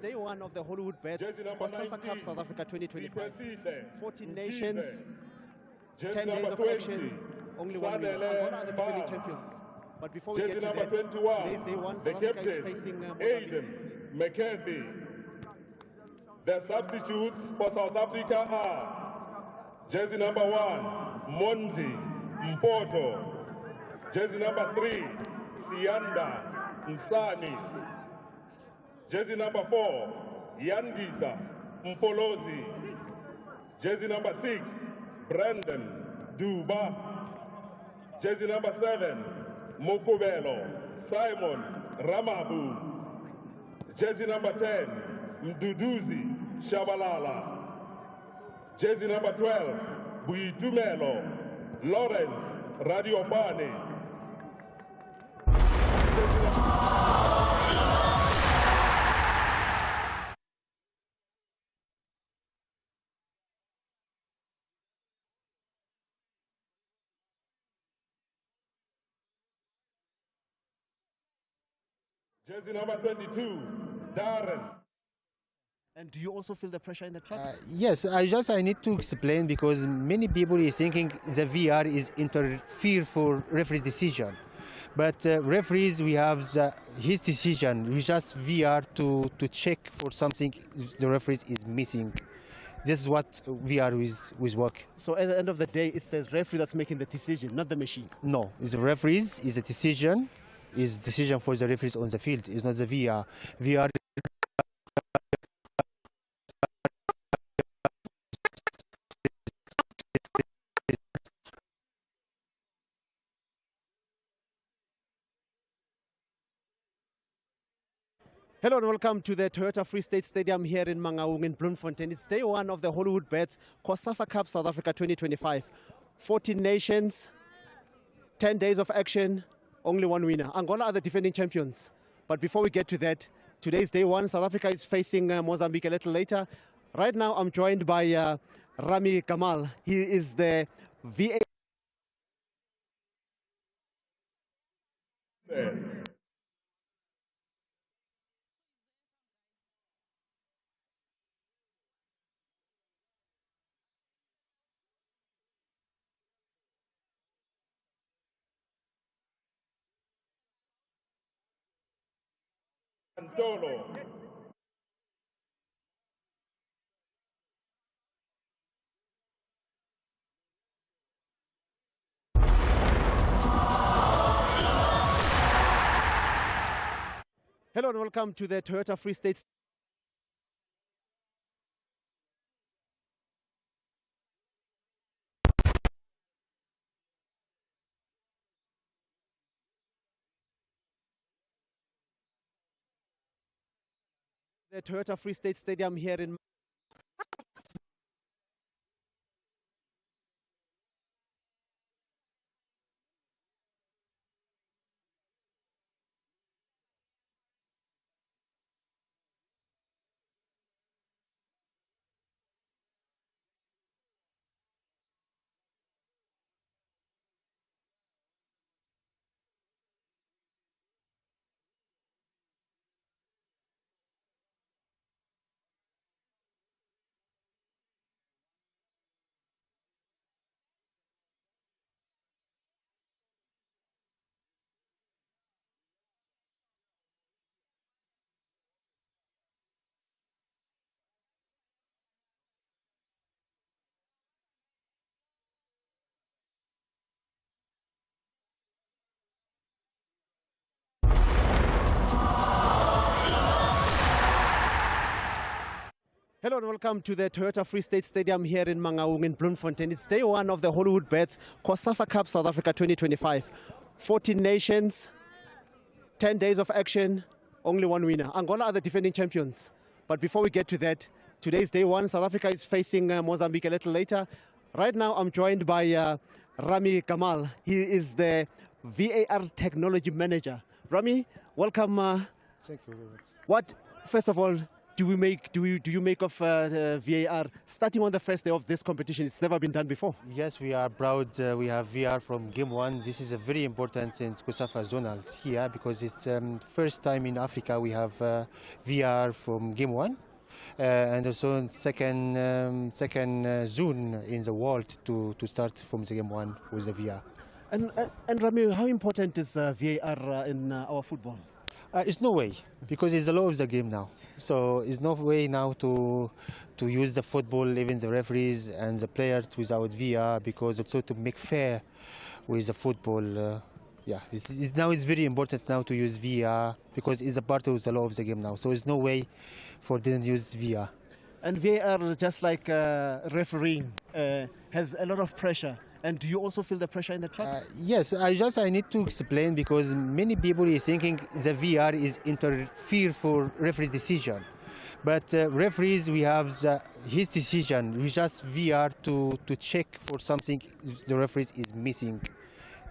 day one of the HollywoodBets COSAFA Cup South Africa 2025. 14 nations, 10 days of action, only one winner. Angola are the defending champions. But before we get to that, today's day one, South Africa is facing Mozambique. The substitutes for South Africa are jersey number 1, Monzi Mpoto. Jersey number 3, Sianda Msani. Jersey number 4, Yandisa Mfolozi. Jersey number 6, Brandon Duba. Jersey number 7, Mokubelo Simon Ramabu. Jersey number 10, Mduduzi Shabalala. Jersey number 12, Buitumelo Lawrence Radiopane. Jersey number 22, Darren. And do you also feel the pressure in the traps? Yes, I need to explain because many people is thinking the VR is interfere for referee's decision. But referees, we have his decision. We just VR to check for something the referee is missing. This is what VR is work. So at the end of the day, it's the referee that's making the decision, not the machine? No, it's the referees, is a decision. Is decision for the referees on the field. It's not the VR. VR. Hello and welcome to the Toyota Free State Stadium here in Mangaung in Bloemfontein. It's day one of the HollywoodBets COSAFA Cup South Africa 2025. 14 nations, 10 days of action, only one winner. Angola are the defending champions. But before we get to that, today's day one. South Africa is facing Mozambique a little later. Right now I'm joined by Rami Kamal. He is the VA. Antolo. Hello and welcome to the Toyota Free State. The Toyota Free State Stadium here in Hello and welcome to the Toyota Free State Stadium here in Mangaung in Bloemfontein. It's day one of the HollywoodBets COSAFA Cup South Africa 2025. 14 nations, 10 days of action, only one winner. Angola are the defending champions. But before we get to that, today's day one. South Africa is facing Mozambique a little later. Right now I'm joined by Rami Kamal. He is the VAR Technology Manager. Rami, welcome. Thank you very much. First of all, do you make of VAR starting on the first day of this competition? It's never been done before. Yes, we are proud. We have VR from game one. This is a very important in COSAFA zonal here because it's first time in Africa we have VR from game one. And also second zone in the world to start from the game one with the VR. And Rami, how important is VAR in our football? It's no way, because it's the law of the game now. So it's no way now to use the football, even the referees and the players without VR, because also to make fair with the football. Yeah, now it's very important now to use VR because it's a part of the law of the game now. So there's no way for them to use VR. And VAR, just like refereeing, has a lot of pressure. And do you also feel the pressure in the traps? Yes, I need to explain because many people are thinking the VR is interfere for referee's decision. But referees, we have his decision. We just VR to check for something the referee is missing.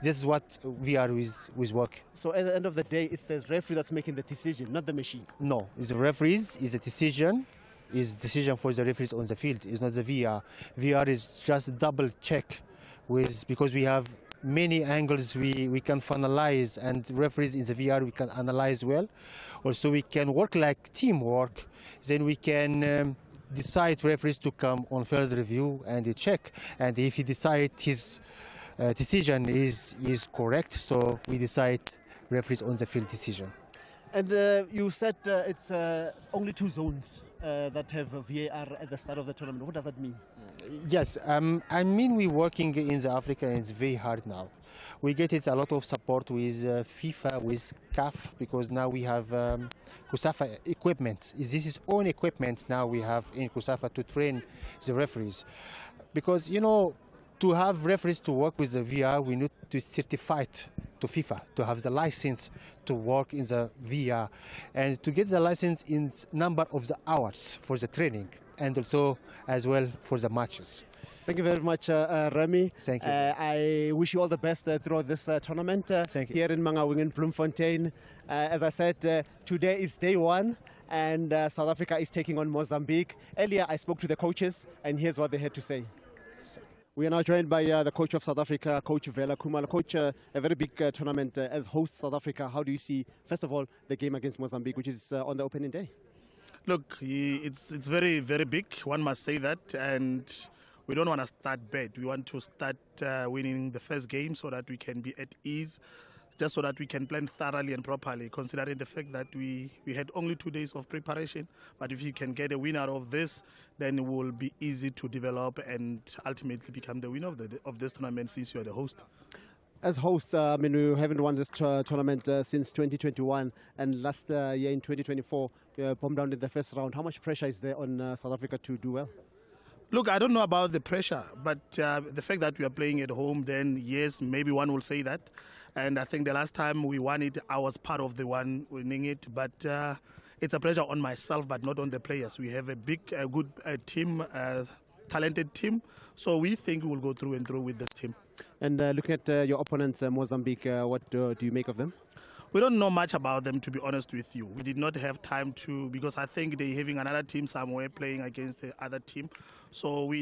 This is what VR is work. So at the end of the day, it's the referee that's making the decision, not the machine? No, it's the referees, is a decision. Is decision for the referees on the field. It's not the VR. VR is just double check because we have many angles we can finalize, and referees in the VR we can analyze well. Also we can work like teamwork. Then we can decide referees to come on field review and check. And if he decide his decision is correct, so we decide referees on the field decision. And you said it's only 2 zones that have VAR at the start of the tournament. What does that mean? Yes, I mean we're working in the Africa and it's very hard now. We get a lot of support with FIFA, with CAF, because now we have COSAFA equipment. This is own equipment now we have in COSAFA to train the referees. Because, you know, to have referees to work with the VR, we need to certify it to FIFA, to have the license to work in the VR, and to get the license in number of the hours for the training, and also as well for the matches. Thank you very much, Remy. Thank you. I wish you all the best throughout this tournament here in Mangaung Bloemfontein. As I said, today is day 1, and South Africa is taking on Mozambique. Earlier, I spoke to the coaches, and here's what they had to say. We are now joined by the coach of South Africa, Coach Vela Khumalo. Coach, a very big tournament as host South Africa. How do you see, first of all, the game against Mozambique, which is on the opening day? Look, it's very, very big. One must say that. And we don't want to start bad. We want to start winning the first game so that we can be at ease, just so that we can plan thoroughly and properly, considering the fact that we had only 2 days of preparation. But if you can get a win out of this, then it will be easy to develop and ultimately become the winner of this tournament since you are the host. As hosts, I mean, we haven't won this tournament since 2021, and last year in 2024, bombed down in the first round. How much pressure is there on South Africa to do well? Look, I don't know about the pressure, but the fact that we are playing at home, then yes, maybe one will say that. And I think the last time we won it, I was part of the one winning it. But it's a pressure on myself, but not on the players. We have a big, good team, talented team. So we think we will go through and through with this team. And looking at your opponents, Mozambique, what do you make of them? We don't know much about them, to be honest with you. We did not have time to, because I think they're having another team somewhere playing against the other team. So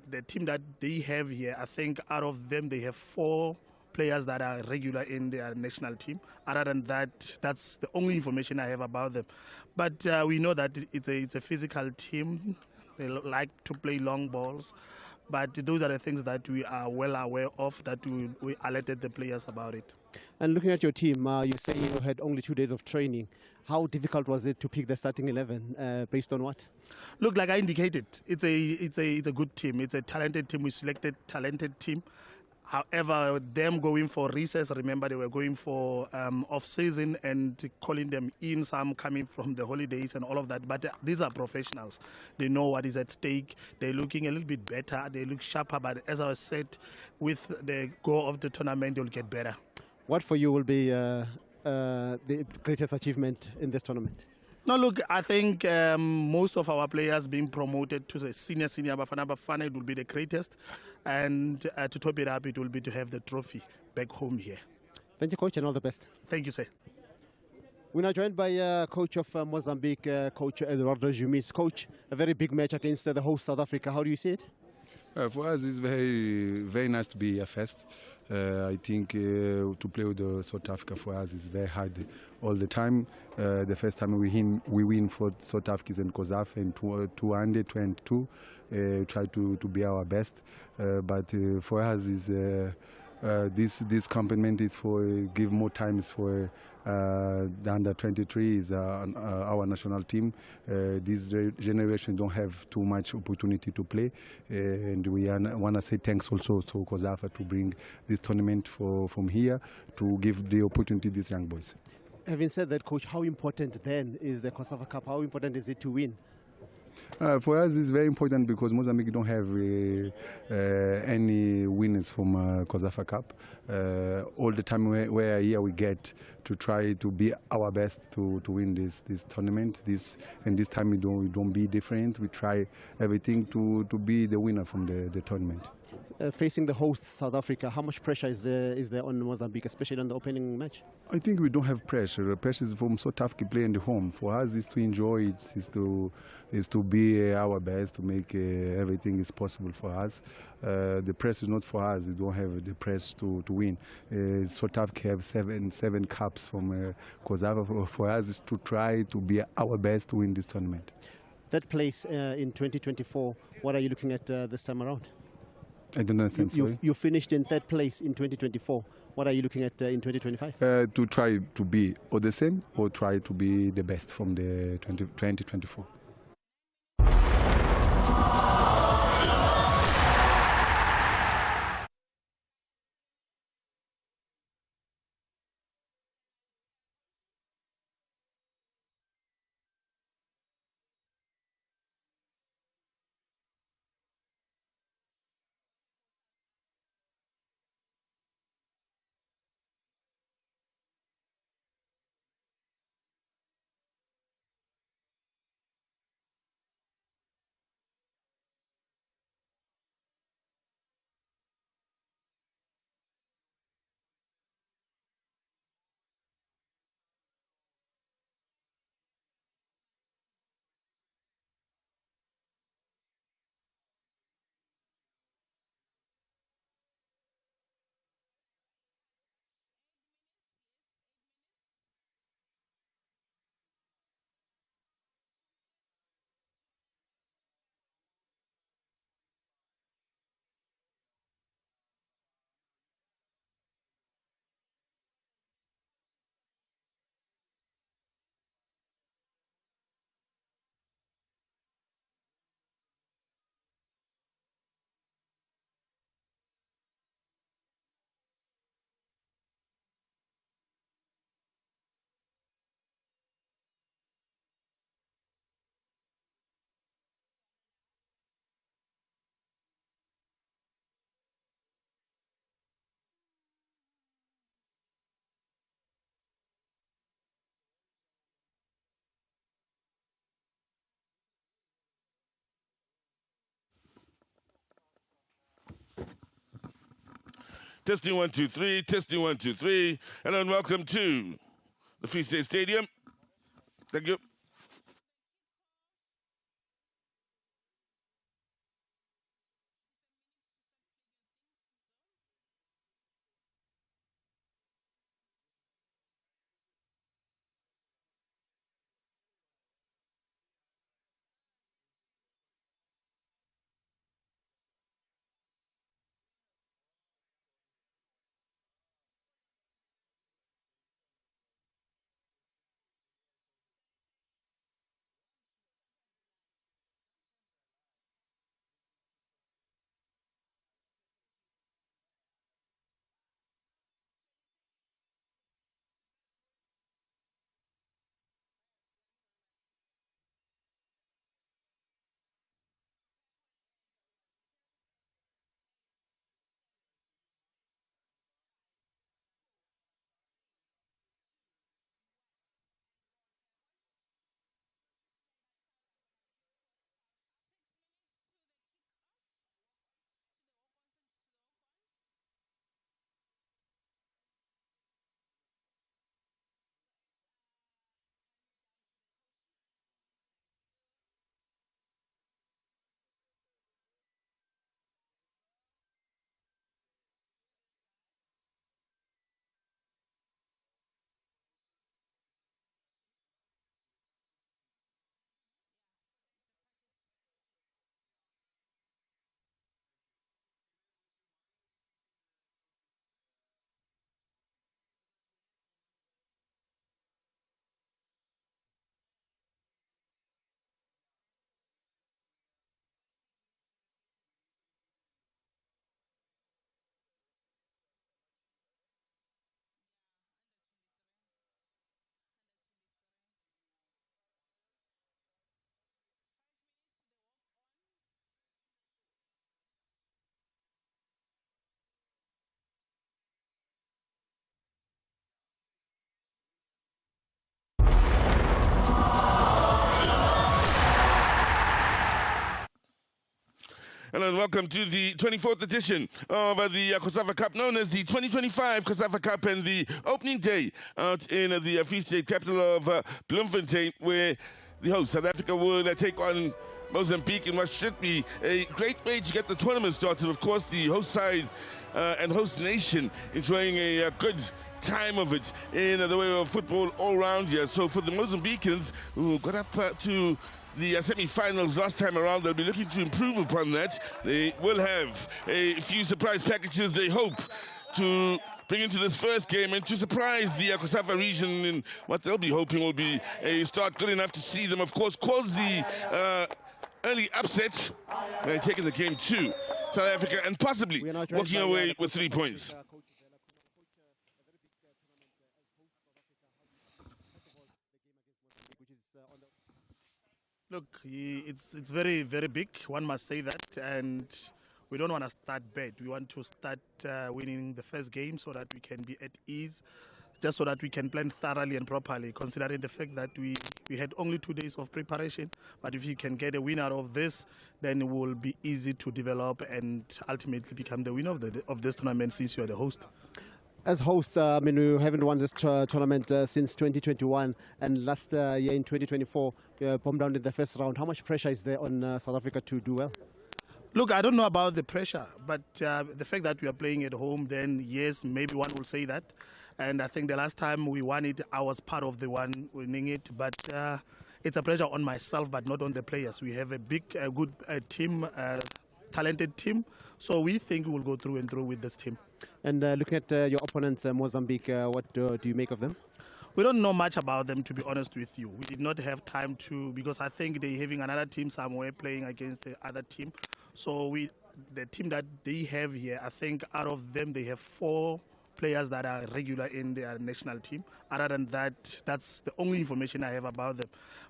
the team that they have here, I think out of them, they have 4 players that are regular in their national team. Other than that, that's the only information I have about them. But we know that it's a physical team. They like to play long balls. But those are the things that we are well aware of, that we alerted the players about it. And looking at your team, you say you had only 2 days of training. How difficult was it to pick the starting 11? Based on what? Look, like I indicated, it's a good team. It's a talented team. We selected talented team. However, them going for recess, remember they were going for off-season and calling them in, some coming from the holidays and all of that. But these are professionals. They know what is at stake. They're looking a little bit better. They look sharper. But as I said, with the go of the tournament, they'll get better. What for you will be the greatest achievement in this tournament? No, look, I think most of our players being promoted to the senior Bafana Bafana, it will be the greatest. And to top it up, it will be to have the trophy back home here. Thank you, Coach, and all the best. Thank you, sir. We're now joined by coach of Mozambique, Coach Eduardo Jumis. Coach, a very big match against the host South Africa. How do you see it? For us, it's very nice to be here first. I think to play with South Africa for us is very hard all the time. The first time we win for South Africa is in COSAFA in 222. Try to be our best, but for us is this compliment is for give more times for the under 23 is our national team. This generation don't have too much opportunity to play, and we want to say thanks also to COSAFA to bring this tournament from here to give the opportunity to these young boys. Having said that, Coach, how important then is the COSAFA Cup? How important is it to win? For us, it's very important because Mozambique don't have any winners from COSAFA Cup. All the time we're here, we get to try to be our best to win this tournament. This time we don't be different. We try everything to be the winner from the tournament. Facing the host South Africa, how much pressure is there on Mozambique, especially on the opening match? I think we don't have pressure. The pressure is from South Africa playing the home. For us, is to enjoy it, is to be our best, to make everything is possible for us. The press is not for us. We don't have the press to win. South Africa have seven cups from COSAFA. For us, is to try to be our best to win this tournament. That place in 2024, what are you looking at this time around? I don't understand, sorry. You finished in third place in 2024. What are you looking at in 2025? To try to be or the same or try to be the best from the 2024. Testing 1, 2, 3. Testing 1, 2, 3. Hello and welcome to the Free State Stadium. Thank you. Hello and welcome to the 24th edition of the COSAFA Cup, known as the 2025 COSAFA Cup, and the opening day out in the Free State capital of Bloemfontein, where the host, South Africa, will take on Mozambique in what should be a great way to get the tournament started. Of course, the host side and host nation enjoying a good time of it in the way of football all round here. So for the Mozambicans, who got up to the semi-finals last time around, they'll be looking to improve upon that. They will have a few surprise packages they hope to bring into this first game and to surprise the COSAFA region in what they'll be hoping will be a start good enough to see them, of course, cause the early upset by taking the game to South Africa and possibly walking away with 3 points. Look, it's very, very big, one must say that, and we don't want to start bad. We want to start winning the first game so that we can be at ease, just so that we can plan thoroughly and properly, considering the fact that we had only 2 days of preparation. But if you can get a win out of this, then it will be easy to develop and ultimately become the winner of this tournament, since you are the host. As hosts, I mean, we haven't won this tournament since 2021, and last year in 2024, bombed down in the first round. How much pressure is there on South Africa to do well? Look, I don't know about the pressure, but the fact that we are playing at home, then yes, maybe one will say that. And I think the last time we won it, I was part of the one winning it. But it's a pressure on myself, but not on the players. We have a big, good team, talented team. So we think we will go through and through with this team. And looking at your opponents, Mozambique, what do you make of them? We don't know much about them, to be honest with you. We did not have time to, because I think they're having another team somewhere playing against the other team. So the team that they have here, I think out of them, they have 4 players that are regular in their national team. Other than that, that's the only information I have about them.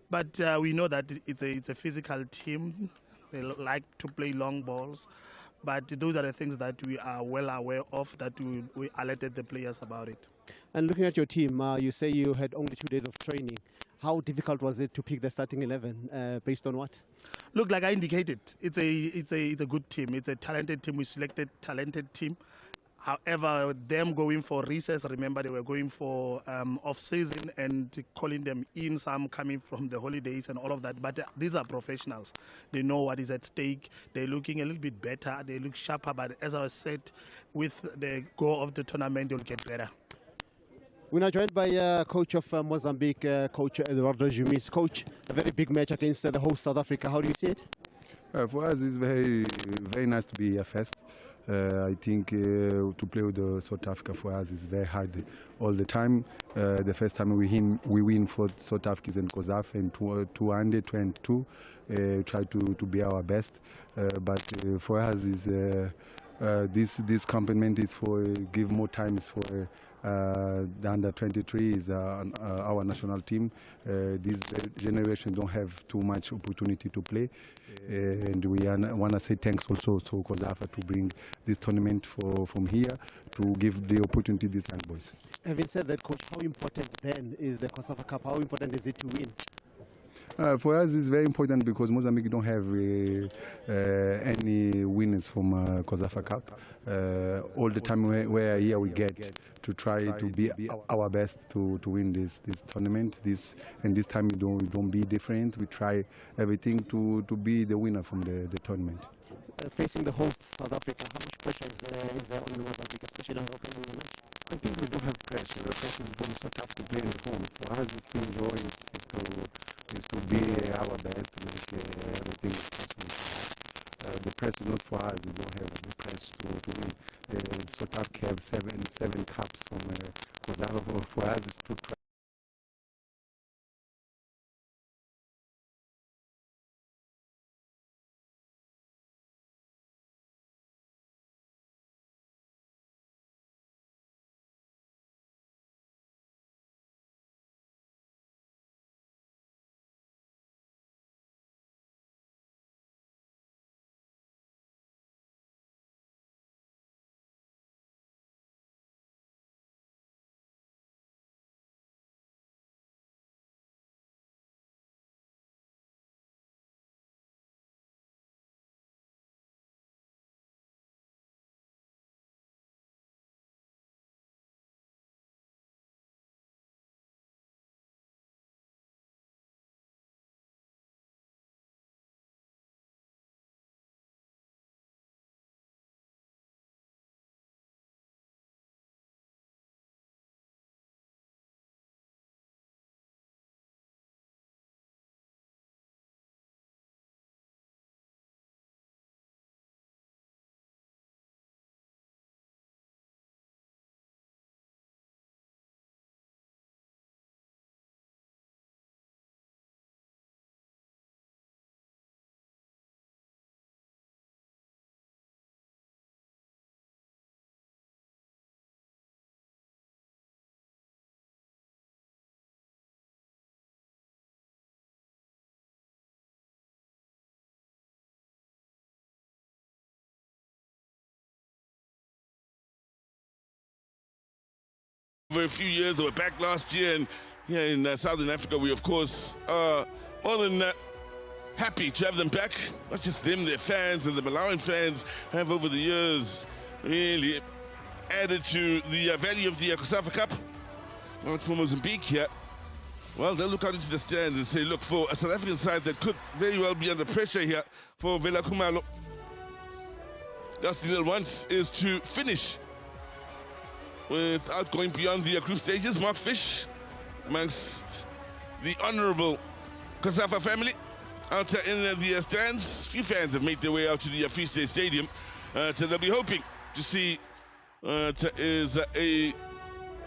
But we know that it's a physical team. They like to play long balls. But those are the things that we are well aware of, that we alerted the players about it. And looking at your team, you say you had only 2 days of training. How difficult was it to pick the starting 11? Based on what? Look, like I indicated, it's a good team. It's a talented team. We selected talented team. However, them going for recess, remember they were going for off-season and calling them in, some coming from the holidays and all of that. But these are professionals. They know what is at stake. They're looking a little bit better. They look sharper. But as I said, with the go of the tournament, they'll get better. We're now joined by coach of Mozambique, Coach Eduardo Jumis. Coach, a very big match against the host South Africa. How do you see it? For us, it's very, very nice to be here first. I think to play with South Africa for us is very hard all the time. The first time we win for South Africa in COSAFA in 2022. Try to be our best, but for us is this compliment is for give more times for the under 23 is our national team. This generation don't have too much opportunity to play, and we want to say thanks also to COSAFA to bring this tournament from here to give the opportunity to these young boys. Having said that, coach, how important then is the COSAFA Cup? How important is it to win? For us, it's very important because Mozambique don't have any winners from COSAFA Cup. All the time where here we get to try to be our best to win this tournament. This time we don't be different. We try everything to be the winner from the tournament. Facing the host South Africa, how much pressure is there on Mozambique, especially on the opening match? I think we don't have pressure. The pressure is very so tough to play at home. For us, is to enjoy, is to be our best, make everything is possible for us. The press is not for us. We don't have the press to win. South Africa have seven cups from COSAFA. For us, is to try. For a few years. They were back last year, and here in Southern Africa, we of course are more than happy to have them back. Not just them, their fans and the Malawian fans have over the years really added to the value of the COSAFA Cup. Well, for Mozambique here, well, they'll look out into the stands and say, look, for a South African side that could very well be under pressure here for Vela Khumalo, last thing they'll want is to finish without going beyond the group stages. Mark Fish amongst the honourable COSAFA family out in the stands. Few fans have made their way out to the Free State Stadium. So they'll be hoping to see is a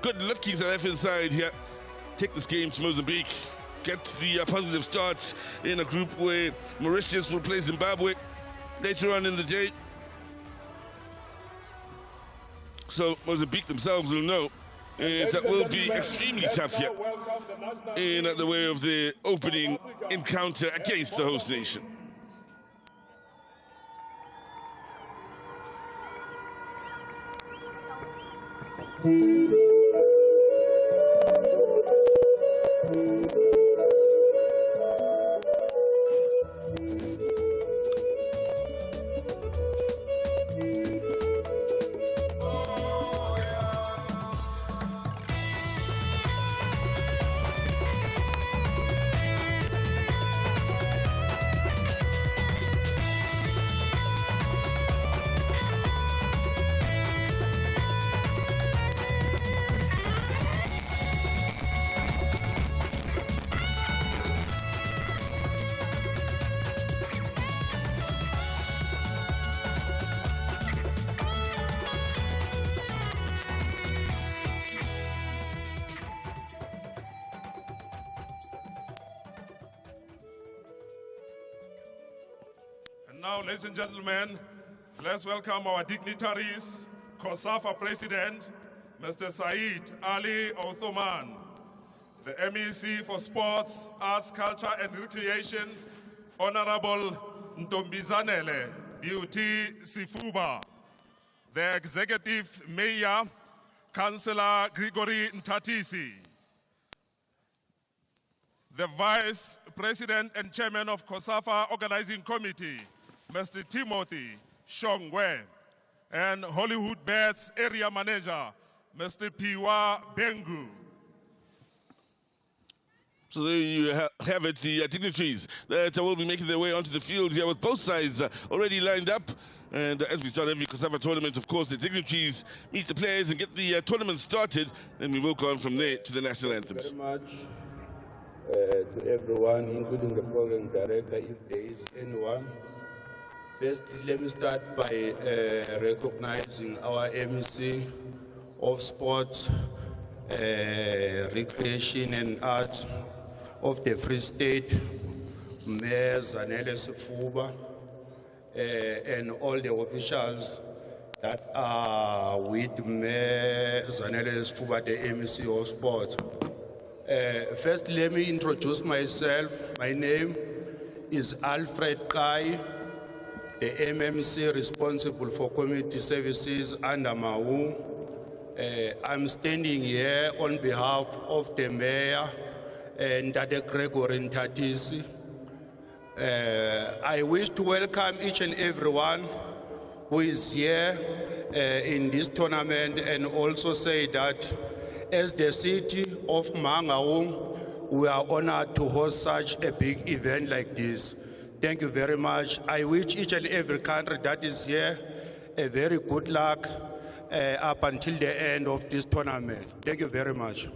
good-looking South African side here take this game to Mozambique, get the positive start in a group where Mauritius will play Zimbabwe later on in the day. So Mozambique themselves will know it will be extremely tough here in the way of the opening encounter against the host nation. Now, ladies and gentlemen, let's welcome our dignitaries, COSAFA President, Mr. Said Ali Othoman, the MEC for Sports, Arts, Culture and Recreation, Honorable Ntombizanele Beauty Sifuba, the Executive Mayor, Councillor Grigory Ntatisi, the Vice President and Chairman of COSAFA Organizing Committee, Mr. Timothy Shongwe, and HollywoodBets Area Manager, Mr. Piwa Bengu. So there you have it, the dignitaries that will be making their way onto the field here with both sides already lined up. And as we start every COSAFA tournament, of course, the dignitaries meet the players and get the tournament started. Then we will go on from there to the national anthems. Thank you very much to everyone, including the program director, if there is anyone. First, let me start by recognizing our MEC of Sports, Recreation and Arts of the Free State, Mayor Zanele Sifuba, and all the officials that are with Mayor Zanele Sifuba, the MEC of Sports. First, let me introduce myself. My name is Alfred Kai, the MMC responsible for community services under MAU. I'm standing here on behalf of the Mayor and Dade Gregory Ntatisi. I wish to welcome each and everyone who is here in this tournament, and also say that as the city of Mangaung, we are honored to host such a big event like this. Thank you very much. I wish each and every country that is here a very good luck up until the end of this tournament. Thank you very much.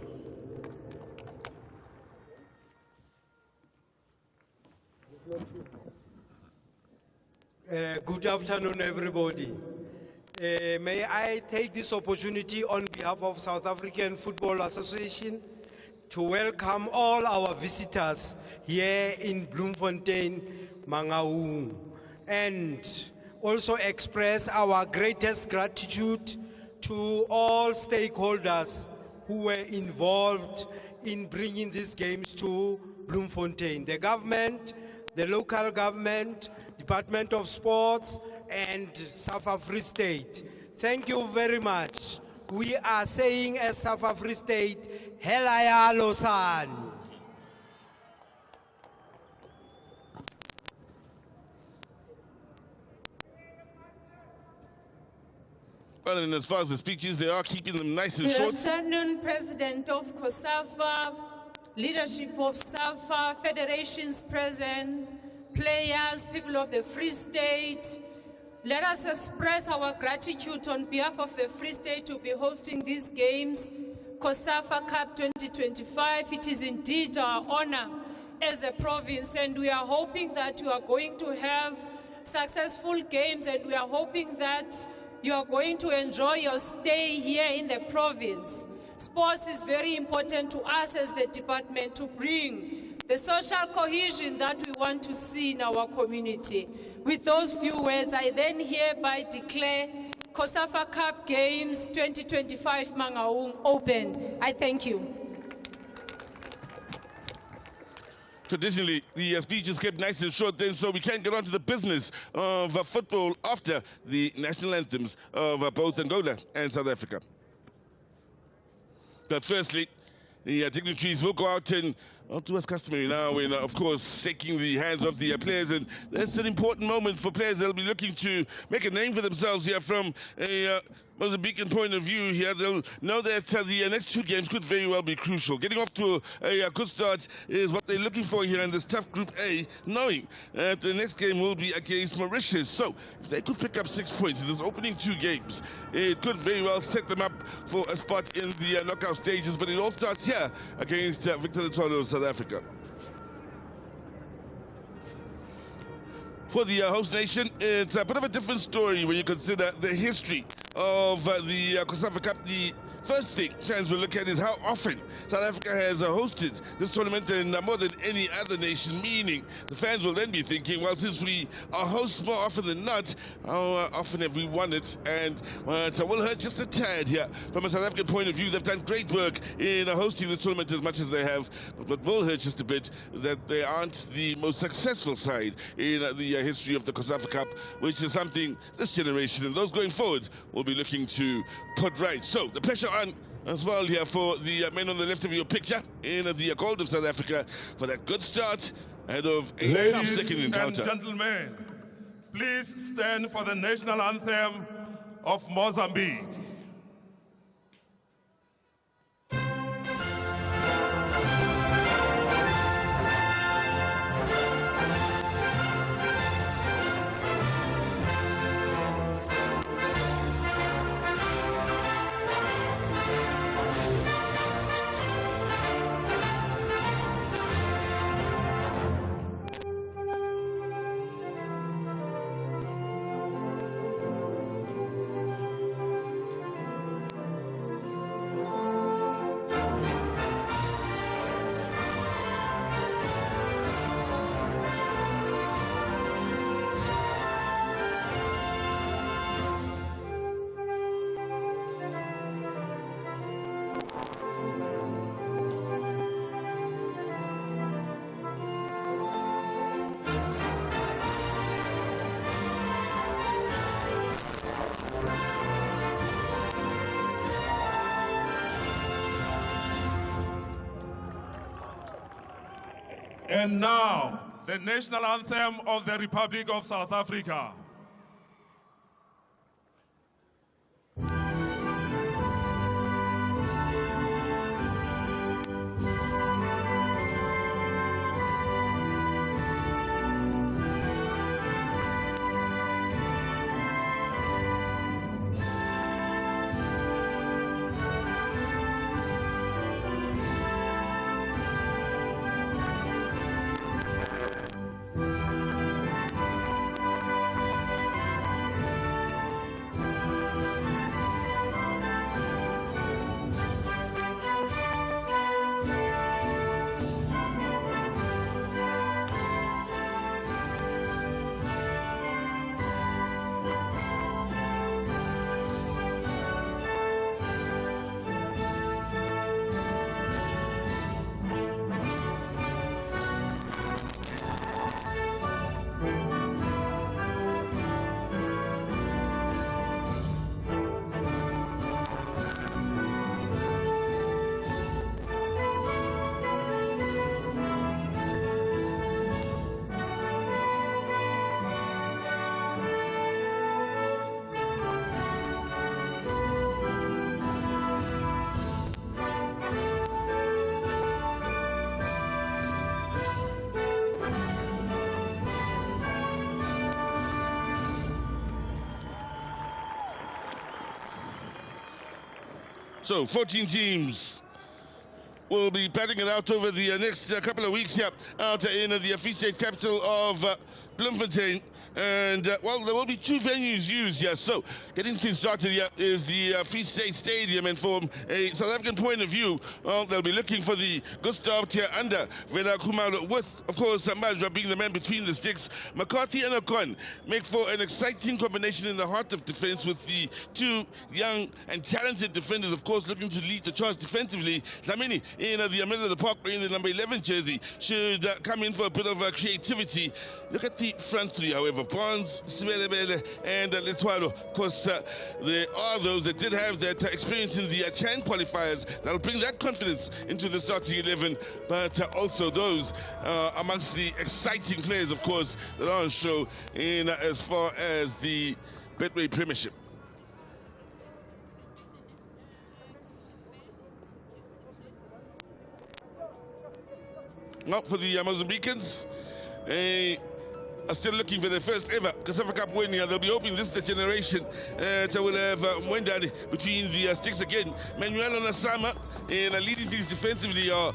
Good afternoon, everybody. May I take this opportunity on behalf of South African Football Association to welcome all our visitors here in Bloemfontein, Mangaung, and also express our greatest gratitude to all stakeholders who were involved in bringing these games to Bloemfontein. The government, the local government, Department of Sports, and SAFA Free State. Thank you very much we are saying as South Free State, Helaya Losani. Well, and as far as the speeches, they are keeping them nice and short. Good afternoon, President of COSAFA, leadership of SAFA, federations present, players, people of the Free State. Let us express our gratitude on behalf of the Free State to be hosting these games, COSAFA Cup 2025. It is indeed our honor as the province, and we are hoping that you are going to have successful games, and we are hoping that you are going to enjoy your stay here in the province. Sports is very important to us as the department to bring the social cohesion that we want to see in our community. With those few words, I then hereby declare COSAFA Cup Games 2025 Mangaung open. I thank you. Traditionally, the speech is kept nice and short then, so we can get on to the business of football after the national anthems of both Angola and South Africa. But firstly, the dignitaries will go out and do as customary now in, of course, shaking the hands of the players. And that's an important moment for players. They'll be looking to make a name for themselves here from a Mozambican point of view here. They'll know that the next two games could very well be crucial. Getting off to a good start is what they're looking for here in this tough Group A, knowing that the next game will be against Mauritius. So if they could pick up 6 points in this opening two games, it could very well set them up for a spot in the knockout stages. But it all starts here against Victor Lutolo, South Africa. For the host nation, it's a bit of a different story when you consider the history of the COSAFA Cup. The first thing fans will look at is how often South Africa has hosted this tournament, and more than any other nation, meaning the fans will then be thinking, well, since we are hosts more often than not, how often have we won it? And it will hurt just a tad here. From a South African point of view, they've done great work in hosting this tournament as much as they have, but what will hurt just a bit is that they aren't the most successful side in the history of the COSAFA Cup, which is something this generation and those going forward will be looking to put right. So the pressure on as well here for the men on the left of your picture in the gold of South Africa for that good start ahead of a tough second encounter. Ladies and gentlemen, please stand for the national anthem of Mozambique. And now, the national anthem of the Republic of South Africa. So 14 teams will be batting it out over the next couple of weeks here out in the Free State capital of Bloemfontein. And, well, there will be 2 venues used here. So, getting things started here is the Free State Stadium. And from a South African point of view, well, they'll be looking for the good start here under Vela Khumalo, with, of course, Majwa being the man between the sticks. McCarthy and Ocon make for an exciting combination in the heart of defense, with the 2 young and talented defenders, of course, looking to lead the charge defensively. Dlamini in the middle of the park in the number 11 jersey should come in for a bit of creativity. Look at the front 3, however. Bonds, Sibelebele, and Letwalo. Of course, there are those that did have that experience in the Chan qualifiers that will bring that confidence into the starting 11, but also those amongst the exciting players, of course, that are on show in as far as the Betway Premiership. Now for the Mozambicans, are still looking for their first ever COSAFA Cup win here. They'll be hoping this is the generation that will have Mwendani between the sticks again. Manuel Nasama and leading things defensively are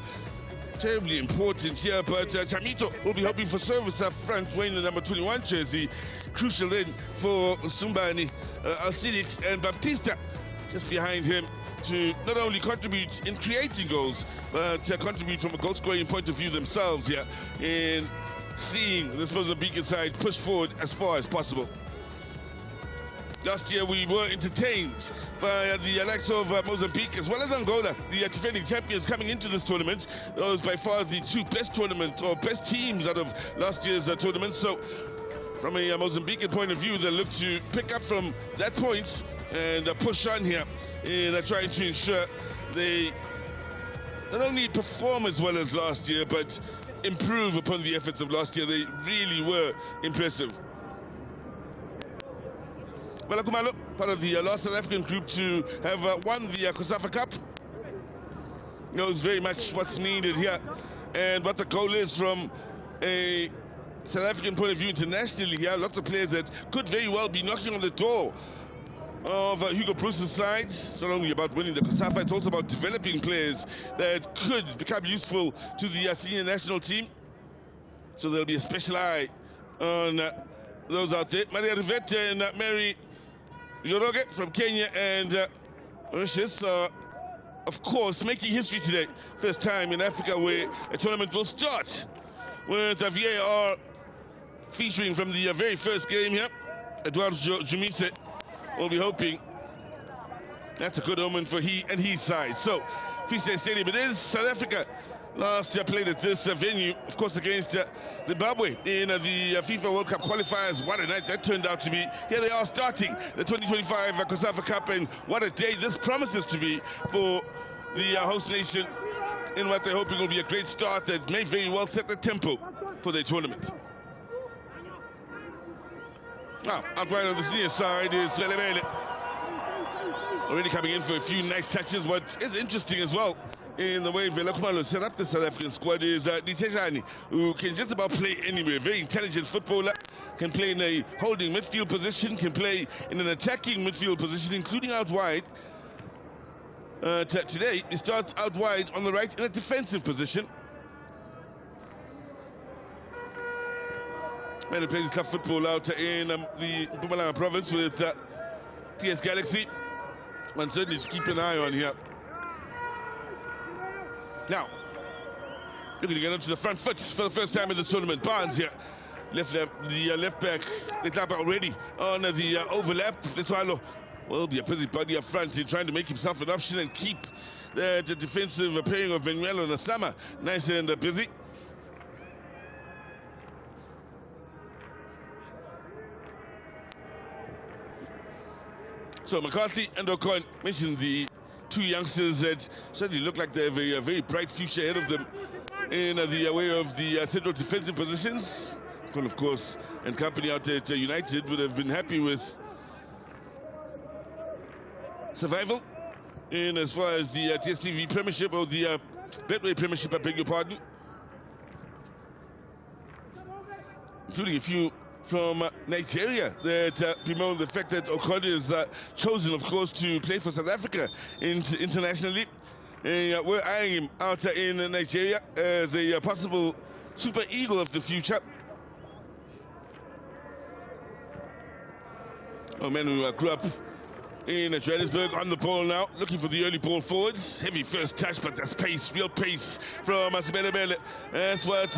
terribly important here, but Chamito will be hoping for service up front, wearing the number 21 jersey. Crucial then for Sumbani, Alcidic and Baptista just behind him to not only contribute in creating goals, but contribute from a goal-scoring point of view themselves here in seeing this Mozambican side push forward as far as possible. Last year we were entertained by the likes of Mozambique as well as Angola, the defending champions coming into this tournament. Those by far the 2 best tournament or best teams out of last year's tournament. So from a Mozambican point of view, they'll look to pick up from that point and push on here in trying to ensure they not only perform as well as last year, but improve upon the efforts of last year. They really were impressive. Vela Khumalo, part of the last South African group to have won the COSAFA Cup, knows very much what's needed here and what the goal is from a South African point of view internationally here. Lots of players that could very well be knocking on the door of Hugo Bruce's side. It's not only about winning the COSAFA, it's also about developing players that could become useful to the senior national team. So there'll be a special eye on those out there. Maria Rivette and Mary Joroge from Kenya and Mauritius are, of course, making history today. First time in Africa where a tournament will start with the VAR featuring from the very first game here. Eduardo Jumise will be hoping that's a good omen for he and his side. So, Free State Stadium it is. South Africa last year played at this venue, of course, against Zimbabwe in the FIFA World Cup qualifiers. What a night that turned out to be. Here they are starting the 2025 COSAFA Cup, and what a day this promises to be for the host nation in what they're hoping will be a great start that may very well set the tempo for their tournament. Now, out right on this near side is Velebele. Already coming in for a few nice touches. What is interesting as well in the way Vela Khumalo set up the South African squad is Ditejani, who can just about play anywhere. Very intelligent footballer, can play in a holding midfield position, can play in an attacking midfield position, including out wide. Today, he starts out wide on the right in a defensive position. And he plays club football out in the Mpumalanga province with TS Galaxy. One certainly to keep an eye on here. Now, looking to get up to the front foot for the first time in this tournament. Barnes here, left back, Letlapa already on the overlap. Letwalo will be a busy body up front in trying to make himself an option and keep the defensive pairing of Manuel and Nasama nice and busy. So McCarthy and Ocon mentioned the 2 youngsters that certainly look like they have a very bright future ahead of them in the way of the central defensive positions. Ocon, of course, and company out at United would have been happy with survival in as far as the TSTV Premiership or the Betway Premiership, I beg your pardon, including a few from Nigeria that bemoan the fact that Okolie is chosen, of course, to play for South Africa internationally. We're eyeing him out in Nigeria as a possible super eagle of the future. Oh man, who grew up in Johannesburg, on the ball now, looking for the early ball forwards. Heavy first touch, but that's pace, real pace from Sibelebele. That's what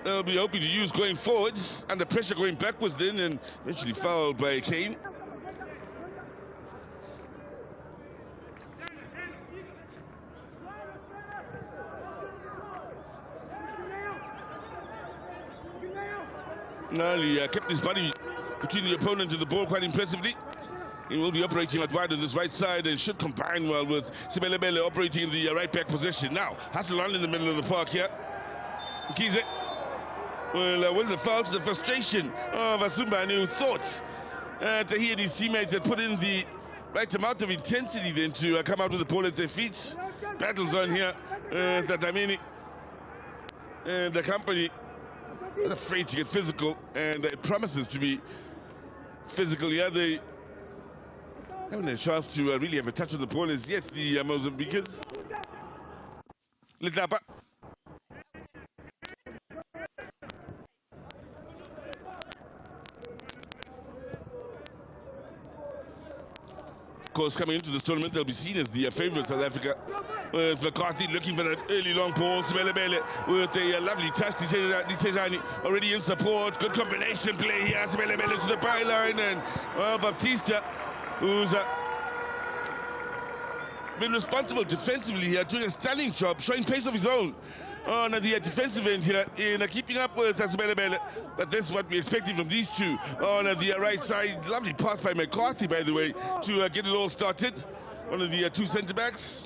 they'll be hoping to use going forwards. Under pressure going backwards then, and eventually fouled by Kane. Well, he kept his body between the opponent and the ball quite impressively. He will be operating out wide on this right side and should combine well with Sibelebele operating in the right back position. Now, hustle on in the middle of the park here. Kize will win the foul to the frustration of Asumbani, who thought that he and his teammates had put in the right amount of intensity then to come out with the ball at their feet. Battles on here. Tatamini and the company are afraid to get physical, and it promises to be physical here. They haven't had a chance to really have a touch on the ball as yet, the Mozambicans. Letapa. Of course, coming into this tournament, they'll be seen as the favourite South Africa. With McCarthy looking for that early long ball. Sibelebele with a lovely touch. Ditejani already in support. Good combination play here. Sibelebele to the byline, and Baptista, who's been responsible defensively here, doing a stunning job, showing pace of his own on the defensive end here in keeping up with Sibelebele. But this is what we're expecting from these two on the right side. Lovely pass by McCarthy, by the way, to get it all started. One of the two centre-backs.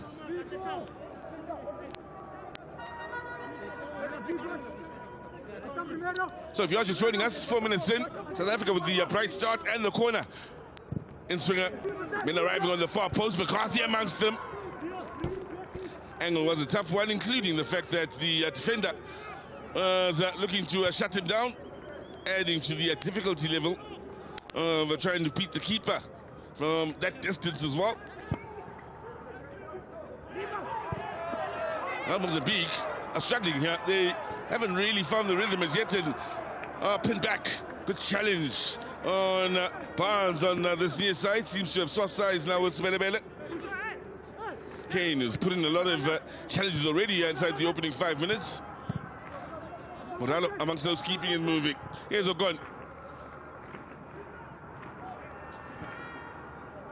So if you're just joining us, 4 minutes in, South Africa with the bright start and the corner. In-swinger been arriving on the far post, McCarthy amongst them. Angle was a tough one, including the fact that the defender was looking to shut him down, adding to the difficulty level of trying to beat the keeper from that distance as well. Mozambique are struggling here. They haven't really found the rhythm as yet, and pinned back. Good challenge on Barnes on this near side. Seems to have soft sides now with Sibelebele. Kane has put in a lot of challenges already inside the opening 5 minutes. Moralo amongst those keeping and moving. Here's Ogon.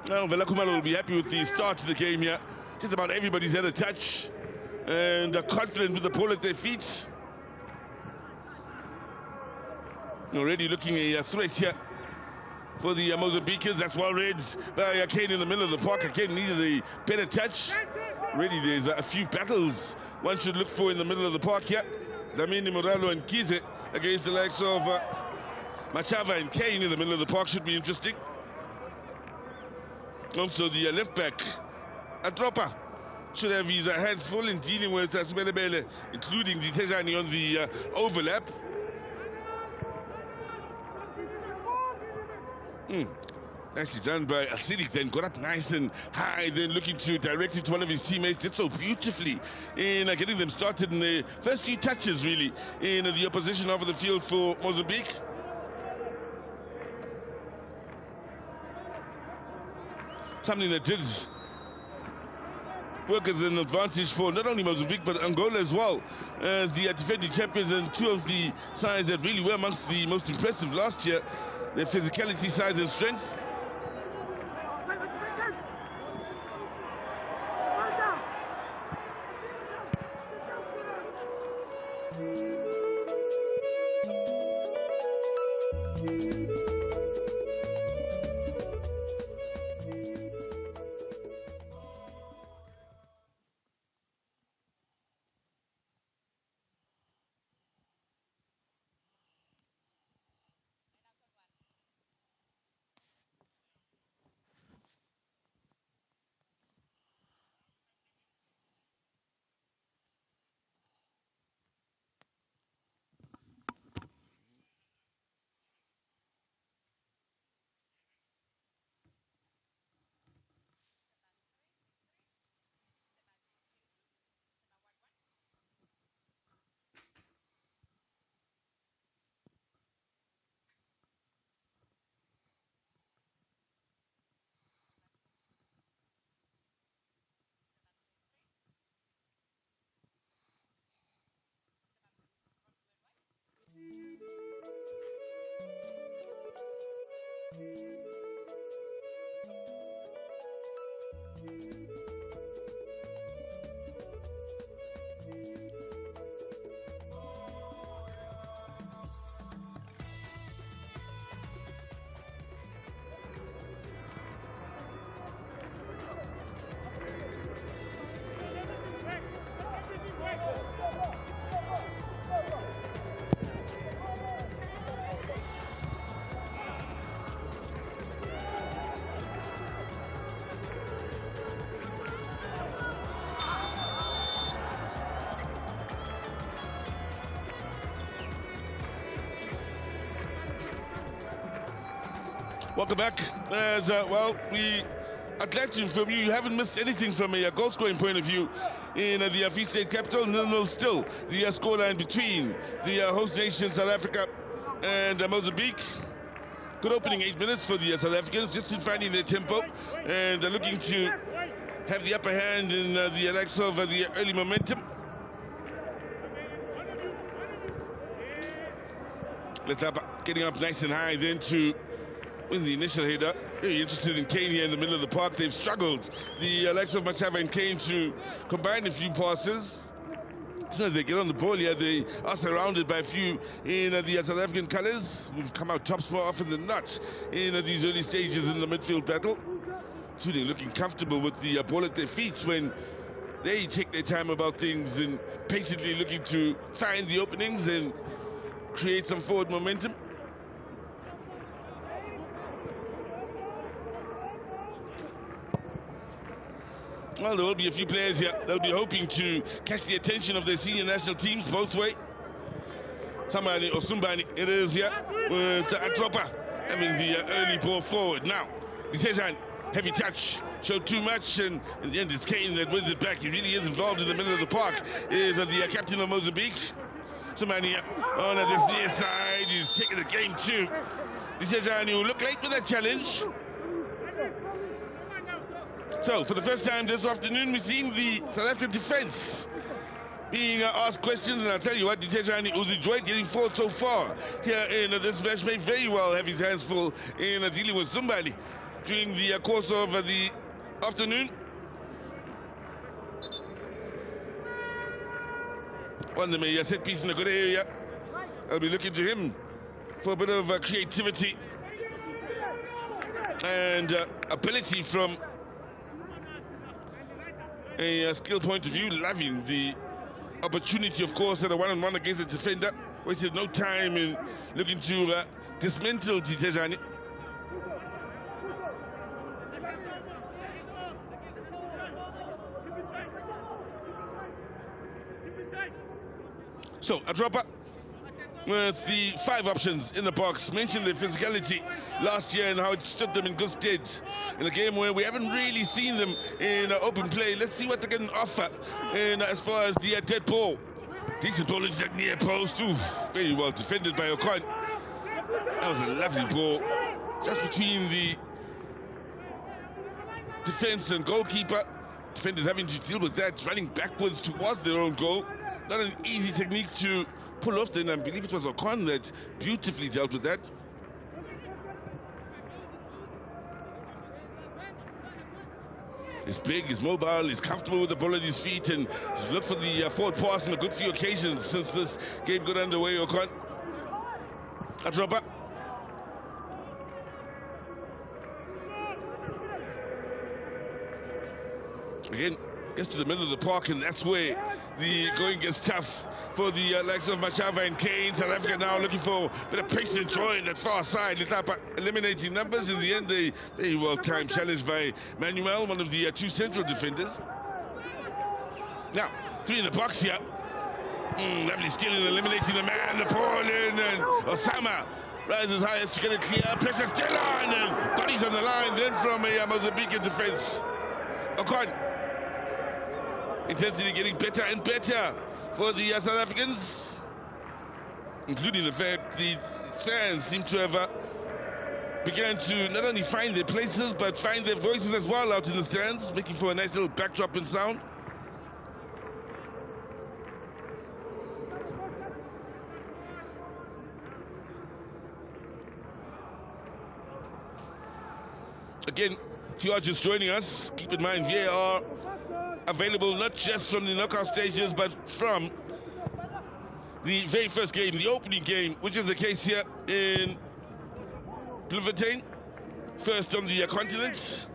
Well, Velakumalo will be happy with the start to the game here. Just about everybody's had a touch and confident with the ball at their feet. Already looking a threat here for the Mozambicans. That's well read by Kane in the middle of the park. Kane needed a better touch. Already there's a few battles one should look for in the middle of the park here. Zamini, Moralo and Kize against the likes of Machava and Kane in the middle of the park should be interesting. Also the left back, Atropa, should have his hands full in dealing with Sibelebele, including the Tejani on the overlap. Nicely done by Asidik, then got up nice and high, then looking to direct it to one of his teammates. Did so beautifully in getting them started in the first few touches, really, in the opposition over the field for Mozambique. Something that did work as an advantage for not only Mozambique but Angola as well, as the defending champions and two of the sides that really were amongst the most impressive last year. Their physicality, size and strength. Welcome back. As well, we are glad to inform you haven't missed anything from a goal scoring point of view in the Free State capital. 0-0 still the scoreline between the host nation South Africa and Mozambique. Good opening 8 minutes for the South Africans, just in finding their tempo and looking to have the upper hand in the likes of the early momentum. Letapa getting up nice and high then to win the initial header. Very interested in Kane here in the middle of the park. They've struggled, the likes of Machava and Kane, to combine a few passes. As soon as they get on the ball here, they are surrounded by a few in the South African colours, who've come out tops more often than not in these early stages in the midfield battle. Shooting looking comfortable with the ball at their feet when they take their time about things and patiently looking to find the openings and create some forward momentum. Well, there will be a few players here that'll be hoping to catch the attention of their senior national teams both way. Somebody or somebody it is here with Atropa having the early ball forward. Now, Ditejan, heavy touch, showed too much, and in the end it's Kane that wins it back. He really is involved in the middle of the park. Is the captain of Mozambique. Somebody on this near side is taking the game too. Ditejan, who looked late with that challenge. So, for the first time this afternoon, we're seeing the South African defense being asked questions, and I'll tell you what, Ditejani, who's enjoyed getting forward so far here in this match, may very well have his hands full in dealing with somebody during the course of the afternoon. On the set piece in a good area. I'll be looking to him for a bit of creativity and ability from a skill point of view. Loving the opportunity, of course, at a one-on-one against the defender. Wasted no time in looking to dismantle Ditejani. So, a dropper with the 5 options in the box. Mentioned their physicality last year and how it stood them in good stead in a game where we haven't really seen them in open play. Let's see what they can offer in as far as the dead ball. Decent ball into that near post. Ooh, very well defended by Ocon. That was a lovely ball, just between the defense and goalkeeper. Defenders having to deal with that, running backwards towards their own goal. Not an easy technique to pull off then. I believe it was Ocon that beautifully dealt with that. He's big, he's mobile, he's comfortable with the ball at his feet, and he's looked for the forward pass on a good few occasions since this game got underway. Ocon. A dropper. Again, gets to the middle of the park, and that's where the going gets tough for the likes of Machava and Kane. South Africa now looking for a bit of pace and joy in that far side. Letapa eliminating numbers. In the end, a very well-timed challenge by Manuel, one of the 2 central defenders. Now, 3 in the box here. Lovely skill in eliminating the man, the ball in, and Osama rises high to get it clear. Pressure still on, and bodies on the line then from a Mozambican defense. Ocon. Intensity getting better and better for the South Africans, including the fact the fans seem to have began to not only find their places but find their voices as well out in the stands, making for a nice little backdrop and sound. Again, if you are just joining us, keep in mind VAR available not just from the knockout stages but from the very first game, the opening game, which is the case here in Bloemfontein, first on the continent.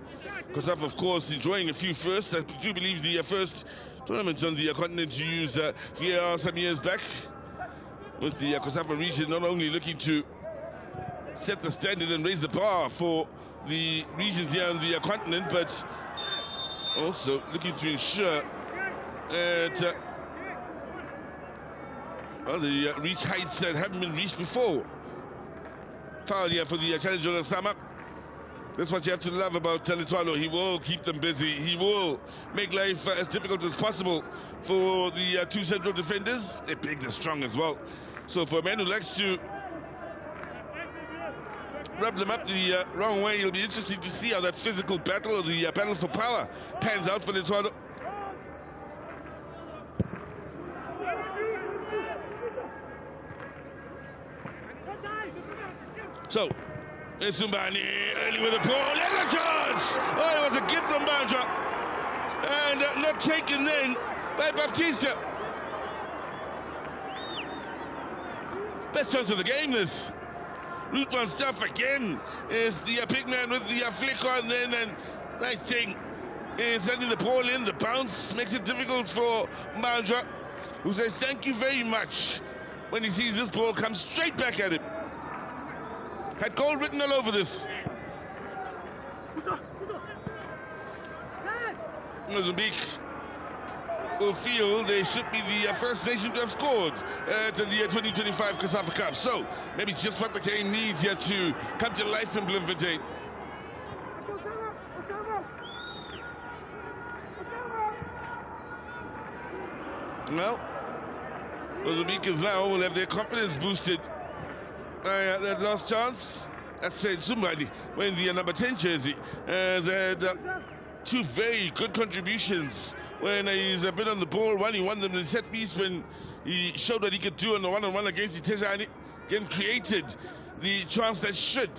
COSAFA, of course, enjoying a few firsts. I do believe the first tournament on the continent to use VAR some years back, with the COSAFA region not only looking to set the standard and raise the bar for the regions here on the continent, but also looking to ensure that they reach heights that haven't been reached before. Foul here for the challenge on Osama. That's what you have to love about Litwalo. He will keep them busy. He will make life as difficult as possible for the two central defenders. They're big, they're strong as well. So for a man who likes to rub them up the wrong way, it'll be interesting to see how that physical battle, or the battle for power, pans out for Litwalo. So, Sumbani early with the ball. There's a chance! Oh, it was a gift from Bandra. And not taken then by Baptista. Best chance of the game, this. Root one stuff again. Is the big man with the flick on then, and nice thing is sending the ball in. The bounce makes it difficult for Bandra, who says thank you very much when he sees this ball come straight back at him. Had goal written all over this. Mozambique will feel they should be the first nation to have scored at the 2025 COSAFA Cup. So maybe just what the game needs here to come to life in Bloemfontein. Well, Mozambique now will have their confidence boosted. That last chance, that said somebody when the number 10 jersey has had two very good contributions when he's been on the ball. One, he won them in the set piece when he showed what he could do on the one-on-one against the Tejani. Again, created the chance that should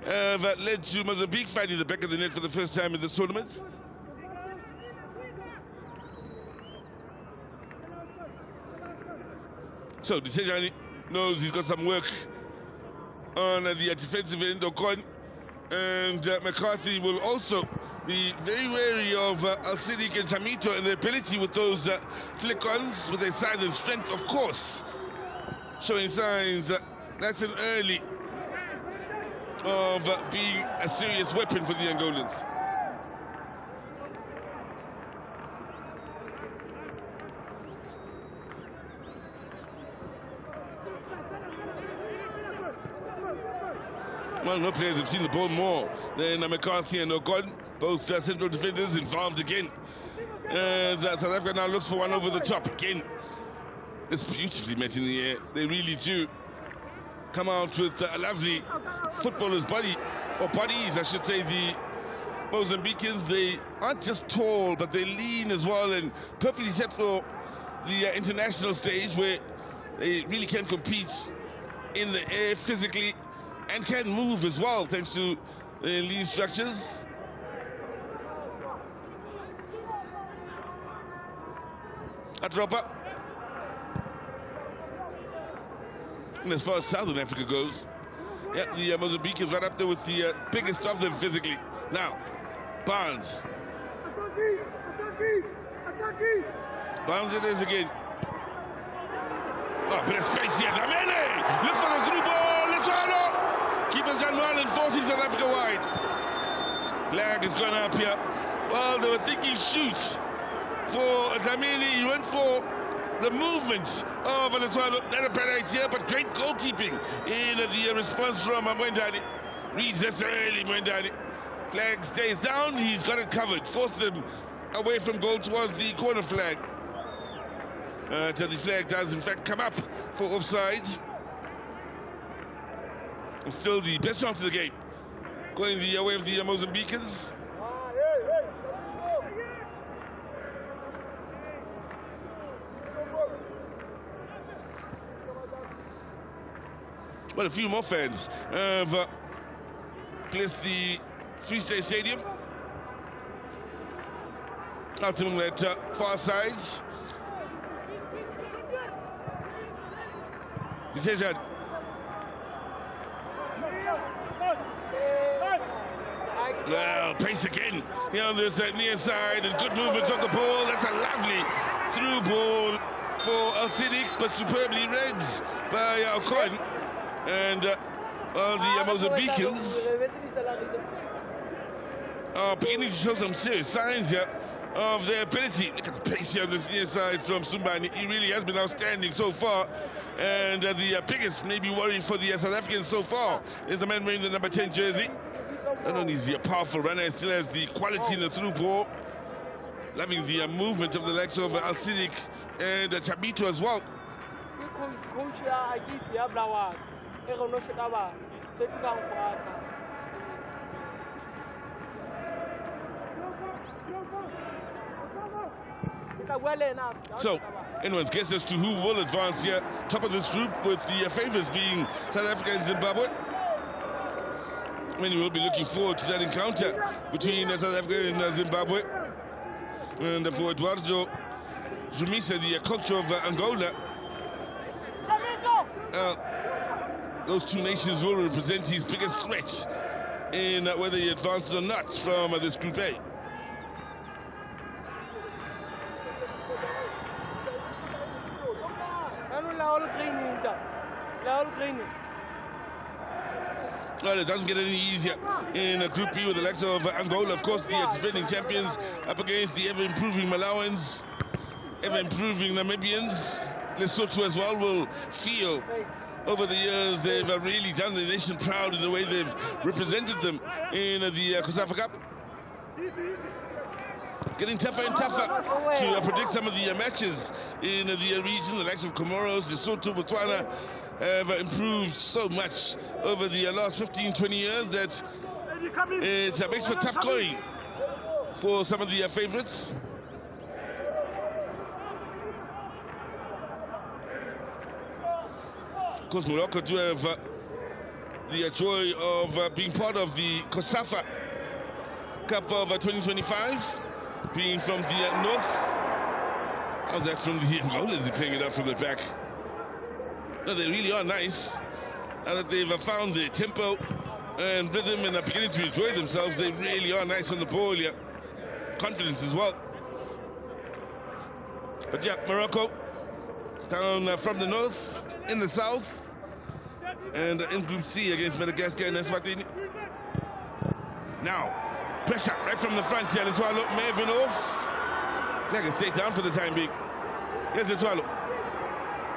have led to Mozambique finding the back of the net for the first time in this tournament. So the Tejani knows he's got some work on the defensive end. Ocon and McCarthy will also be very wary of Al-Siddiq and Chamito and their ability with those flick-ons, with their size and strength, of course, showing signs that's an early of being a serious weapon for the Angolans. Well, no players have seen the ball more than McCarthy and Ocon, both central defenders involved again. As South Africa now looks for one over the top again. It's beautifully met in the air. They really do come out with a lovely footballer's body, or bodies, I should say. The Mozambicans, they aren't just tall, but they lean as well, and perfectly set for the international stage, where they really can compete in the air physically and can move as well, thanks to their lean structures. A drop up. And as far as Southern Africa goes, yeah, the Mozambique is right up there with the biggest of them physically. Now, Barnes. Barnes it is again. Oh, bit of space here. Damene! Looks for the through ball. Litwalo! Keeper's done well and forcing South Africa wide. Flag is going up here. Well, they were thinking shoots for Dlamini. He went for the movement of Litwalo. Not a bad idea, but great goalkeeping in the response from Mwendani. Reads this early, Mwendani. Flag stays down. He's got it covered. Forced them away from goal towards the corner flag. Until the flag does, in fact, come up for offside. And still the best chance of the game, going the way of the Mozambicans. Well, a few more fans have placed the Free State Stadium out on that far side. Decision. Well, pace again here on this near side, and good movements of the ball. That's a lovely through ball for Al-Siddiq, but superbly read by Ocon. And the Mozambicans are beginning to show some serious signs here of their ability. Look at the pace here on this near side from Sumbani. He really has been outstanding so far. And the biggest maybe worry for the South Africans so far is the man wearing the number 10 jersey. Not only is he a powerful runner, he still has the quality in the through ball. Loving the movement of the likes of Al-Sidik and Chabito as well. So, anyone's guess as to who will advance here. Top of this group with the favourites being South Africa and Zimbabwe. Many will be looking forward to that encounter between South Africa and Zimbabwe. And for Eduardo Zumisa, the coach of Angola, those two nations will represent his biggest threat in whether he advances or not from this Group A. Well, it doesn't get any easier in Group B with the likes of Angola, of course, the defending champions, up against the ever-improving Malawans, ever-improving Namibians. Lesotho as well will feel over the years they've really done the nation proud in the way they've represented them in the COSAFA Cup. It's getting tougher and tougher to predict some of the matches in the region. The likes of Comoros, Lesotho, Botswana have improved so much over the last 15-20 years that it makes for tough going for some of the favourites. Of course, Morocco do have the joy of being part of the COSAFA Cup of 2025, being from the north. How's that from the Angolans? They're playing it up from the back. No, they really are nice. Now that they've found the tempo and rhythm and are beginning to enjoy themselves, they really are nice on the ball here. Confidence as well. But yeah, Morocco down from the north, in the south, and in Group C against Madagascar and Eswatini. Now, pressure right from the front here. Letwalo may have been off. They can stay down for the time being. Here's Letwalo.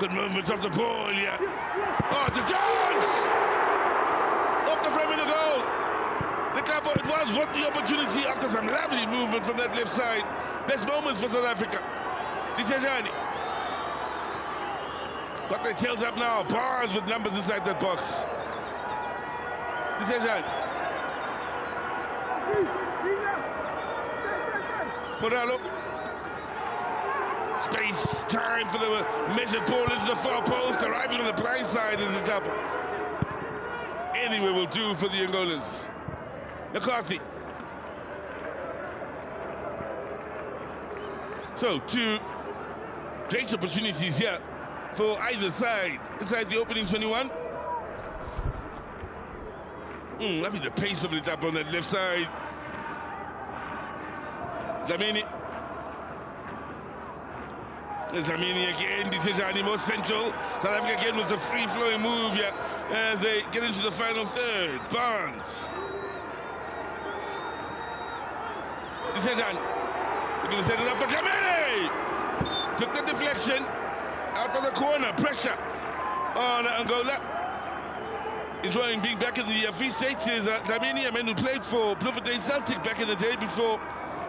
Good movement of the ball, yeah. Oh, it's a chance! Off the frame of the goal. The club was what the opportunity after some lovely movement from that left side. Best moments for South Africa. Ditejani. Got their tails up now. Barnes with numbers inside that box. Ditejani. Moralo. Space, time for the measured ball into the far post, arriving on the blind side is the double. Anyway will do for the Angolans. McCarthy. So, two great opportunities here for either side inside the opening 21. Lovely the pace of it up on that left side. Dlamini. There's Dlamini again, Ditejani more central. South Africa again with the free-flowing move here as they get into the final third. Barnes. Ditejani. They're going to set it up for Dlamini. Took the deflection out of the corner. Pressure on Angola. Enjoying being back in the Free States is Dlamini, a man who played for Bloemfontein Celtic back in the day before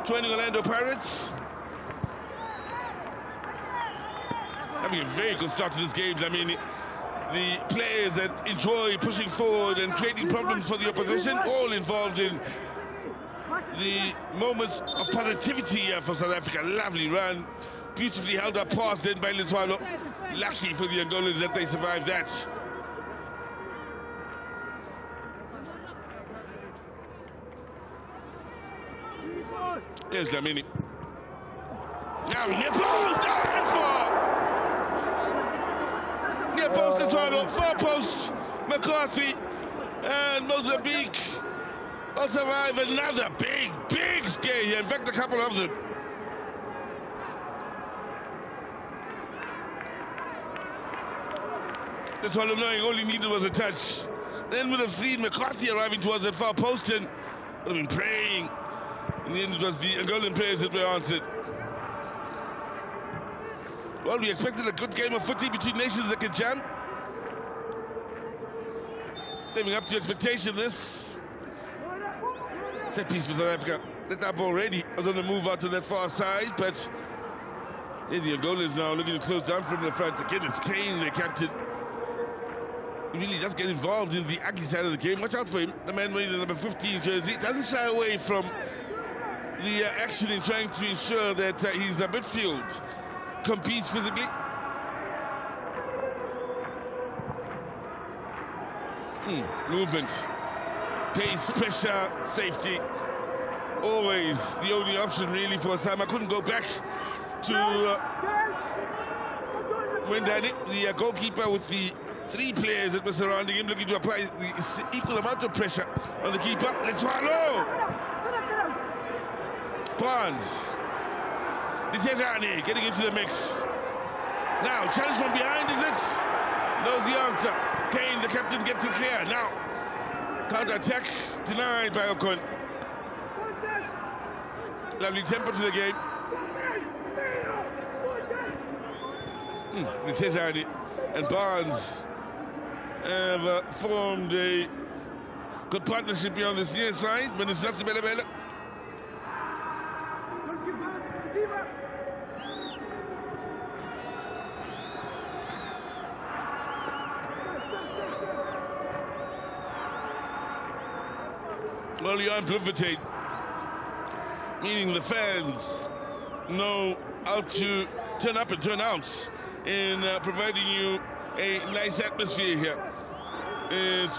joining Orlando Pirates. Having a very good start to this game, Dlamini. The players that enjoy pushing forward and creating problems for the opposition, all involved in the moments of positivity here for South Africa. Lovely run, beautifully held up pass then by Letwalo. Lucky for the Angolans that they survived that. Here's Dlamini. Now near post, near post, Letwalo, far post, McCarthy and Mozambique will survive another big scare here. In fact, a couple of them. Letwalo knowing all he needed was a touch. Then would have seen McCarthy arriving towards that far post and would have been praying. In the end, it was the Angolan players that were answered. Well, we expected a good game of footy between nations that could jam. Living up to expectation, this. Set piece for South Africa. That already was on the move out to that far side, but the Angola is now looking to close down from the front. Again, it's Kane, the captain. He really does get involved in the ugly side of the game. Watch out for him. The man wearing the number 15 jersey doesn't shy away from the action in trying to ensure that his midfield competes physically. Movement, pace, pressure, safety. Always the only option really for Osama. Couldn't go back to Wendani, the goalkeeper, with the 3 players that were surrounding him, looking to apply the equal amount of pressure on the keeper. Letwalo! Barnes. Ditejane getting into the mix. Now, challenge from behind, is it? Knows the answer. Kane, the captain, gets it clear. Now, counter-attack denied by Ocon. Lovely tempo to the game. Ditejane and Barnes have formed a good partnership here on this near side, but it's not the better. Well, you're on Bloemfontein, meaning the fans know how to turn up and turn out in providing you a nice atmosphere here. It's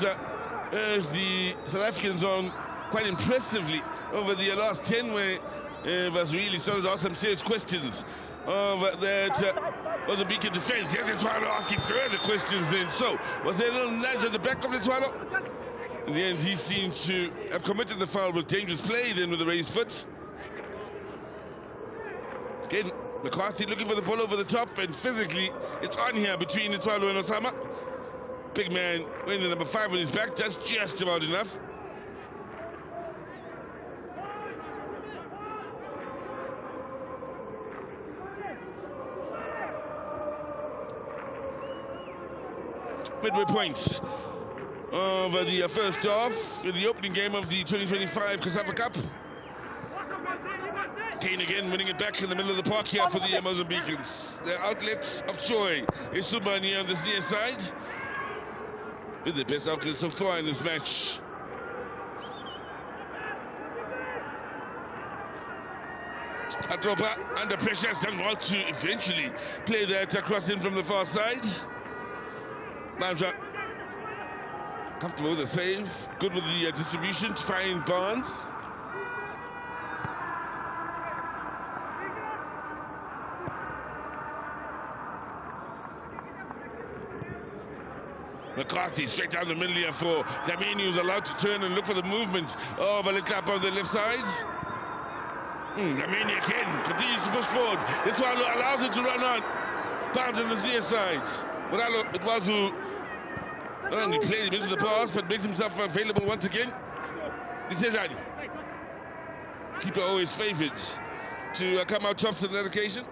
the South Africans on quite impressively over the last 10, where it was really started to ask some serious questions of that Mozambique defense. Yeah, Letwalo asking further questions then. So, was there a little nudge at the back of Letwalo? In the end, he seems to have committed the foul with dangerous play then with the raised foot. Again, McCarthy looking for the ball over the top, and physically it's on here between Letwalo and Osama. Big man wearing the number 5 on his back, that's just about enough. Midway points of the first half in the opening game of the 2025 COSAFA Cup. Kane again winning it back in the middle of the park here for the Mozambicans. Their outlets of joy is Subani on this near side, with the best outlet so far in this match. Atropa under pressure has done well to eventually play that across in from the far side. Bamja comfortable with the save, good with the distribution to find Barnes. McCarthy straight down the middle here for Zamini, who's allowed to turn and look for the movement of Alikap on the left side. Zamini again continues to push forward. This one allows it to run on. Barnes on this near side. It was who not only played him into the pass, but makes himself available once again. Ditejane. Keeper always favoured to come out tops on that occasion.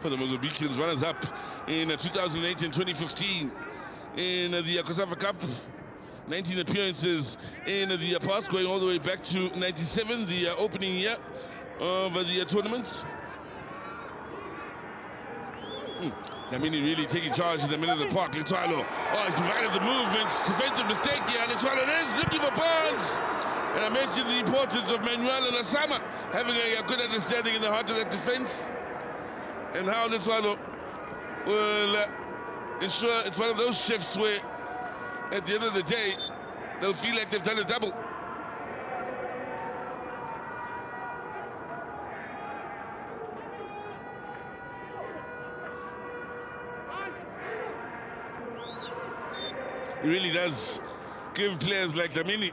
For the Mozambicans, runners-up in 2008 and 2015 in the COSAFA Cup. 19 appearances in the past, going all the way back to 97, the opening year of the tournaments. Zamini really taking charge in the middle of the park. Letwalo, he's provided the movements. Defensive mistake here. Letwalo is looking for Barnes. And I mentioned the importance of Manuel and Osama having a good understanding in the heart of that defense, and how Letwalo will ensure it's one of those shifts where at the end of the day they'll feel like they've done a double. It really does give players like Zamini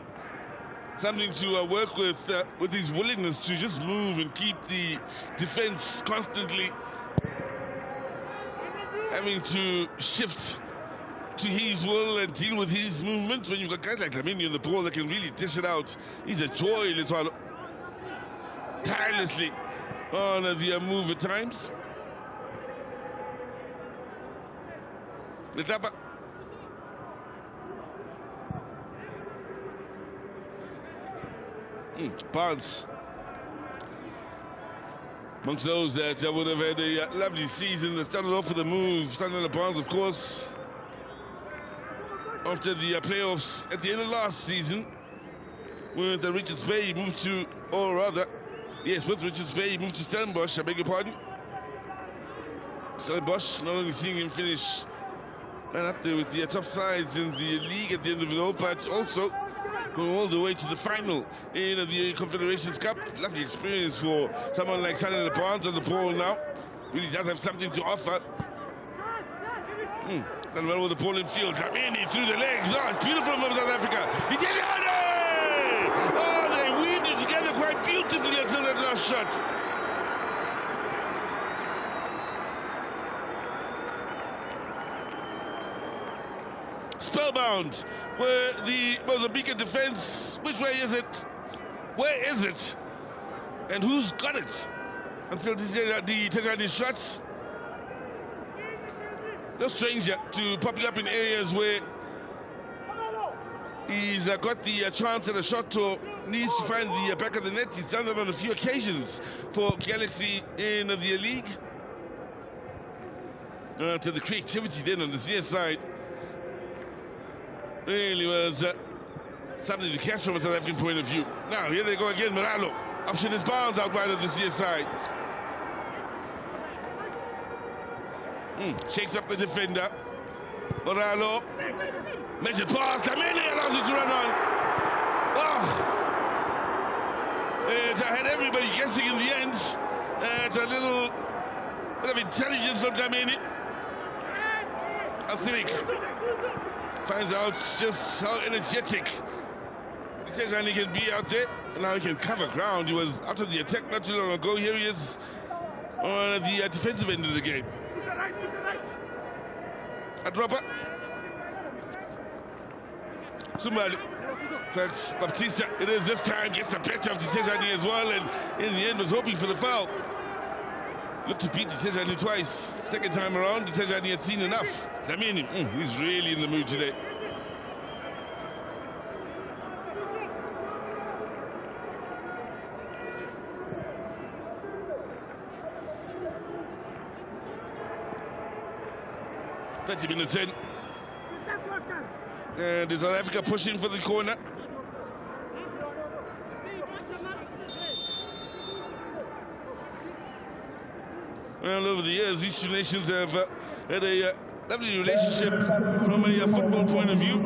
something to work with his willingness to just move and keep the defense constantly having to shift to his will and deal with his movement. When you've got guys like Zamini on the ball that can really dish it out, he's a joy. Letwalo tirelessly on the move at times. Letapa. Barnes. Amongst those that would have had a lovely season, that started off with a move. Standing Barnes, of course, after the playoffs at the end of last season, with Richards Bay, he moved to, or rather, yes, with Richards Bay, he moved to Stellenbosch, I beg your pardon. Stellenbosch, not only seeing him finish right up there with the top sides in the league at the end of it all, but also going all the way to the final in the Confederations Cup. Lovely experience for someone like Stanley Barnes on the ball now. Really does have something to offer. Done well with the ball in field. Dlamini through the legs. Oh, it's beautiful from South Africa. He takes it on. Oh, they weaved it together quite beautifully until that last shot. Spellbound, where the Mozambique defense, which way is it? Where is it? And who's got it? Until the Tejani shots. No stranger to popping up in areas where he's got the chance at a shot or needs to find the back of the net. He's done that on a few occasions for Galaxy in the league. To the creativity then on this near side. Really was something to catch from a South African point of view. Now, here they go again, Moralo. Option is Barnes out wide of this near side. Shakes up the defender. Moralo. Measured pass. Dlamini allows it to run on. Oh! It had everybody guessing in the end. A little bit of intelligence from Dlamini. Alcidic finds out just how energetic Tejani can be out there, and now he can cover ground. He was out of the attack not too long ago. Here he is on the defensive end of the game. A dropper. Somebody. That's Baptista. It is this time, gets the better of Tejani as well, and in the end was hoping for the foul. Looked to beat Tejani twice. Second time around, Tejani had seen enough. Dlamini, he's really in the mood today. Minutes in. And is South Africa pushing for the corner? Well, over the years, these two nations have had a lovely relationship from a football point of view.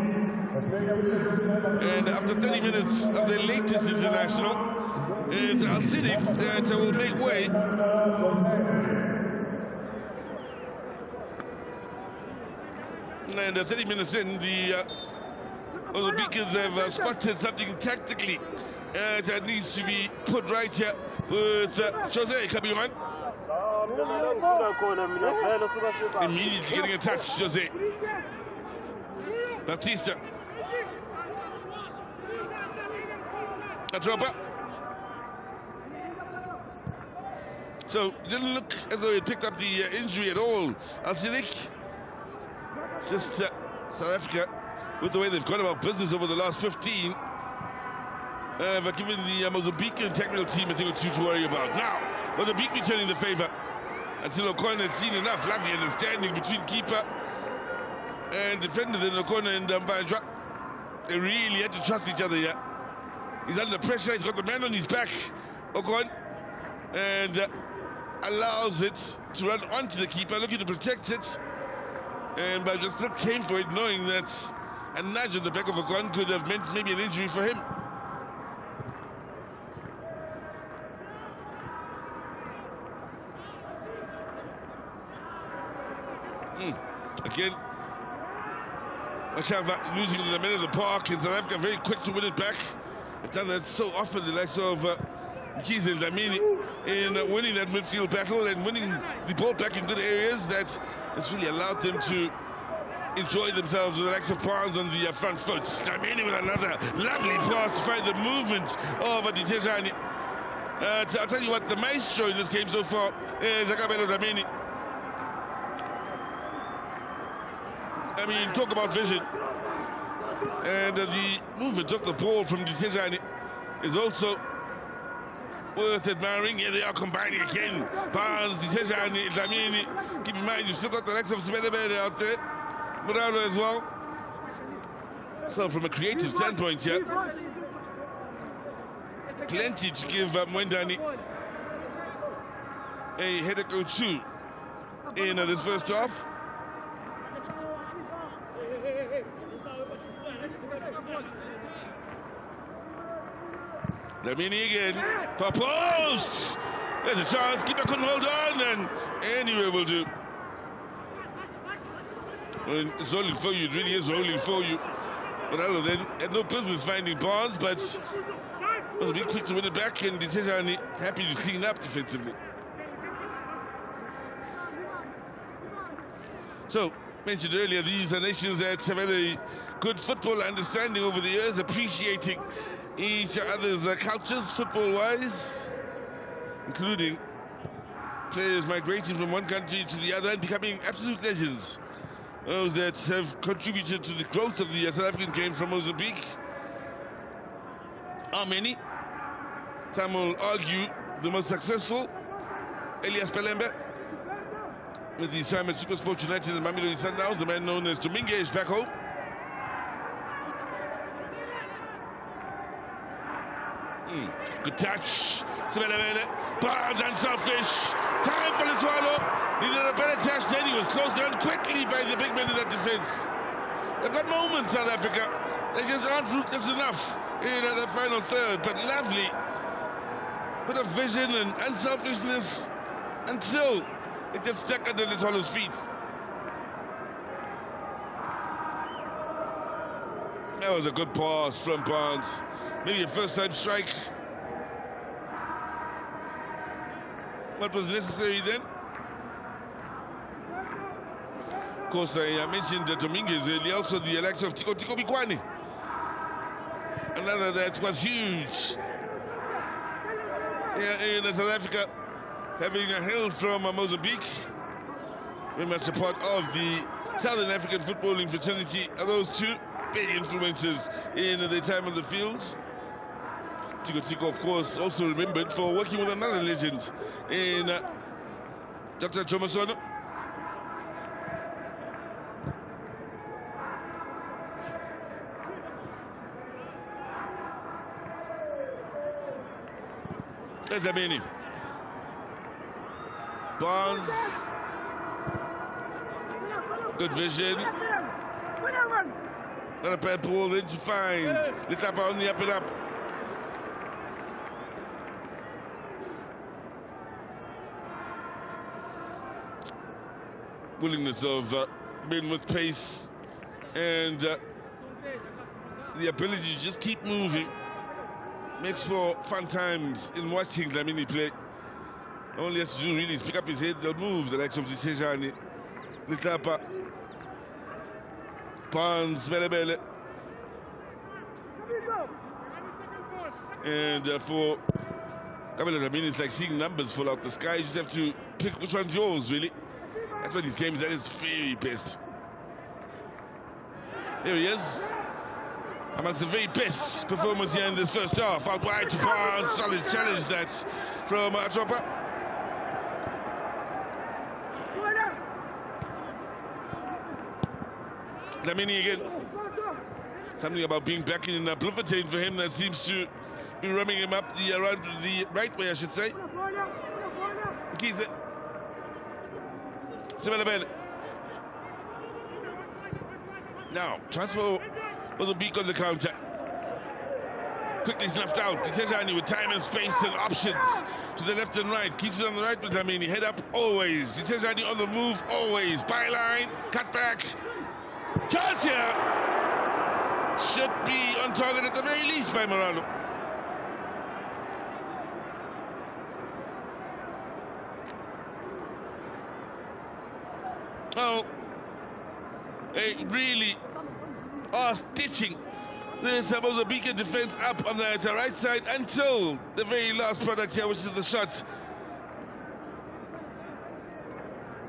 And after 30 minutes of their latest international, it's Alcidic that will make way. And 30 minutes in, the Mozambicans have spotted something tactically that needs to be put right here with Jose coming on. Immediately getting a touch, Jose. Baptista. A dropper. So it didn't look as though he picked up the injury at all. Alcidic. Just South Africa, with the way they've gone about business over the last 15, but given the Mozambican technical team a thing or two to worry about. Now, Mozambique returning the favour until O'Connor had seen enough. Lovely understanding between keeper and defender, then O'Connor and Mbandra. They really had to trust each other here. He's under pressure, he's got the man on his back, O'Connor, and allows it to run onto the keeper, looking to protect it. And but just came for it, knowing that a nudge on the back of a gun could have meant maybe an injury for him. Again, Mashava losing in the middle of the park, and South Africa very quick to win it back. They've done that so often, the likes of Mkhize and Dlamini, in winning that midfield battle and winning the ball back in good areas. That it's really allowed them to enjoy themselves with the likes of Barnes on the front foot. Dlamini with another lovely pass to find the movement of Tejani. I'll tell you what, the maestro in this game so far is Akabelo Dlamini. I mean, talk about vision. And the movement of the ball from Ditejani is also worth admiring. Here they are combining again. Barnes, Ditejani, Dlamini. Keep in mind, you've still got the likes of Sibelebele out there. Muralo as well. So from a creative standpoint here, plenty to give Mwendani a header go to in this first half. Dlamini again for posts. There's a chance. Keeper couldn't hold on, and anyway will do. Well, it's rolling for you. It really is rolling for you. But I don't know, then had no business finding Barnes, but was a bit quick to win it back, and Ditejani happy to clean up defensively. So, mentioned earlier, these are nations that have had a good football understanding over the years, appreciating each other's cultures football-wise, including players migrating from one country to the other and becoming absolute legends. Those that have contributed to the growth of the South African game from Mozambique are many. Some will argue the most successful, Elias Pelembe, with his time at SuperSport United and Mamelodi Sundowns, the man known as Dominguez is back home. Good touch. Sibelebele. Barnes unselfish. Time for Lutwalo. Needed a better touch then. He was closed down quickly by the big men in that defense. They've got moments, South Africa. They just aren't ruthless enough in the final third. But lovely bit of vision and unselfishness until it gets stuck under Lutwalo's feet. That was a good pass from Barnes. Maybe a first-time strike. What was necessary then? Of course, I mentioned Dominguez earlier, also the likes of Tiko Bikwani. Another that was huge. In South Africa, having hailed from Mozambique, very much a part of the Southern African footballing fraternity, are those two big influences in the time on the fields. Tiko, of course, also remembered for working with another legend in Dr. Jomasono. There's Dlamini. Barnes. Good vision. Not a bad ball then to find. The tap on the up and up. Willingness of men with pace and the ability to just keep moving makes for fun times in watching Dlamini play. All he has to do really is pick up his head, they'll move, the likes of Ditejani, Litapa, Barnes, Belebele. And for Dlamini, it's like seeing numbers fall out the sky. You just have to pick which one's yours, really. That's what these games at its very best. Here he is, amongst the very best performers here in this first half. Out wide to Barnes, solid challenge that's from Chopper. Dlamini again. Something about being back in Bloemfontein for him that seems to be rubbing him up the around the right way, I should say. Kiese. Sibelebele. Now, transfer Mozambique on the counter. Quickly snuffed out. Ditejani with time and space and options to the left and right. Keeps it on the right with Dlamini. Head up always. Ditejani on the move always. Byline, cut back. Chance here. Should be on target at the very least by Morano. Oh, they really are stitching this Mozambican defense up on the right side until the very last product here, which is the shot.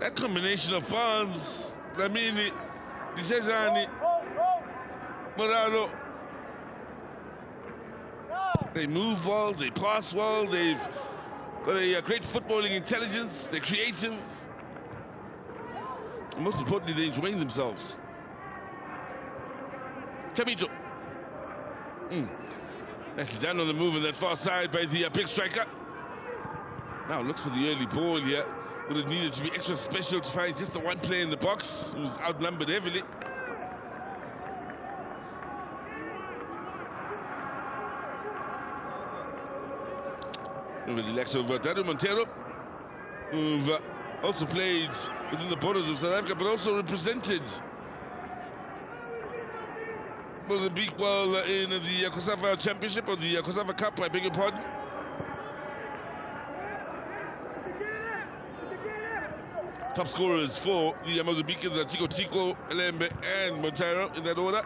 That combination of Barnes, Dlamini, Disejani, Moralo. They move well, they pass well, they've got a great footballing intelligence, they're creative. And most importantly, they're enjoying themselves. Chamito. Nicely done on the move on that far side by the big striker. Now looks for the early ball here. Would have needed to be extra special to find just the one player in the box who's outnumbered heavily. Relax over Dario Montero, who've also played within the borders of South Africa, but also represented Mozambique while in the COSAFA Championship, or the COSAFA Cup, I beg your pardon. Top scorers for the Mozambicans are Tico, Elembe, and Montero in that order.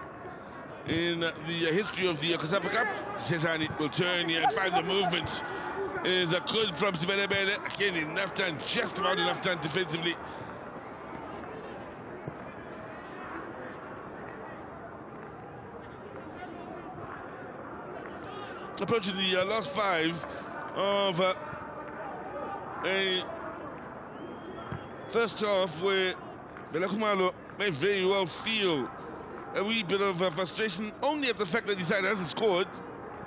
In the history of the COSAFA Cup, Cesani will turn here and find the movement. Is a good from Sibelebele. Again, enough time, just about enough time defensively. Approaching the last 5 of a first half where Belakumalo may very well feel a wee bit of frustration, only at the fact that the side hasn't scored.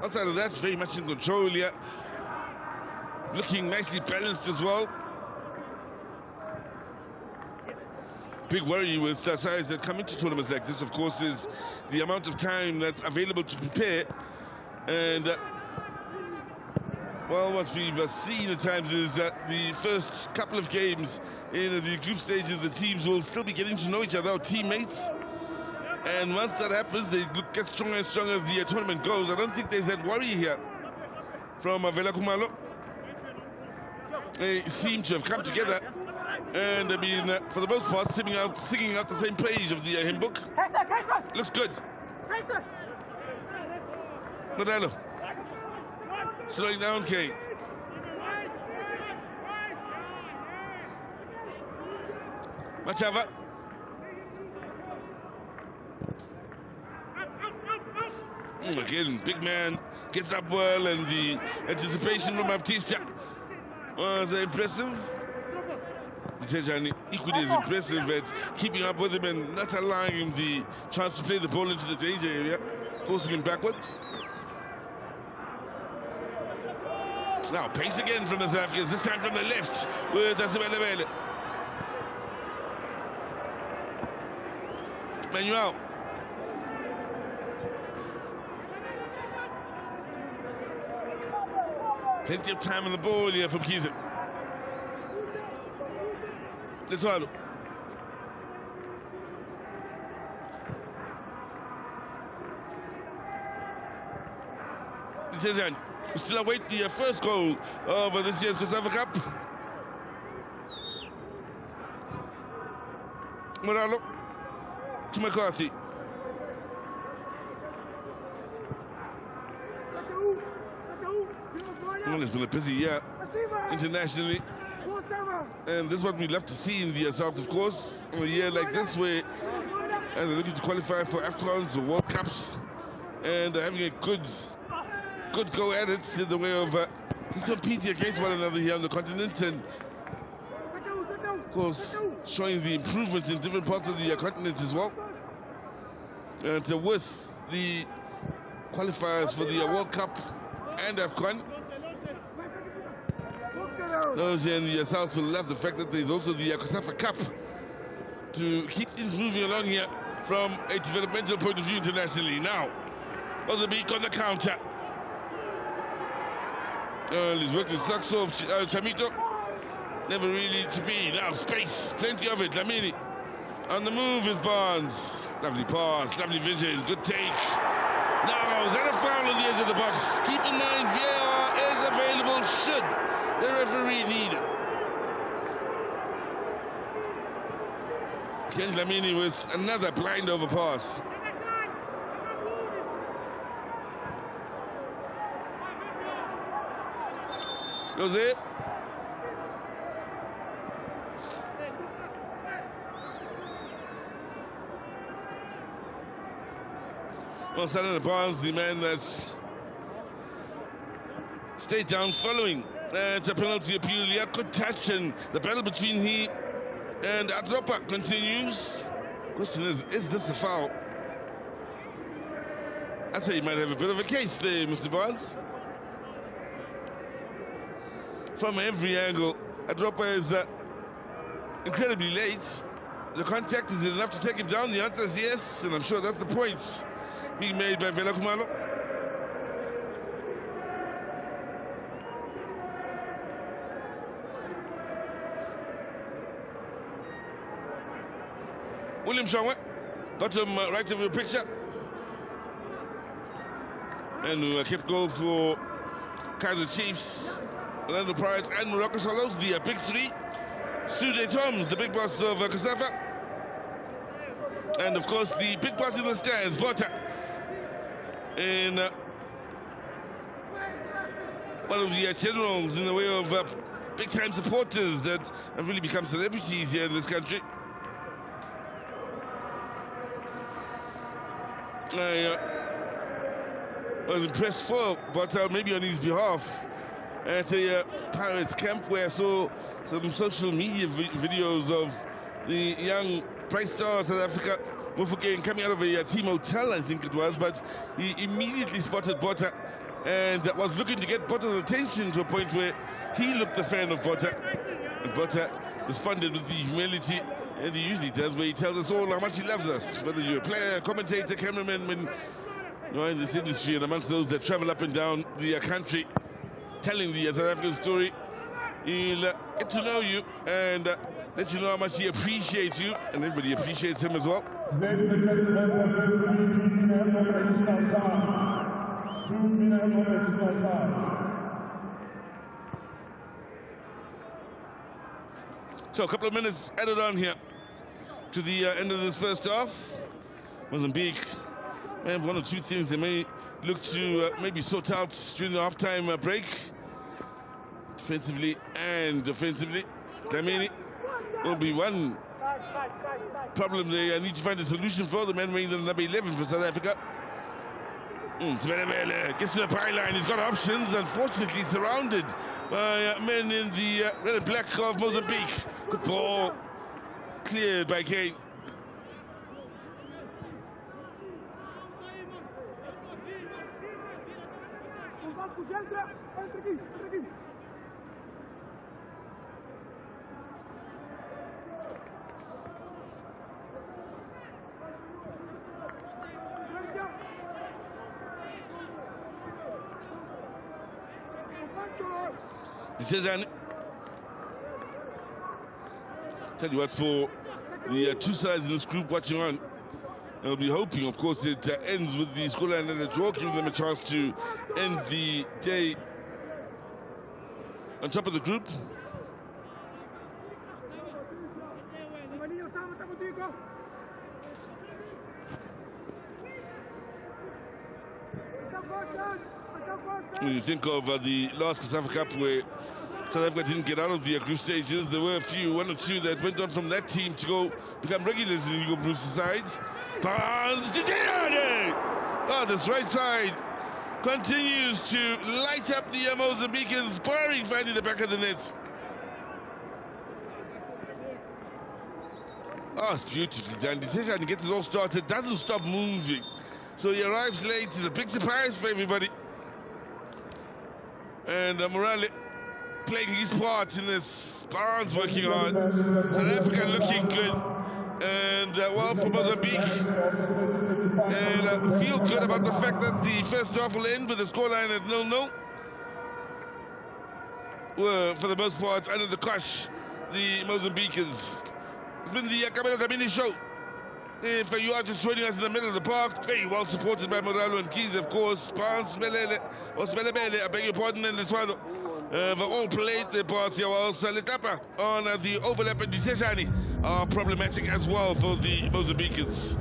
Outside of that, very much in control here. Looking nicely balanced as well. Big worry with sides that come into tournaments like this, of course, is the amount of time that's available to prepare. And, well, what we've seen at times is that the first couple of games in the group stages, the teams will still be getting to know each other, our teammates. And once that happens, they get stronger and stronger as the tournament goes. I don't think there's that worry here from Vela Kumalo. They seem to have come together and have been, for the most part, singing out the same page of the hymn book. Looks good. Modelo. Slowing down, Kane. Machava. Again, big man gets up well, and the anticipation from Baptista was impressive. Tejani equally as impressive at keeping up with him and not allowing him the chance to play the ball into the danger area, forcing him backwards. Now pace again from the South Africans, this time from the left with Asibelebele. Manuel. Plenty of time on the ball here from Kiza. Let's follow. We still await the first goal of this year's COSAFA Cup. Moralo to McCarthy. Well, it's been a busy year internationally, and this is what we love to see in the South, of course, in a year like this where they're looking to qualify for AFCONs or World Cups, and they're having a good go at it in the way of just competing against one another here on the continent, and of course showing the improvements in different parts of the continent as well. And with the qualifiers for the World Cup and AFCON, those in the South will love the fact that there's also the COSAFA Cup to keep things moving along here from a developmental point of view internationally. Now, Mozambique on the counter. He's worked his socks off. Chamito, never really to be. Now space, plenty of it. Lamini on the move is Barnes. Lovely pass, lovely vision, good take. Now, is that a foul on the edge of the box? Keep in mind, VAR is available should the referee need it. Ken Lamini with another blind overpass. Goes it. Well, Salah Barnes, the man that's stayed down following a penalty appeal. Yeah, good touch, and the battle between he and Adzopa continues. Question is this a foul? I'd say you might have a bit of a case there, Mr. Barnes. From every angle, Adzopa is incredibly late. The contact is enough to take him down. The answer is yes, and I'm sure that's the point being made by Vela Kumalo. William Shongwe, bottom right of your picture. And we kept goal for Kaiser Chiefs, Orlando Pirates and Morocco Swallows, the big three. Sude Toms, the big boss of COSAFA. And of course, the big boss in the stands, Bota. And one of the generals in the way of big-time supporters that have really become celebrities here in this country. I was impressed for Bota, maybe on his behalf, at a Pirates camp where I saw some social media videos of the young bright star of South Africa, Mofokeng, coming out of a team hotel, I think it was, but he immediately spotted Bota and was looking to get Bota's attention to a point where he looked the fan of Bota. And Bota responded with the humility, and he usually does, where he tells us all how much he loves us, whether you're a player, commentator, cameraman, when you're in this industry, and amongst those that travel up and down the country, telling the South African story, he'll get to know you and let you know how much he appreciates you, and everybody appreciates him as well. Ladies and gentlemen, 2 minutes of additional time. 2 minutes of additional time. So a couple of minutes added on here to the end of this first half. Mozambique may have one or two things they may look to maybe sort out during the half-time break, defensively and offensively. Dlamini will be one problem they need to find a solution for. The man wearing the number 11 for South Africa. Sibelebele gets to the byline. He's got options. Unfortunately, surrounded by men in the red and black of Mozambique. Good ball, cleared by Kane. Tell you what, for the two sides in this group watching on, I'll be hoping, of course, it ends with the scoreline and the draw, giving them a chance to end the day on top of the group. When you think of the last COSAFA Cup where South Africa didn't get out of the group stages, there were one or two that went on from that team to go become regulars in the Hugo Bruce's sides. Barnes, oh, this right side continues to light up the Mozambicans, boring finding the back of the net. Oh, it's beautifully done. Diteshani gets it all started, doesn't stop moving. So he arrives late. It's a big surprise for everybody. And Morale playing his part in this. Barnes working hard. South Africa looking good. And well for Mozambique. And feel good about the fact that the first half will end with the scoreline at 0-0. Were, for the most part, under the cosh, the Mozambicans. It's been the Kabelo Dlamini show. If you are just joining us in the middle of the park, very well supported by Moralo and Keys, of course. Barnes, Sibelele, or Sibelebele, I beg your pardon, and Leswano. They all played their parts here, while Letapa on the overlap and Diteshani are problematic as well for the Mozambicans.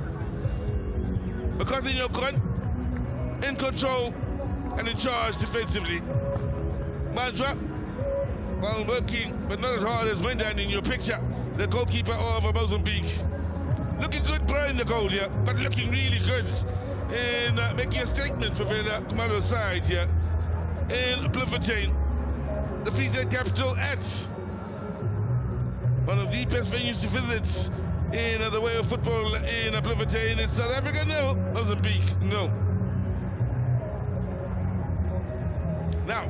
McCarthy Nyokon, in control and in charge defensively. Mandra, while working, but not as hard as Mendan in your picture, the goalkeeper of Mozambique. Looking good behind the goal here, but looking really good in making a statement for Vela Kumalo's side here in Bloemfontein, the Free State capital, at one of the best venues to visit in the way of football in Bloemfontein. It's South Africa, no. Mozambique, no. Now,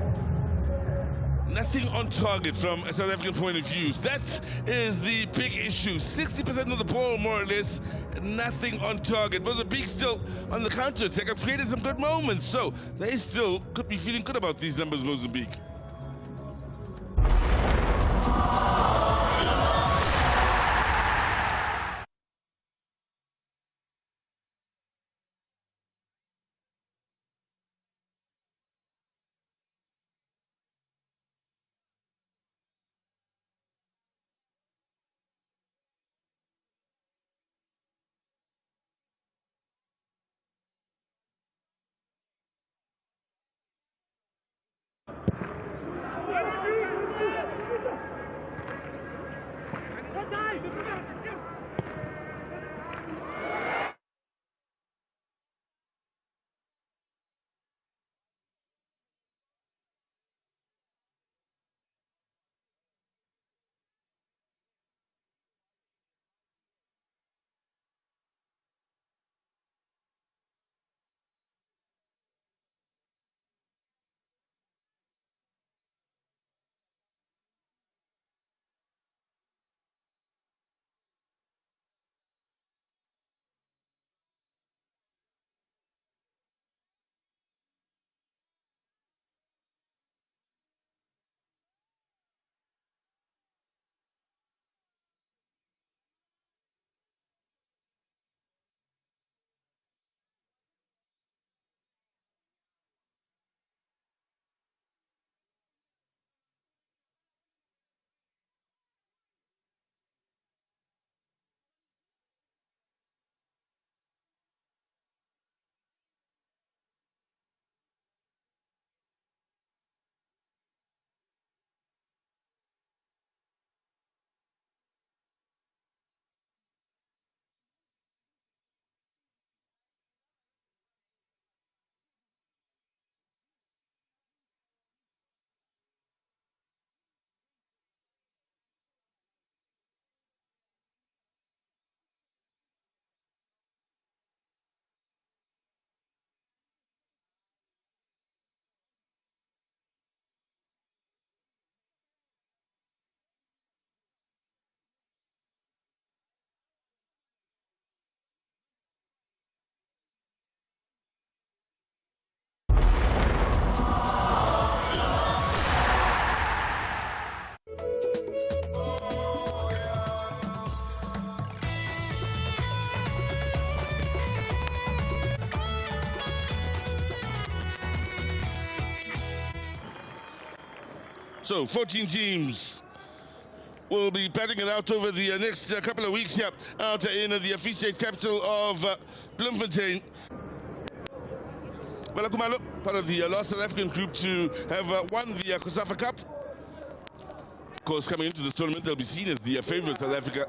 nothing on target from a South African point of view. That is the big issue. 60% of the ball, more or less, nothing on target. Mozambique still on the counter-attack. Have created some good moments, so they still could be feeling good about these numbers, Mozambique. So 14 teams will be batting it out over the next couple of weeks here out in the Free State capital of Bloemfontein. Kumalo, part of the last South African group to have won the COSAFA Cup. Of course, coming into this tournament, they'll be seen as the favourite South Africa.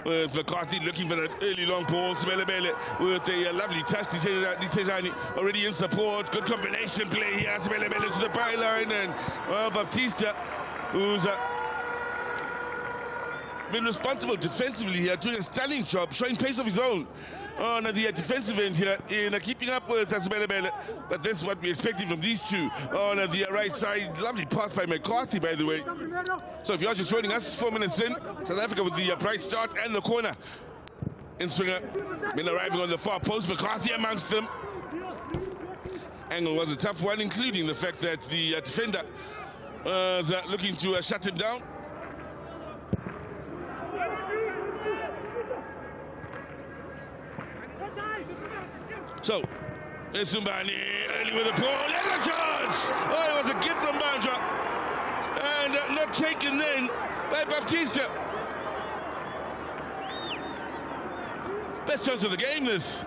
With McCarthy looking for that early long ball. Sibelebele with a lovely touch. Ditejani already in support. Good combination play here. Sibelebele to the byline. And, well, Baptista, who's been responsible defensively here, doing a stunning job, showing pace of his own on the defensive end here in keeping up with Sibelebele. But this is what we're expecting from these two on the right side. Lovely pass by McCarthy, by the way. So if you're just joining us, 4 minutes in, South Africa with the bright start and the corner. In swinger, been arriving on the far post, McCarthy amongst them. Angle was a tough one, including the fact that the defender was looking to shut him down. So, Sumbani early with the ball, there's a chance! Oh, it was a gift from Banja. And not taken then by Baptista. Best chance of the game, this.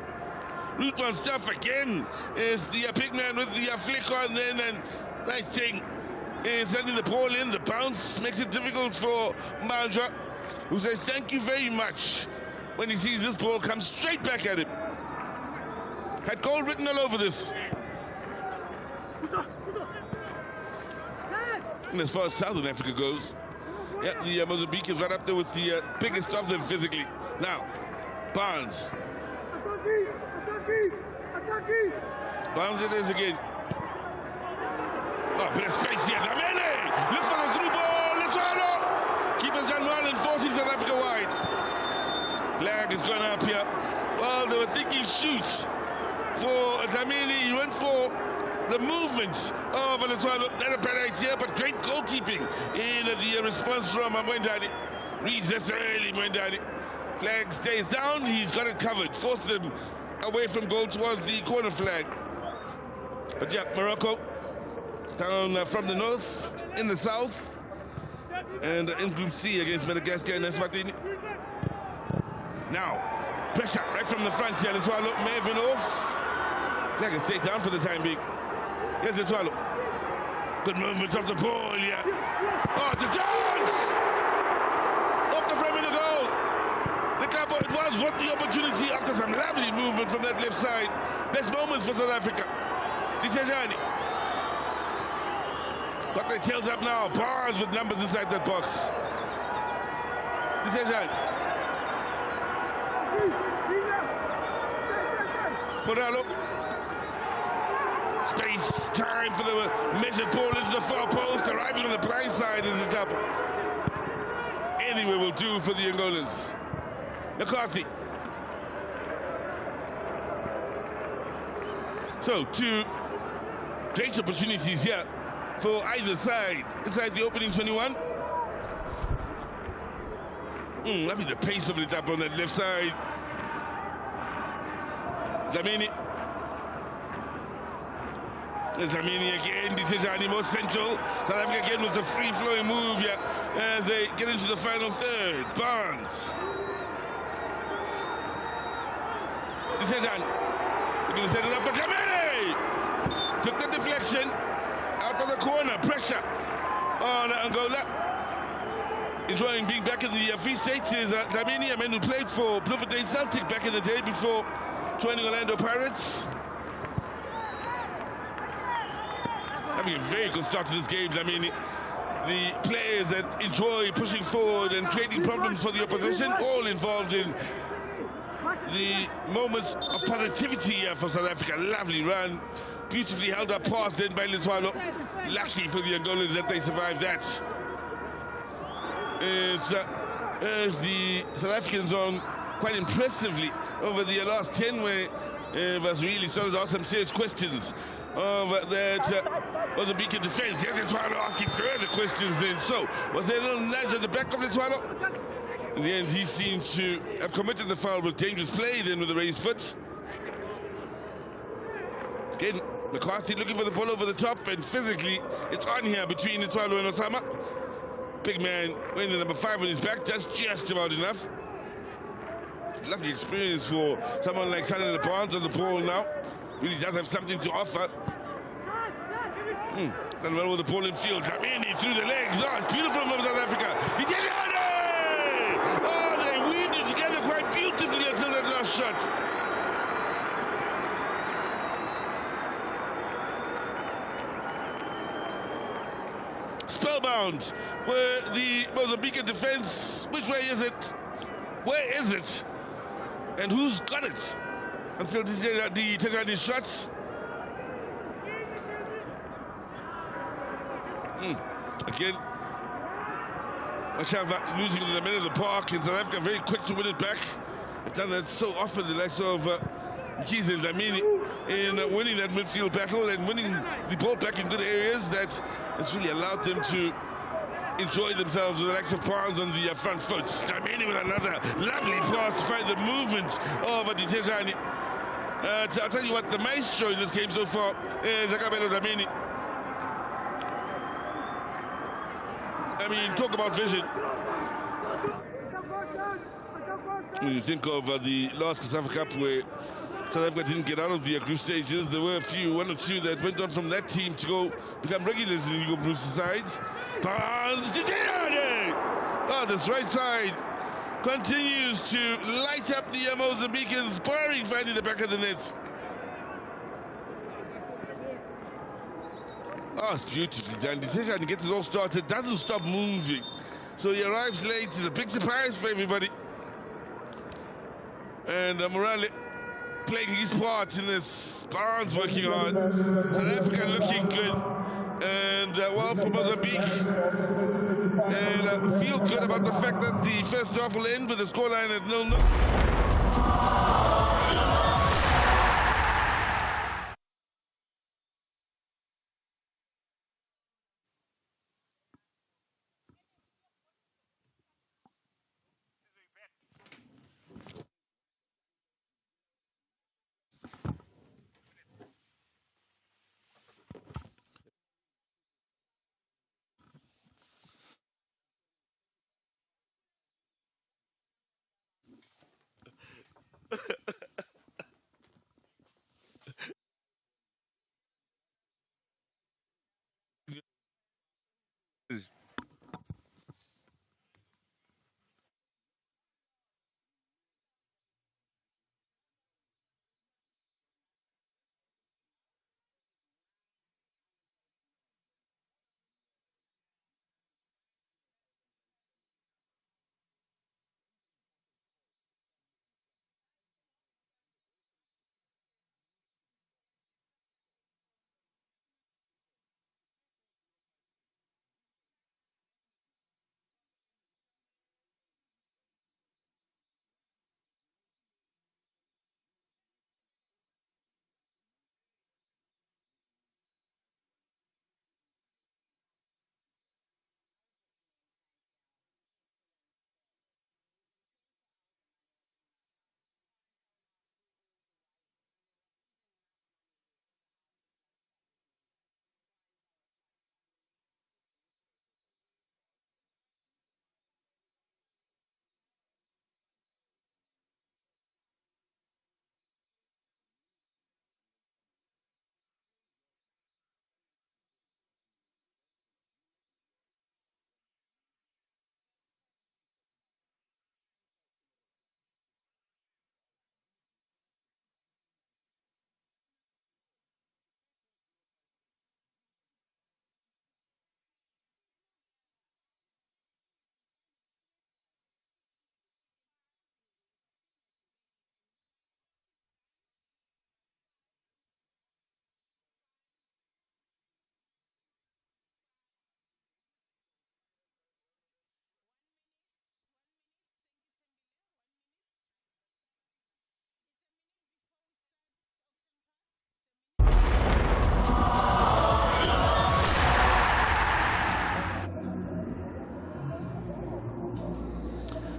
Rootman stuff again is the big man with the flick on then, and nice thing is sending the ball in. The bounce makes it difficult for Banja, who says thank you very much when he sees this ball come straight back at him. had gold written all over this. And as far as Southern Africa goes, yeah, the Mozambique is right up there with the biggest of them physically. Now, Barnes. Barnes it is again. Oh, bit of space here. Damene! Looks for the through ball. Let's keepers done well and forcing South Africa wide. Flag is going up here. Well, they were thinking shoots for Dlamini. He went for the movements of Venezuela. Not a bad idea, but great goalkeeping in the response from Mwendani. Reads this early, Mwendani. Flag stays down. He's got it covered. Forced them away from goal towards the corner flag. But yeah, Morocco down from the north in the south, and in Group C against Madagascar and Eswatini. Now, pressure right from the front here. Letwalo may have been off. Flag can stay down for the time being. Here's Letwalo. Good movement of the ball, yeah. Oh, it's a chance! Off the frame of the goal. The Cowboy was got the opportunity after some lovely movement from that left side. Best moments for South Africa. Ditejani. Got their tails up now. Barnes with numbers inside that box. Ditejani. Moralo. Space, time for the measured ball into the far post. Arriving on the blind side is the double. Anyway will do for the Angolans. McCarthy. So, two great opportunities here for either side. Inside the opening 21. Lovely the pace of it up on that left side. Dlamini. There's Dlamini again. Ditejani more central. South Africa again with the free-flowing move here as they get into the final third. Barnes. Ditejani. They're going to set it up for Dlamini. Took the deflection out of the corner. Pressure on Angola. Enjoying being back in the Free States is Dlamini, a man who played for Bloemfontein Celtic back in the day before joining Orlando Pirates. Having a very good start to this game, Dlamini. The players that enjoy pushing forward and creating problems for the opposition, all involved in the moments of positivity for South Africa. Lovely run, beautifully held up pass then by Letwalo. Lucky for the Angolans that they survived that. It's the South Africans on quite impressively over the last 10, where it was really started to ask some serious questions of that Mozambique defense. Yeah, Letwalo asking further questions then. So, was there a little nudge at the back of Letwalo? In the end, he seems to have committed the foul with dangerous play then with the raised foot. Again, McCarthy looking for the ball over the top, and physically, it's on here between Letwalo and Osama. Big man wearing the number 5 on his back, that's just about enough. Lovely experience for someone like Sanele Barnes on the ball now. Really does have something to offer. Done well with the ball in field. Dlamini through the legs. Oh, it's beautiful from South Africa. Oh, they weaved it together quite beautifully until that last shot. Spellbound, where the Mozambican defense, which way is it? Where is it? And who's got it? Until the Tejani shots. Again, Mashava losing in the middle of the park in South Africa, very quick to win it back. They've done that so often, the likes of Mkhize and Dlamini, in winning that midfield battle and winning the ball back in good areas, that it's really allowed them to enjoy themselves with the likes of Barnes on the front foot. Dlamini with another lovely pass to find the movement of Ditejani. I'll tell you what, the maestro in this game so far is Akabelo Dlamini. I mean, talk about vision. When you think of the last COSAFA Cup where South Africa didn't get out of the group stages, there were one or two that went on from that team to go become regulars in the Hugo Bruce's sides. Barnes, oh, this right side continues to light up the Mozambicans, barring finding the back of the net. Oh, it's beautifully done. Ditejani gets it all started, doesn't stop moving. So he arrives late. It's a big surprise for everybody. And Morale playing his part in this. Barnes working hard. South Africa looking good. And well for Mozambique. And feel good about the fact that the first half will end with the scoreline at 0-0.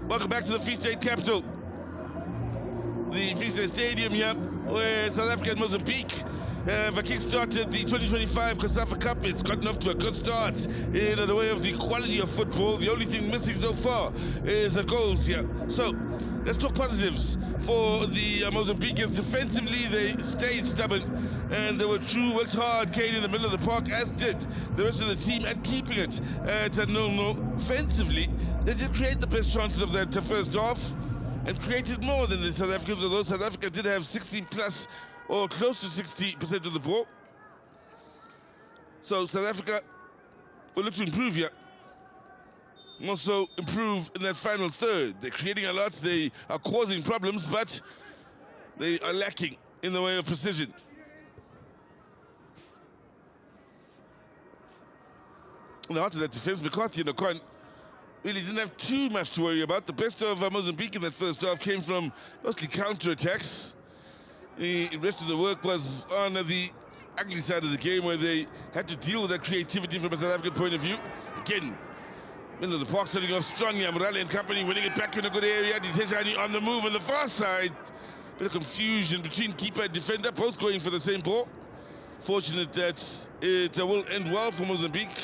Welcome back to the Free State capital. The Free State Stadium here, where South Africa and Mozambique have kick-started the 2025 COSAFA Cup. It's gotten off to a good start in the way of the quality of football. The only thing missing so far is the goals here. So, let's talk positives for the Mozambicans. Defensively, they stayed stubborn and they were true, worked hard, came in the middle of the park, as did the rest of the team, at keeping it at 0-0. Offensively, they did create the best chances of that first half and created more than the South Africans, although South Africa did have 60 plus or close to 60% of the ball. So South Africa will look to improve here. Also improve in that final third. They're creating a lot, they are causing problems, but they are lacking in the way of precision. And after that defense, McCarthy and Ocon really didn't have too much to worry about. The best of Mozambique in that first half came from mostly counter-attacks. The rest of the work was on the ugly side of the game, where they had to deal with that creativity from a South African point of view. Again, middle of the park, starting off strong. Morale and company winning it back in a good area. Ditejani on the move on the far side. Bit of confusion between keeper and defender, both going for the same ball. Fortunate that it will end well for Mozambique,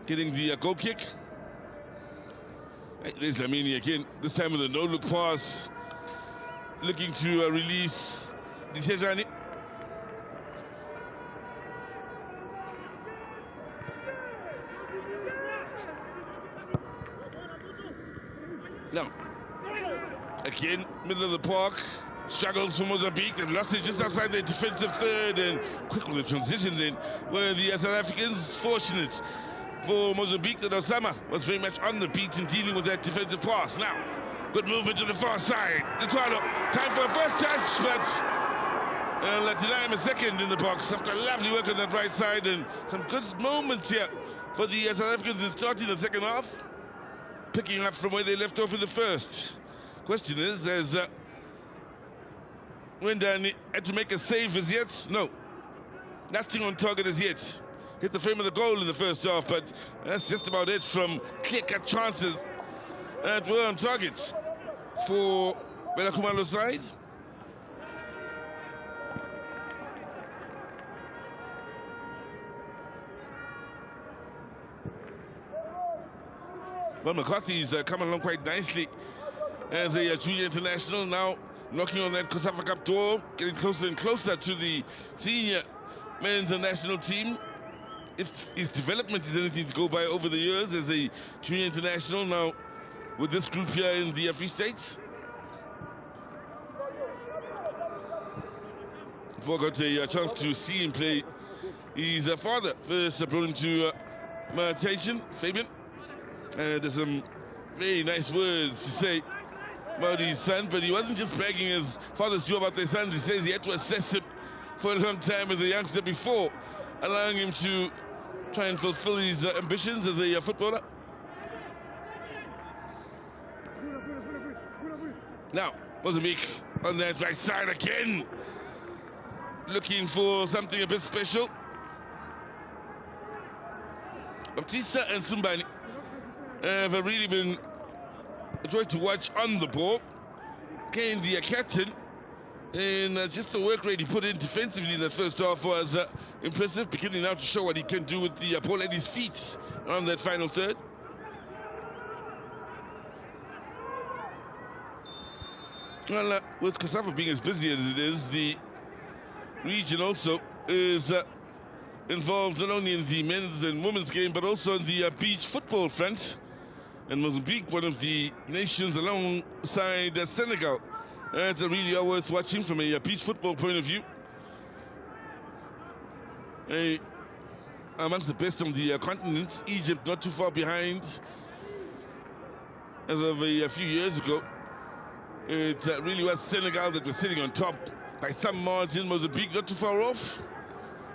getting the goal kick. There's Lamini again, this time with a no-look pass, looking to release Ditejani. Now, again, middle of the park, struggles for Mozambique. They've lost it just outside their defensive third, and quick with the transition then, where the South Africans, fortunate for Mozambique that Osama was very much on the beat in dealing with that defensive pass. Now, good movement to the far side. Lutalo, time for a first touch, but deny him a second in the box after lovely work on that right side, and some good moments here for the South Africans in starting the second half, picking up from where they left off in the first. Question is, has Wendani had to make a save as yet? No, nothing on target as yet. Hit the frame of the goal in the first half, but that's just about it from clear-cut chances that were on target for Bella Khumalo's side. Well, McCarthy's coming along quite nicely as a junior international, now knocking on that COSAFA Cup door, getting closer and closer to the senior men's national team. If his development is anything to go by over the years as a junior international, now with this group here in the Free States. Before I got a chance to see him play, his father first brought him to my attention, Fabian. There's some very nice words to say about his son, but he wasn't just bragging as fathers do about their sons. He says he had to assess him for a long time as a youngster before allowing him to try and fulfill his ambitions as a footballer. Now, Mozambique on that right side again, looking for something a bit special. Baptista and Sumbani have really been a joy to watch on the ball. Again, the captain, and just the work rate he put in defensively in the first half was impressive, beginning now to show what he can do with the ball at his feet on that final third. Well, with COSAFA being as busy as it is, the region also is involved not only in the men's and women's game, but also in the beach football front. And Mozambique, one of the nations alongside Senegal, that really are worth watching from a beach football point of view. Amongst the best on the continent, Egypt not too far behind. As of a few years ago, it really was Senegal that was sitting on top by some margin. Mozambique not too far off.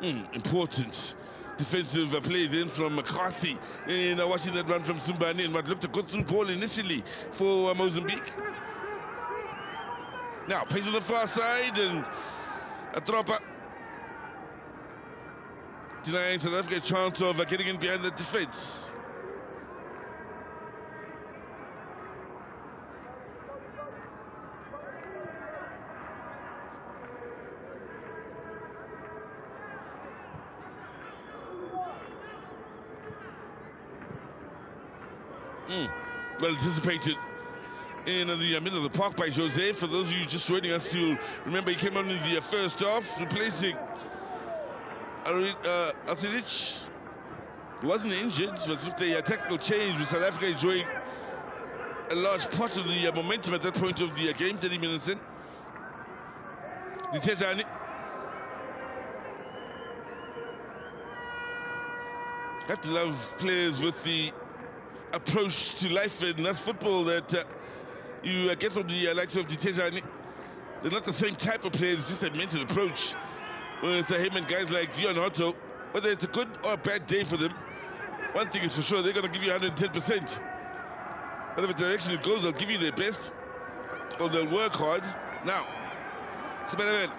Important defensive play then from McCarthy, and watching that run from Sumbani, and what looked a good through ball initially for Mozambique. Now, pace on the far side, and a dropper denying South Africa a chance of getting in behind the defense. Well anticipated in the middle of the park by Jose. For those of you just joining us, you'll remember he came on in the first half, replacing Alcidic. He wasn't injured, it was just a tactical change with South Africa enjoying a large part of the momentum at that point of the game, 30 minutes in. Ditejani. Have to love players with the approach to life, and that's football that you get from the likes of Ditejani. They're not the same type of players, it's just a mental approach. With him and guys like Dion Otto, whether it's a good or a bad day for them, one thing is for sure, they're going to give you 110%. Whatever direction it goes, they'll give you their best, or they'll work hard. Now, Sibelewele.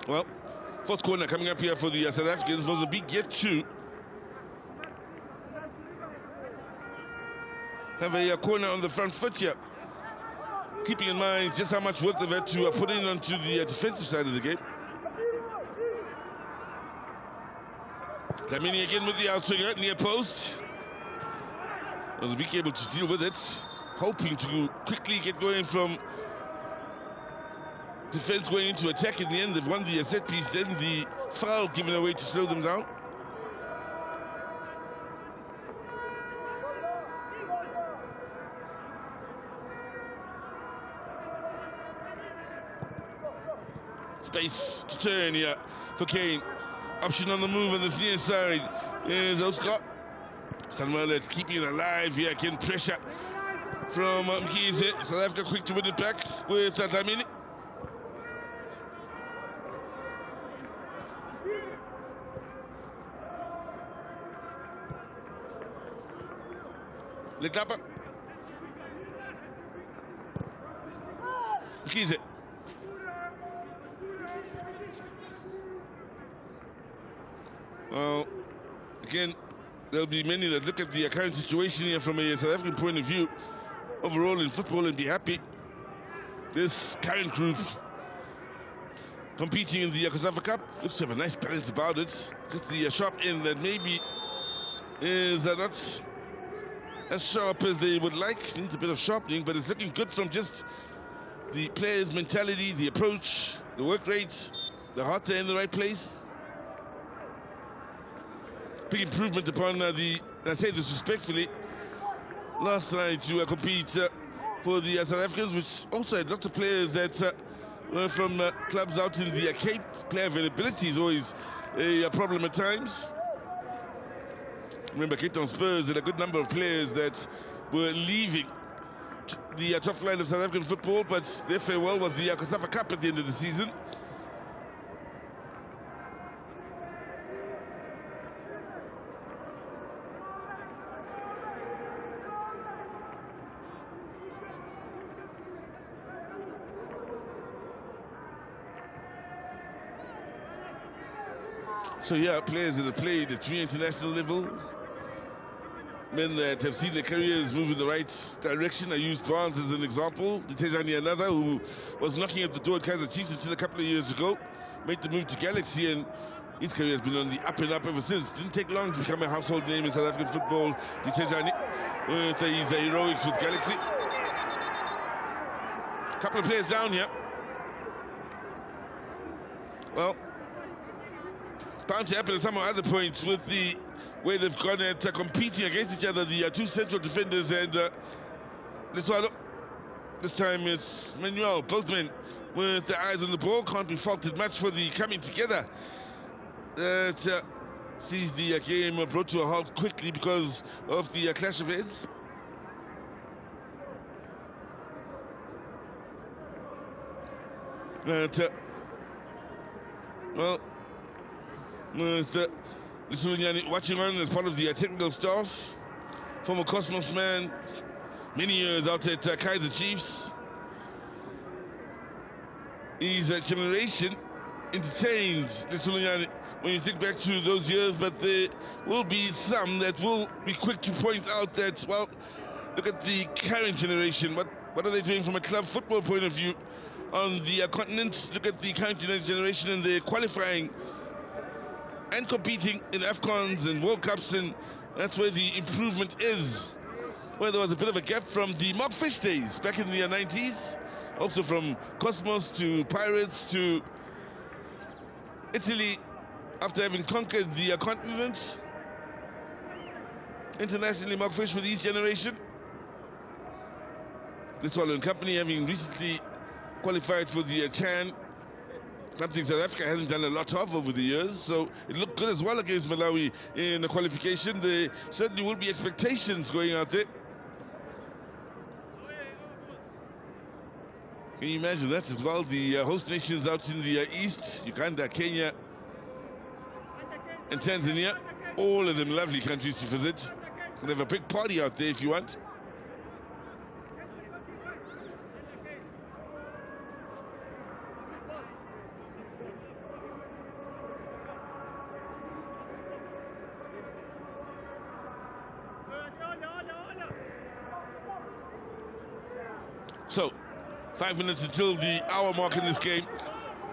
Well, fourth corner coming up here for the South Africans. Mozambique yet to have a corner on the front foot here. Keeping in mind just how much work they've had to put in onto the defensive side of the game. Dlamini again with the outswinger, near post. Mozambique able to deal with it, hoping to quickly get going from defense going into attack. In the end, they've won the set piece, then the foul given away to slow them down. Space to turn here for Kane. Option on the move on this near side is Oscar. Stanwell keeping it alive here. Again, pressure from Mkhize. South Africa quick to win it back with Dlamini. Lekapa. Mkhize. Well, again, there'll be many that look at the current situation here from a South African point of view, overall in football, and be happy. This current group competing in the COSAFA Cup looks to have a nice balance about it. Just the sharp end that maybe is not as sharp as they would like. Needs a bit of sharpening, but it's looking good from just the players' mentality, the approach, the work rate, the heart in the right place. Big improvement upon I say this respectfully, last night to compete for the South Africans, which also had lots of players that were from clubs out in the Cape. Player availability is always a problem at times. Remember, Cape Town Spurs had a good number of players that were leaving the top line of South African football, but their farewell was the COSAFA Cup at the end of the season. So yeah, players that have played at junior international level, men that have seen their careers move in the right direction. I used Barnes as an example, Tejani another, who was knocking at the door at Kaizer Chiefs until a couple of years ago, made the move to Galaxy, and his career has been on the up and up ever since. Didn't take long to become a household name in South African football, Tejani, with his heroics with Galaxy. A couple of players down here. Well, bound to happen at some other points with the way they've gone at competing against each other, the two central defenders, and Letswalo. This time it's Manuel. Both men with their eyes on the ball, can't be faulted much for the coming together that sees the game brought to a halt quickly because of the clash of heads. But, well, with Litsulunyani watching on as part of the technical staff, former Cosmos man, many years out at Kaizer Chiefs. His generation entertains Litsulunyani when you think back to those years, but there will be some that will be quick to point out that, well, look at the current generation. What are they doing from a club football point of view on the continent? Look at the current generation and they're qualifying and competing in AFCONs and World Cups, and that's where the improvement is. Where there was a bit of a gap from the Mark Fish days back in the 90s, also from Cosmos to Pirates to Italy after having conquered the continent. Internationally, Mark Fish with his generation. Letswalo and company having recently qualified for the Chan, something South Africa hasn't done a lot of over the years, so it looked good as well against Malawi in the qualification. There certainly will be expectations going out there. Can you imagine that as well? The host nations out in the east, Uganda, Kenya, and Tanzania, all of them lovely countries to visit. Can have a big party out there if you want. So, 5 minutes until the hour mark in this game.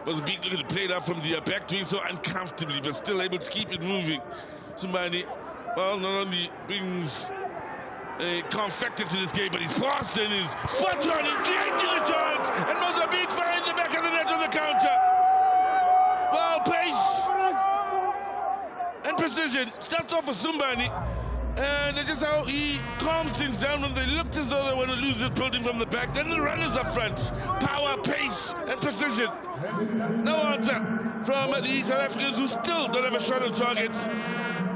Mozambique looking to play it out from the back, doing so uncomfortably, but still able to keep it moving. Somebody, well, not only brings confected to this game, but he's passed and is spot on and creating a chance, and Mozambique finds the back of the net on the counter. Well, pace and precision starts off for Sumbani, and that's just how he calms things down when they looked as though they want to lose it, building from the back. Then the runners up front, power, pace, and precision. No answer from the South Africans, who still don't have a shot on target.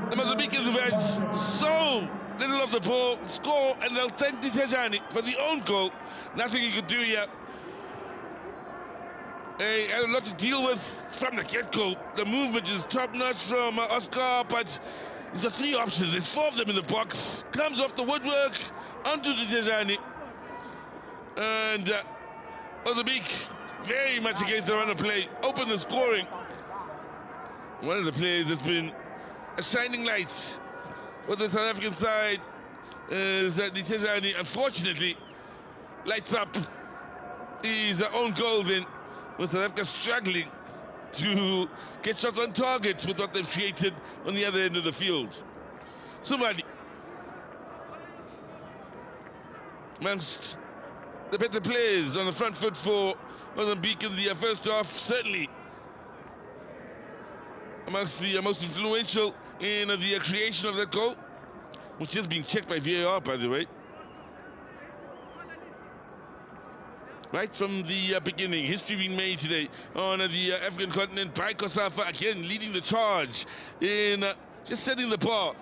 The Mozambicans have had so little of the ball, score, and they'll thank Tejani for the own goal. Nothing he could do here. They had a lot to deal with from the get-go. The movement is top-notch from Oscar, but he's got three options. There's four of them in the box. Comes off the woodwork, onto Tejani. And Mozambique very much against the run of play. Open the scoring. One of the players that's been a shining light for the South African side is that Tejani, unfortunately, lights up his own goal then, with South Africa struggling to get shots on target with what they've created on the other end of the field. Somebody amongst the better players on the front foot for Mozambique in the first half, certainly amongst the most influential in the creation of that goal, which is being checked by VAR, by the way. Right from the beginning, history being made today on the African continent by COSAFA, again leading the charge in just setting the bar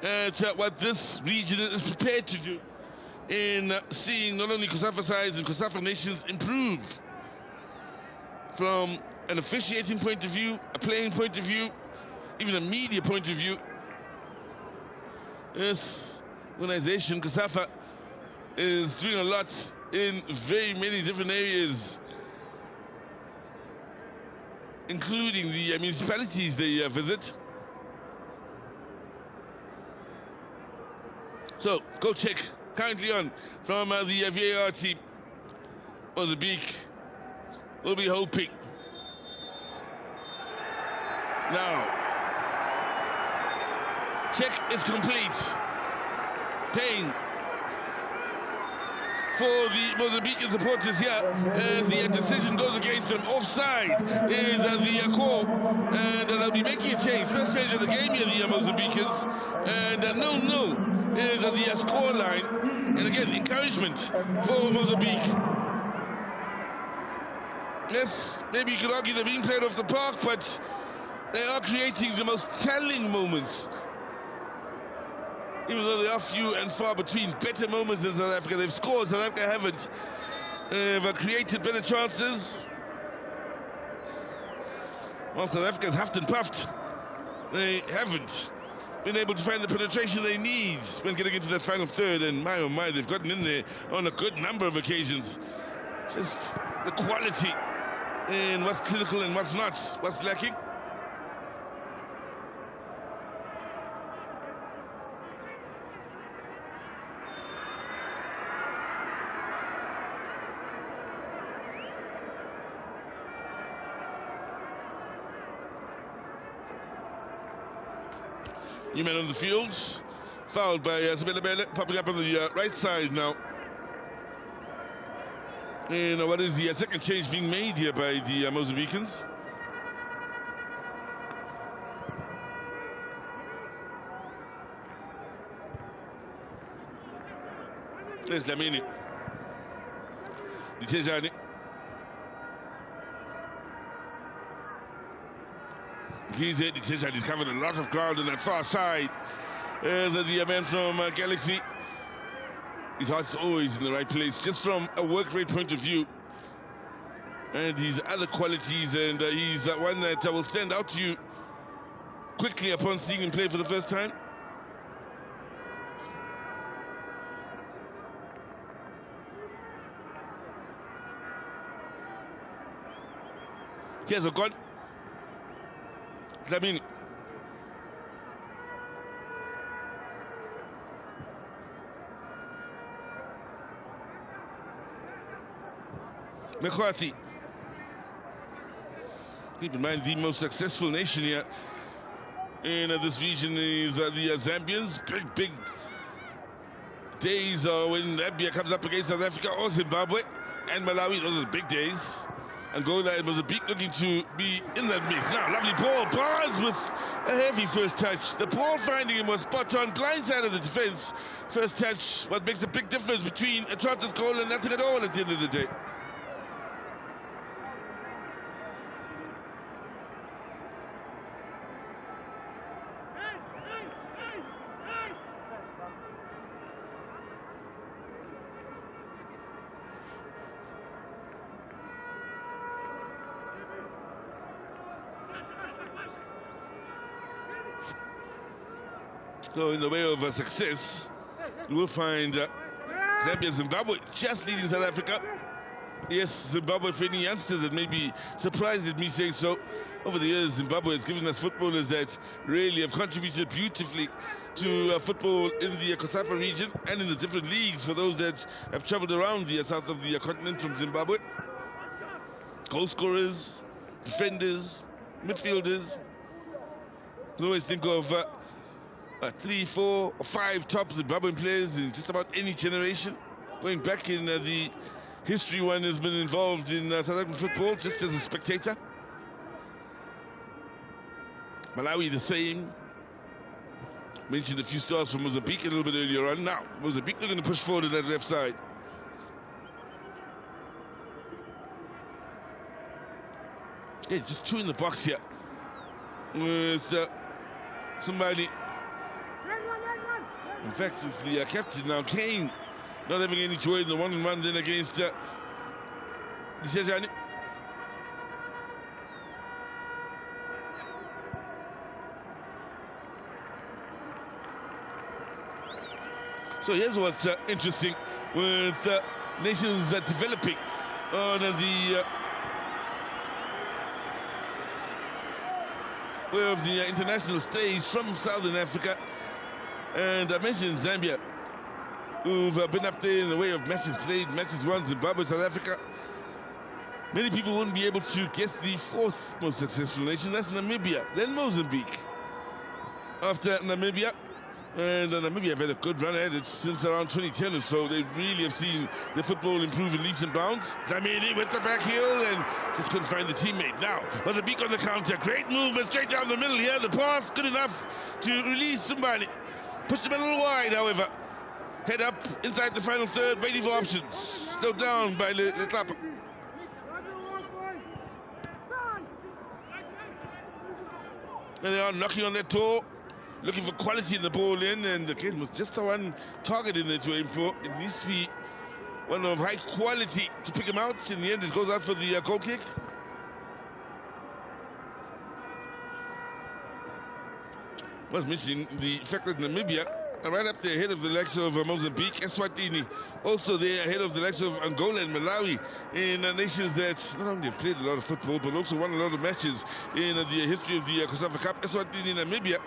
at what this region is prepared to do in seeing not only COSAFA sides and COSAFA nations improve from an officiating point of view, a playing point of view, even a media point of view. This organization, COSAFA, is doing a lot in very many different areas, including the municipalities they visit. So, go check currently on from the VAR team. Mozambique will be hoping. Now, check is complete. Paying for the Mozambican supporters here as the decision goes against them. Offside is the call, and they'll be making a change. First change of the game here, the Mozambicans, and no is the score line, and again, encouragement for Mozambique. Yes, maybe you could argue they're being played off the park, but they are creating the most telling moments. Even though they are few and far between, better moments in South Africa. They've scored, South Africa haven't. They've created better chances. Well, South Africa's huffed and puffed. They haven't been able to find the penetration they need when getting into that final third, and my oh my, they've gotten in there on a good number of occasions. Just the quality in what's clinical and what's not, what's lacking. New man on the field, fouled by Sabela, popping up on the right side now. And what is the second change being made here by the Mozambicans? There's Lamini. Tejani. He's covered a lot of ground on that far side. There's the man from Galaxy. His heart's always in the right place, just from a work rate point of view. And his other qualities, and he's one that will stand out to you quickly upon seeing him play for the first time. Here's a gun. Lamini. McCarthy. Keep in mind, the most successful nation here in this region is the Zambians. Big days when Zambia comes up against South Africa or Zimbabwe and Malawi. Those are the big days. Angola and Mozambique looking to be in that mix. Now, lovely ball. Barnes with a heavy first touch. The ball finding him was spot on. Blind side of the defense. First touch, what makes a big difference between a chances goal and nothing at all at the end of the day. So in the way of success, you will find Zambia, Zimbabwe just leading South Africa. Yes, Zimbabwe for any youngsters that may be surprised at me saying so. Over the years, Zimbabwe has given us footballers that really have contributed beautifully to football in the COSAFA region and in the different leagues for those that have traveled around the south of the continent from Zimbabwe. Goal scorers, defenders, midfielders. You always think of 3, 4, or 5 top Zimbabwean players in just about any generation. Going back in the history, one has been involved in South African football just as a spectator. Malawi the same. Mentioned a few stars from Mozambique a little bit earlier on. Now, Mozambique are going to push forward on that left side. Yeah, just 2 in the box here. With somebody. In fact, it's the captain now, Kane, not having any joy in the 1-on-1 then against Disejani. So here's what's interesting with nations developing on the way of the international stage from Southern Africa. And I mentioned Zambia, who've been up there in the way of matches played, matches won, Zimbabwe, South Africa. Many people wouldn't be able to guess the 4th most successful nation. That's Namibia, then Mozambique. After Namibia, and Namibia have had a good run at it since around 2010 or so. They really have seen the football improve in leaps and bounds. Dlamini with the back heel and just couldn't find the teammate. Now, Mozambique on the counter. Great movement straight down the middle here. The pass good enough to release somebody. Pushed him a little wide, however. Head up inside the final third, waiting for options. Slowed down by Letlapa. And they are knocking on their toe, looking for quality in the ball in, and again, was just the one target in there to aim for. It needs to be one of high quality to pick him out. In the end, it goes out for the goal kick. I was mentioning the fact that Namibia are right up there ahead of the likes of Mozambique, Eswatini, also there ahead of the likes of Angola and Malawi in nations that not only have played a lot of football but also won a lot of matches in the history of the COSAFA Cup. Eswatini and Namibia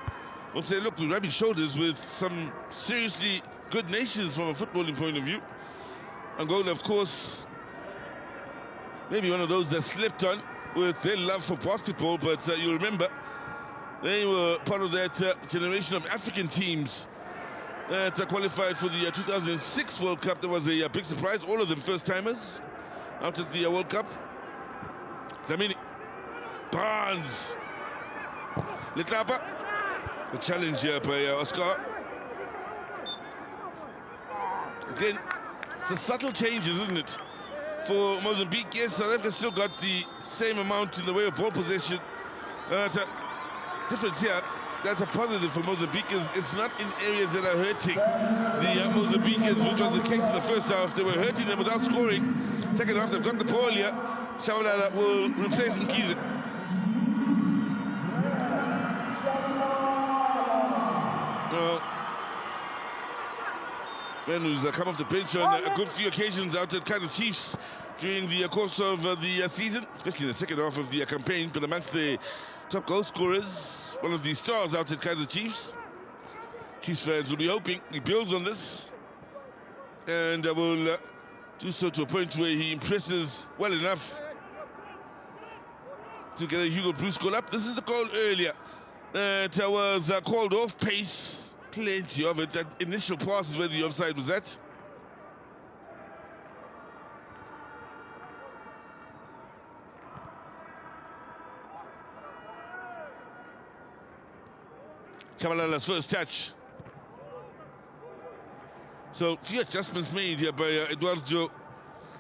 will say, look, we're rubbing shoulders with some seriously good nations from a footballing point of view. Angola, of course, maybe one of those that slipped on with their love for basketball, but you'll remember they were part of that generation of African teams that qualified for the 2006 World Cup. There was a big surprise, all of them first-timers out at the World Cup. Dlamini, Barnes, Letlapa, the challenge here by Oscar. Again, it's a subtle changes, isn't it? For Mozambique, yes, South Africa still got the same amount in the way of ball possession. Difference here, that's a positive for Mozambique. It's not in areas that are hurting the Mozambicans, which was the case in the first half. They were hurting them without scoring. Second half, they've got the ball here. Shabalala will replace Mkize. Man who's come off the bench on a good few occasions out at Kaizer Chiefs during the course of the season, especially in the second half of the campaign, but amongst the top goal scorers, one of the stars out at Kaizer Chiefs. Chiefs fans will be hoping he builds on this and will do so to a point where he impresses well enough to get a Hugo Bruce goal up. This is the goal earlier that was called off pace. plenty of it. That initial pass is where the offside was at. Chabalala's first touch. So, few adjustments made here by Eduardo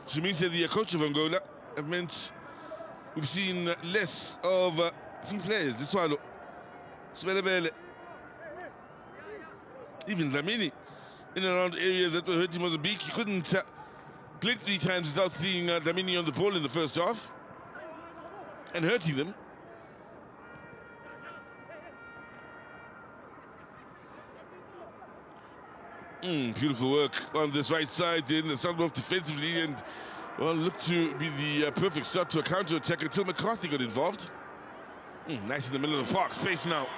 Jimenez, the coach of Angola. Have meant we've seen less of a few players. This one, Smelebele, even Lamini, in and around areas that were hurting Mozambique. He couldn't blink 3 times without seeing Lamini on the ball in the first half and hurting them. Beautiful work on this right side. Then they started off defensively and looked to be the perfect start to a counter-attack until McCarthy got involved. Nice in the middle of the park. Space now.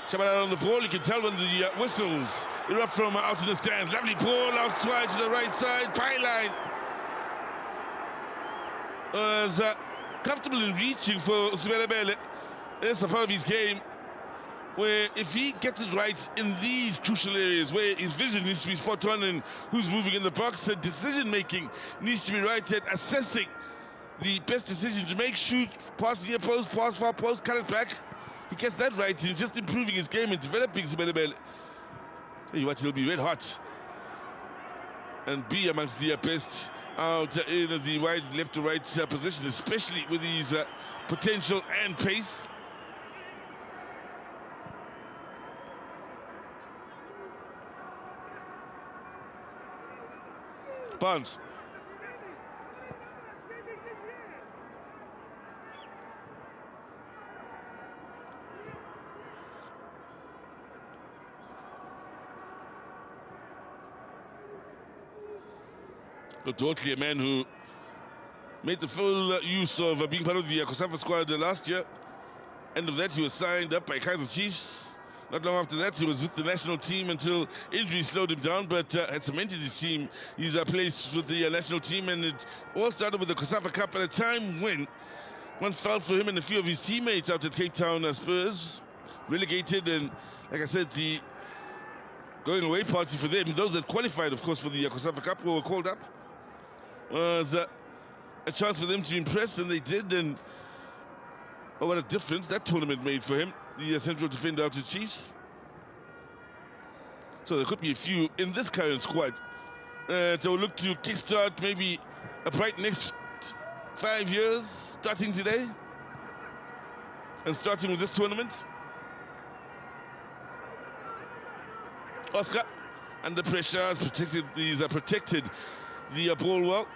Shabalala on the ball. You can tell when the whistles erupt from out in the stands. Lovely ball out wide to the right side. Pylon was comfortable in reaching for Sibelebele. It's a part of his game where if he gets it right in these crucial areas where his vision needs to be spot on and who's moving in the box, and decision making needs to be right at assessing the best decision to make, shoot, pass near post, pass far post, cut it back. He gets that right in just improving his game and developing Sibelebele. Tell you what, he'll be red hot and be amongst the best out in the wide left to right position, especially with his potential and pace. Barnes. Totally a man who made the full use of being part of the COSAFA squad last year. End of that, he was signed up by Kaizer Chiefs. Not long after that, he was with the national team until injury slowed him down, but had cemented his team. He's placed with the national team, and it all started with the COSAFA Cup at a time when one felt for him and a few of his teammates out at Cape Town Spurs, relegated, and like I said, the going away party for them, those that qualified, of course, for the COSAFA Cup were called up, was a chance for them to impress, and they did, and oh, what a difference that tournament made for him, the central defender out to Chiefs. So there could be a few in this current squad. So we'll look to kickstart maybe a bright next 5 years, starting today, and starting with this tournament. Oscar, under pressure, has protected the ball well.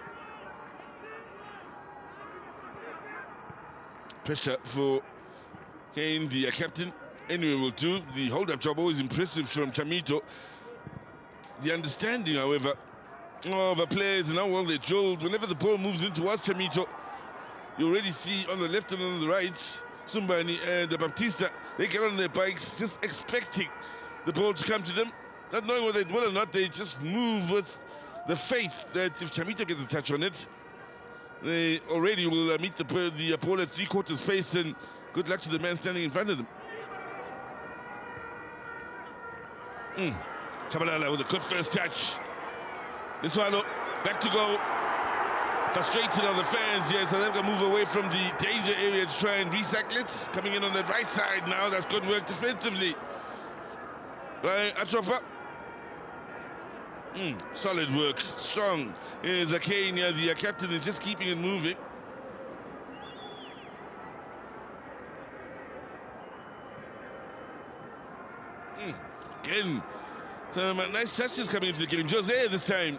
Pressure for Kane, the captain. Anyway, will do. The hold-up job always impressive from Chamito. The understanding, however, of the players and how well they drilled. Whenever the ball moves in towards Chamito, you already see on the left and on the right, Sumbani and Baptista, they get on their bikes just expecting the ball to come to them. Not knowing whether it will or not, they just move with the faith that if Chamito gets a touch on it, they already will meet the ball at three-quarter space, and good luck to the man standing in front of them. Chabalala with a good first touch. This one, back to go. Frustrated on the fans here, so they're going to move away from the danger area to try and recycle it. Coming in on the right side now, that's good work defensively by Atropa. Solid work, strong is Kenya, the captain, is just keeping it moving. Again, some nice touches coming into the game. Jose this time,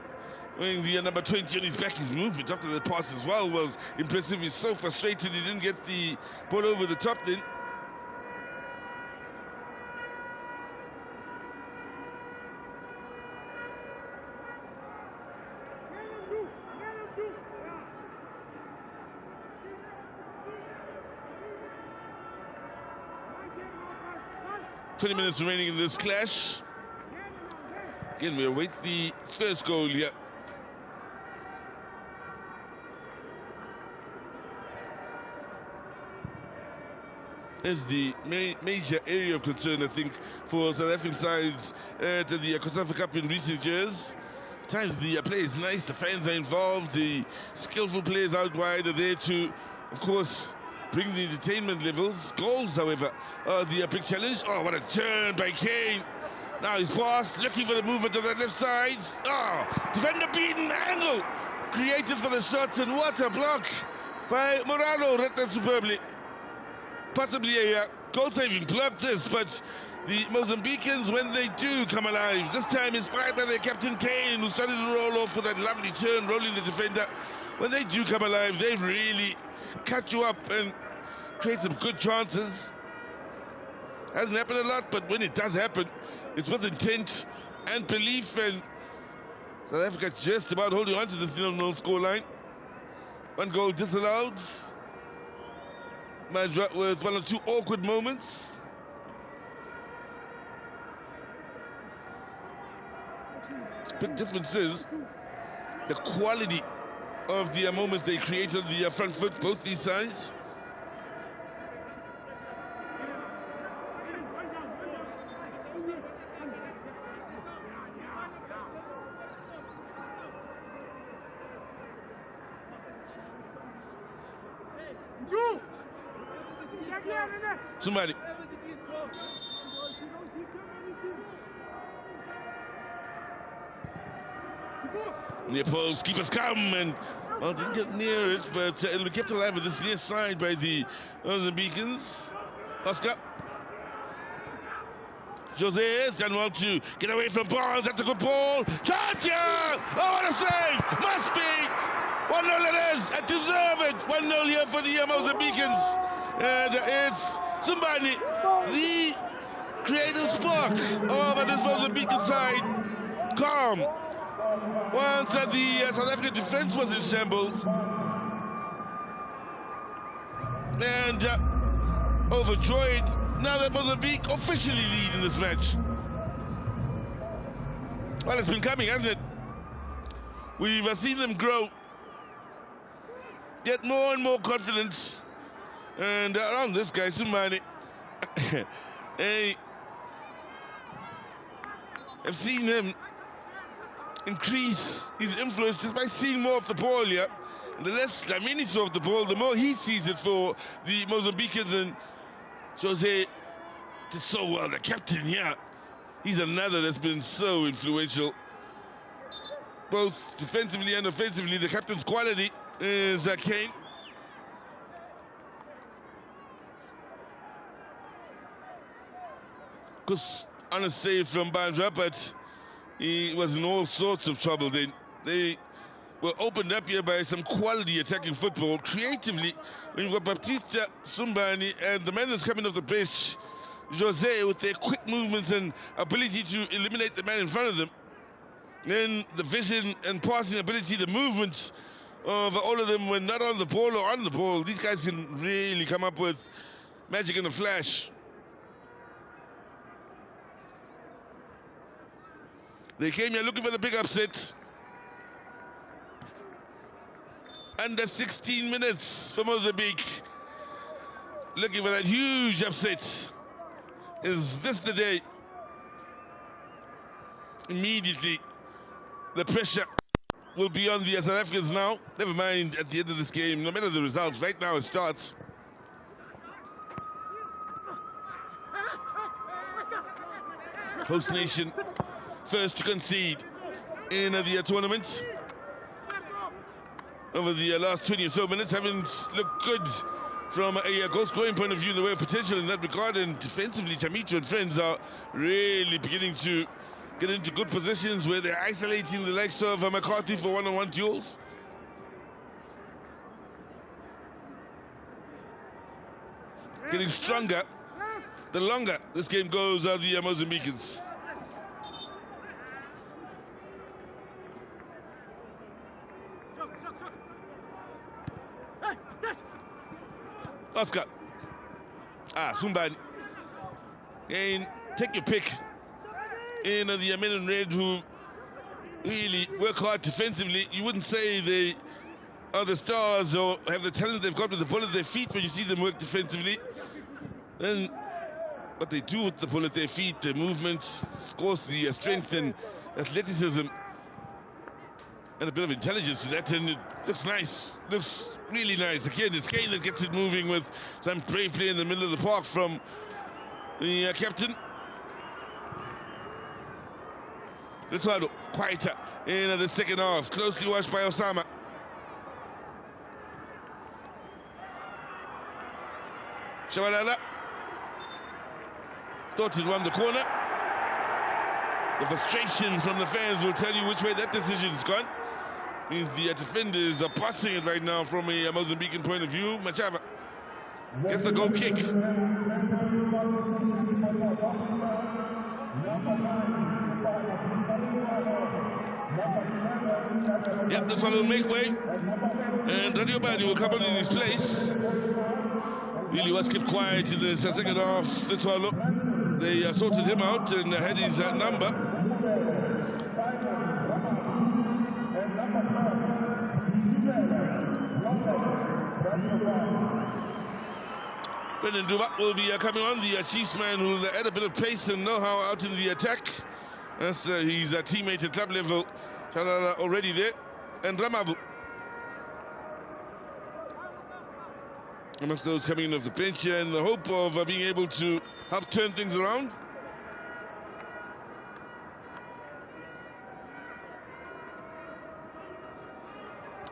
wearing the number 20 on his back. His movement after the pass as well was impressive. He's so frustrated he didn't get the ball over the top then. .20 minutes remaining in this clash. Again, we await the first goal here. is the major area of concern, I think, for South African sides at the COSAFA Cup in recent years. At times the play is nice, the fans are involved, the skillful players out wide are there to, of course, bring the entertainment levels. Goals, however, are the big challenge. Oh, what a turn by Kane. Now he's passed, looking for the movement of that left side. Oh, defender beaten, angle created for the shots, and what a block by Morano. Read that superbly. Possibly a goal-saving block this, but the Mozambicans, when they do come alive, this time inspired by their captain Kane, who started to roll off with that lovely turn, rolling the defender. When they do come alive, they really cut you up and create some good chances. Hasn't happened a lot, but when it does happen, it's with intent and belief, and South Africa just about holding on to this 0-0 scoreline. One goal disallowed. Mandra with one or two awkward moments. Big difference is the quality of the moments they created on the front foot, both these sides. Somebody. Near post, keepers come, and well, didn't get near it, but it'll be kept alive with this near side by the Mozambicans. Oscar. Jose has done well to get away from Barnes. That's a good ball. Chacha! Oh, what a save! Must be! 1-0 it is, and deserve it. 1-0 here for the Mozambicans. And it's somebody, the creative spark over this Mozambican side. Calm. Once the South African defense was in shambles. And overjoyed, now that Mozambique officially lead in this match. Well, it's been coming, hasn't it? We've seen them grow, get more and more confidence. And around this guy, Sumani, I've seen him increase his influence just by seeing more of the ball here. And the less he saw of the ball, the more he sees it for the Mozambicans. And Jose did so well, the captain here. He's another that's been so influential, both defensively and offensively. The captain's quality is Kane. Because on a save from Bandra, but he was in all sorts of trouble then. They were opened up here by some quality attacking football. Creatively, when you've got Baptista, Sumbani, and the man that's coming off the bench, Jose, with their quick movements and ability to eliminate the man in front of them. Then the vision and passing ability, the movements of all of them when not on the ball or on the ball. These guys can really come up with magic in a flash. They came here looking for the big upset. Under 16 minutes for Mozambique. Looking for that huge upset. Is this the day? Immediately, the pressure will be on the South Africans now. Never mind at the end of this game, no matter the results. Right now it starts. Host nation first to concede in the tournament. Over the last 20 or so minutes, haven't looked good from a goal-scoring point of view, the way of potential in that regard. And defensively, Chamito and friends are really beginning to get into good positions where they're isolating the likes of McCarthy for one-on-one duels. Getting stronger the longer this game goes, the Mozambicans. Oscar. Sumbani. And take your pick in the men in red who really work hard defensively. You wouldn't say they are the stars or have the talent they've got with the ball at their feet when you see them work defensively. then what they do with the ball at their feet, the movements, of course, the strength and athleticism, and a bit of intelligence to that, and it looks nice, looks really nice. Again, it's Kane that gets it moving with some brave play in the middle of the park from the captain. This one quieter in the second half, closely watched by Osama. Shabalala thought it won the corner. The frustration from the fans will tell you which way that decision's gone. Means the defenders are passing it right now from a Mozambican point of view. Machava gets the goal kick. Yep, this one will make way. And Radio Bani will come on in his place. Really was kept quiet in the second half. That's why, look, they sorted him out and had his number. Brendan Duba will be coming on, the Chiefs man who will add a bit of pace and know-how out in the attack. That's his teammate at club level, Chalala, already there. And Ramabu amongst those coming in off the bench here in the hope of being able to help turn things around.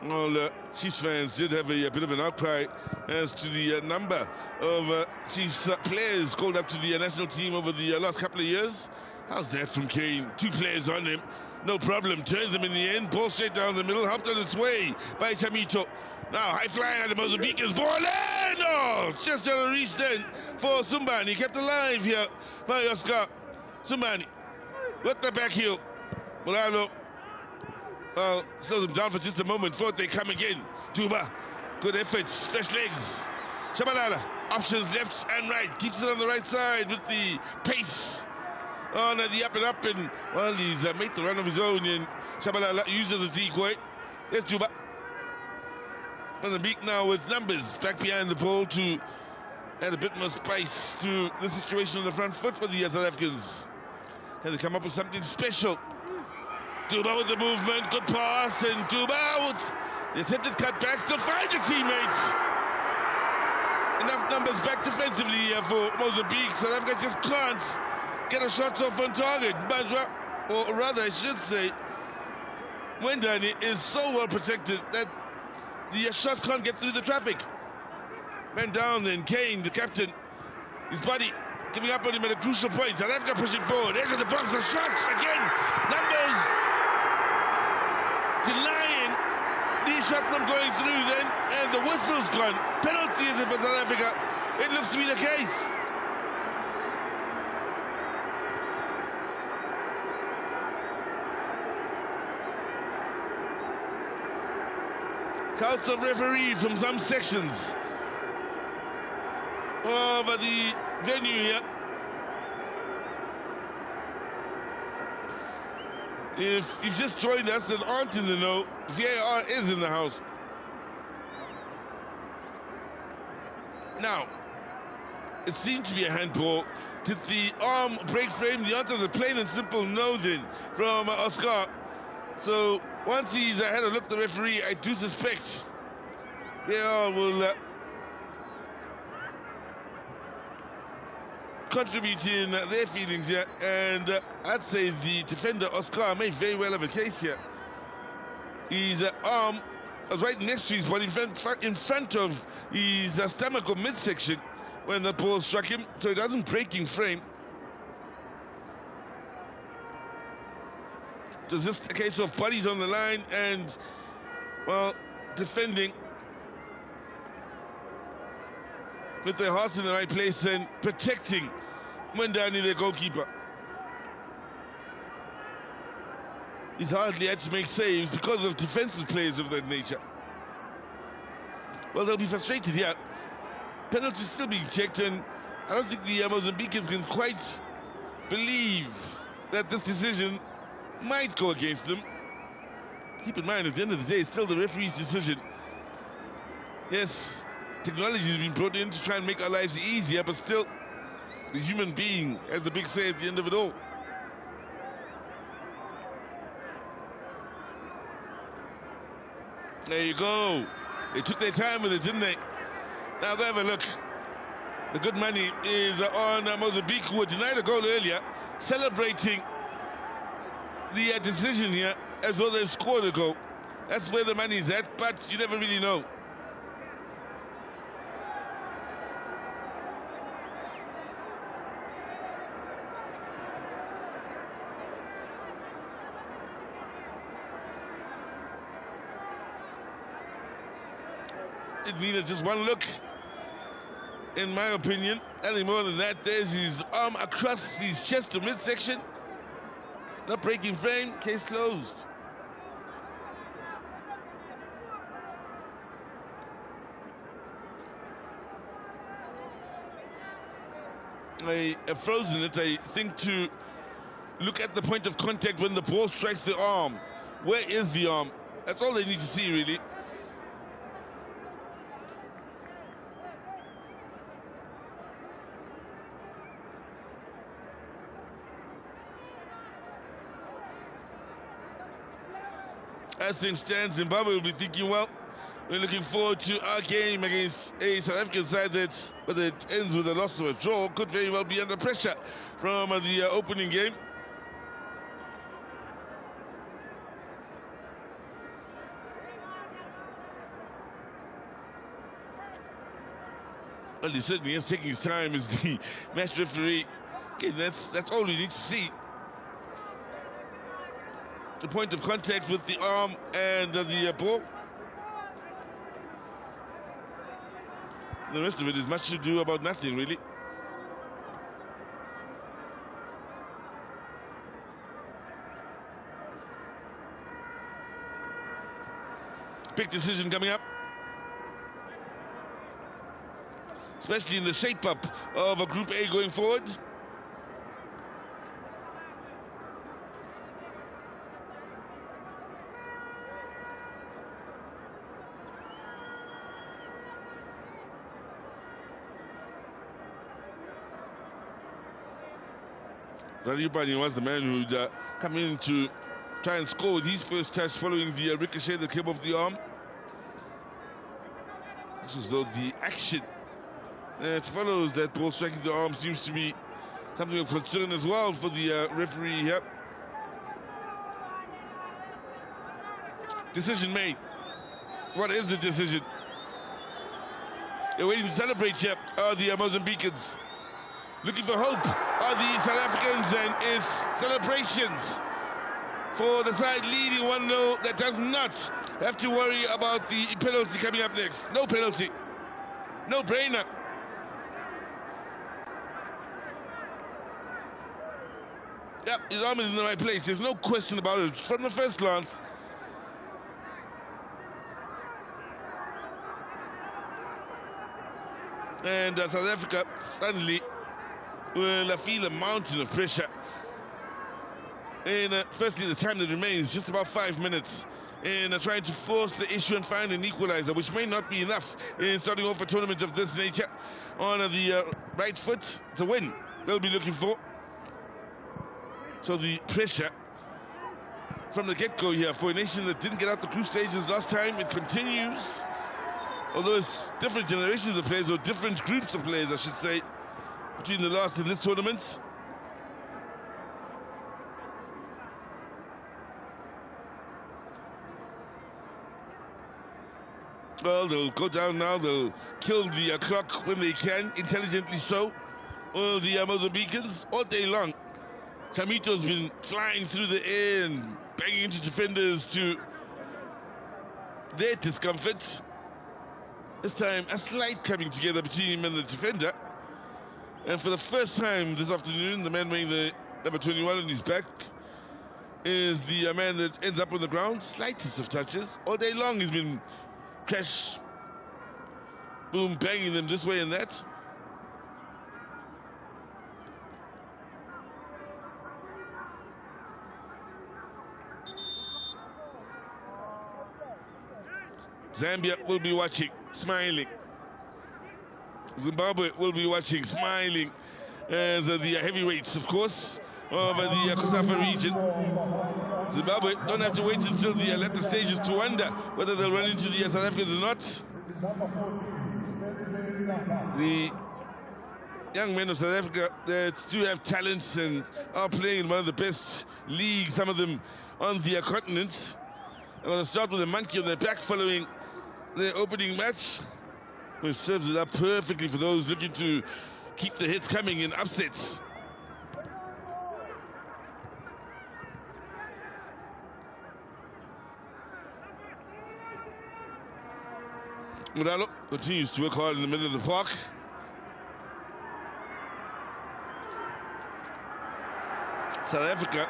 Well, Chiefs fans did have a bit of an outcry as to the number of Chiefs players called up to the national team over the last couple of years. How's that from Kane? 2 players on him, no problem, turns them in the end, ball straight down the middle, helped on its way by Chamito. Now high flying at the Mozambique's ball, and oh, just out of reach then for Sumbani, kept alive here by Oscar. Sumbani with the back heel. Moralo, well, slows them down for just a moment before they come again. Tuba, good efforts, fresh legs. Shabalala, options left and right, keeps it on the right side with the pace on the up and up, and well, he's made the run of his own, and Shabalala uses a decoy. There's Tuba. Mozambique now with numbers back behind the ball to add a bit more spice to the situation on the front foot for the South Africans. Can they come up with something special? Tuba with the movement, good pass, and Tuba with the attempted cutbacks to find the teammates. Enough numbers back defensively for Mozambique. South Africa just can't get a shot off on target. Bajwa, or rather I should say, Wendani is so well protected that the shots can't get through the traffic. Man down then, Kane, the captain, his buddy, giving up on him at a crucial point. South Africa pushing forward, edge of the box for shots again. Numbers denying the shot from going through then, and the whistle's gone. Penalty is it for South Africa. It looks to be the case. Shouts of referee from some sections of the venue here. If you've just joined us and aren't in the know, VAR is in the house. Now, it seemed to be a handball. Did the arm break frame? The answer is a plain and simple no then from Oscar. So once he's had a look at the referee, I do suspect VAR will contribute in their feelings here, and I'd say the defender Oscar may very well have a case here. His arm was right next to his body, in front of his stomach or midsection when the ball struck him, so it doesn't break in frame. It was just a case of bodies on the line and, well, defending with their hearts in the right place and protecting Mwendani, their goalkeeper. He's hardly had to make saves because of defensive players of that nature. Well, they'll be frustrated here. Penalty still being checked, and I don't think the Mozambicans can quite believe that this decision might go against them. Keep in mind, at the end of the day, it's still the referee's decision. Yes, technology has been brought in to try and make our lives easier, but still, the human being has the big say at the end of it all. There you go. They took their time with it, didn't they? Now go have a look. The good money is on Mozambique, who were denied a goal earlier, celebrating the decision here as though they've scored a goal. That's where the money's at, but you never really know. It needed just one look, in my opinion. Any more than that, there's his arm across his chest to midsection. Not breaking frame, case closed. I have frozen it, I think, to look at the point of contact when the ball strikes the arm. Where is the arm? That's all they need to see, really. As things stand, Zimbabwe will be thinking, well, we're looking forward to our game against a South African side that, whether it ends with a loss or a draw, could very well be under pressure from the opening game. Well, he certainly is taking his time as the match referee. Okay, that's all we need to see. The point of contact with the arm and the ball. The rest of it is much to do about nothing, really. Big decision coming up. Especially in the shape-up of a Group A going forward. Ralibani was the man who'd come in to try and score with his first touch following the ricochet that came off the arm. It's as though the action that follows that ball striking the arm seems to be something of concern as well for the referee here. Decision made. What is the decision? They're waiting to celebrate here, the Mozambicans. Looking for hope are the South Africans, and it's celebrations for the side leading 1-0 that does not have to worry about the penalty coming up next. No penalty. No brainer. Yep, his arm is in the right place. There's no question about it from the first glance. And South Africa suddenly will feel a mountain of pressure. And firstly, the time that remains, just about 5 minutes, in trying to force the issue and find an equalizer, which may not be enough in starting off a tournament of this nature. On the right foot, it's a win they'll be looking for. So the pressure from the get-go here for a nation that didn't get out the group stages last time, it continues. Although it's different generations of players, or different groups of players, I should say, between the last and this tournament. Well, they'll go down now, they'll kill the clock when they can, intelligently so. Well, the Mozambicans, all day long. Chamito's been flying through the air and banging into defenders to their discomfort. This time, a slight coming together between him and the defender. And for the first time this afternoon, the man wearing the number 21 on his back is the man that ends up on the ground. Slightest of touches. All day long he's been crash, boom, banging them this way and that. Zambia will be watching, smiling. Zimbabwe will be watching, smiling, as the heavyweights, of course, of the COSAFA region. Zimbabwe don't have to wait until the latter stages to wonder whether they'll run into the South Africans or not. The young men of South Africa that do have talents and are playing in one of the best leagues, some of them on the continent. I'm going to start with a monkey on their back following their opening match, which serves it up perfectly for those looking to keep the hits coming in upsets. Muralo continues to work hard in the middle of the park. South Africa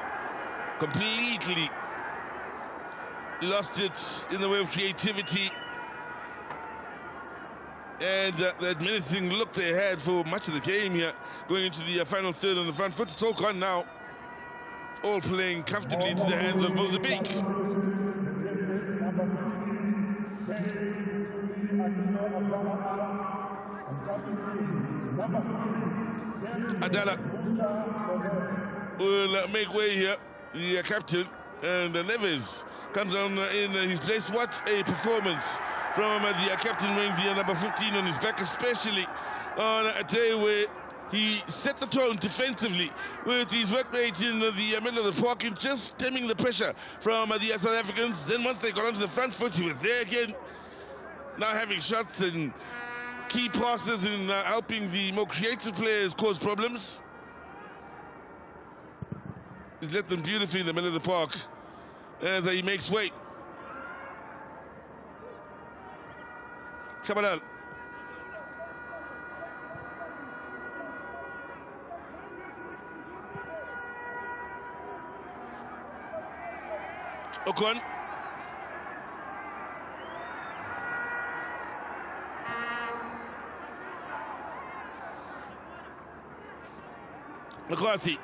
completely lost it in the way of creativity and that menacing look they had for much of the game here, going into the final third on the front foot. It's all gone now, all playing comfortably into the hands of Mozambique. Adala will make way here, the captain, and Neves comes on in his place. What a performance from the captain wearing the number 15 on his back, especially on a day where he set the tone defensively with his workmate in the middle of the park and just stemming the pressure from the South Africans. Then once they got onto the front foot, he was there again, now having shots and key passes and helping the more creative players cause problems. He's led them beautifully in the middle of the park as he makes way. Shabalal. Okon. McCarthy.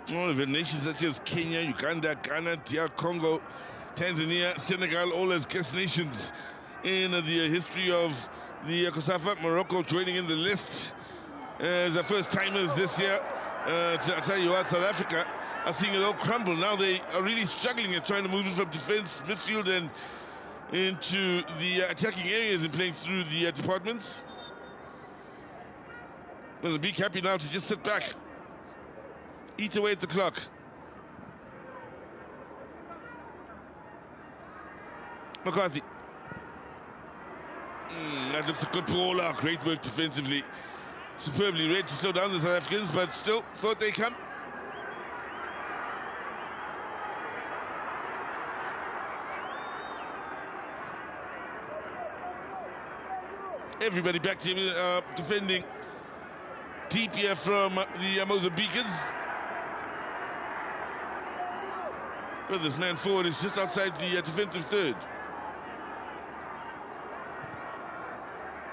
All of the nations such as Kenya, Uganda, Ghana, DR Congo, Tanzania, Senegal, all as guest nations in the history of the COSAFA. Morocco joining in the list as the first timers this year. I tell you what, South Africa are seeing it all crumble. Now they are really struggling and trying to move it from defense, midfield, and into the attacking areas and playing through the departments. Well, they'll be happy now to just sit back, eat away at the clock. McCarthy. That looks a good ball. Great work defensively. Superbly read to slow down the South Africans, but still thought they come. Everybody back to defending deep here from the Mozambicans. Well, this man forward is just outside the defensive third.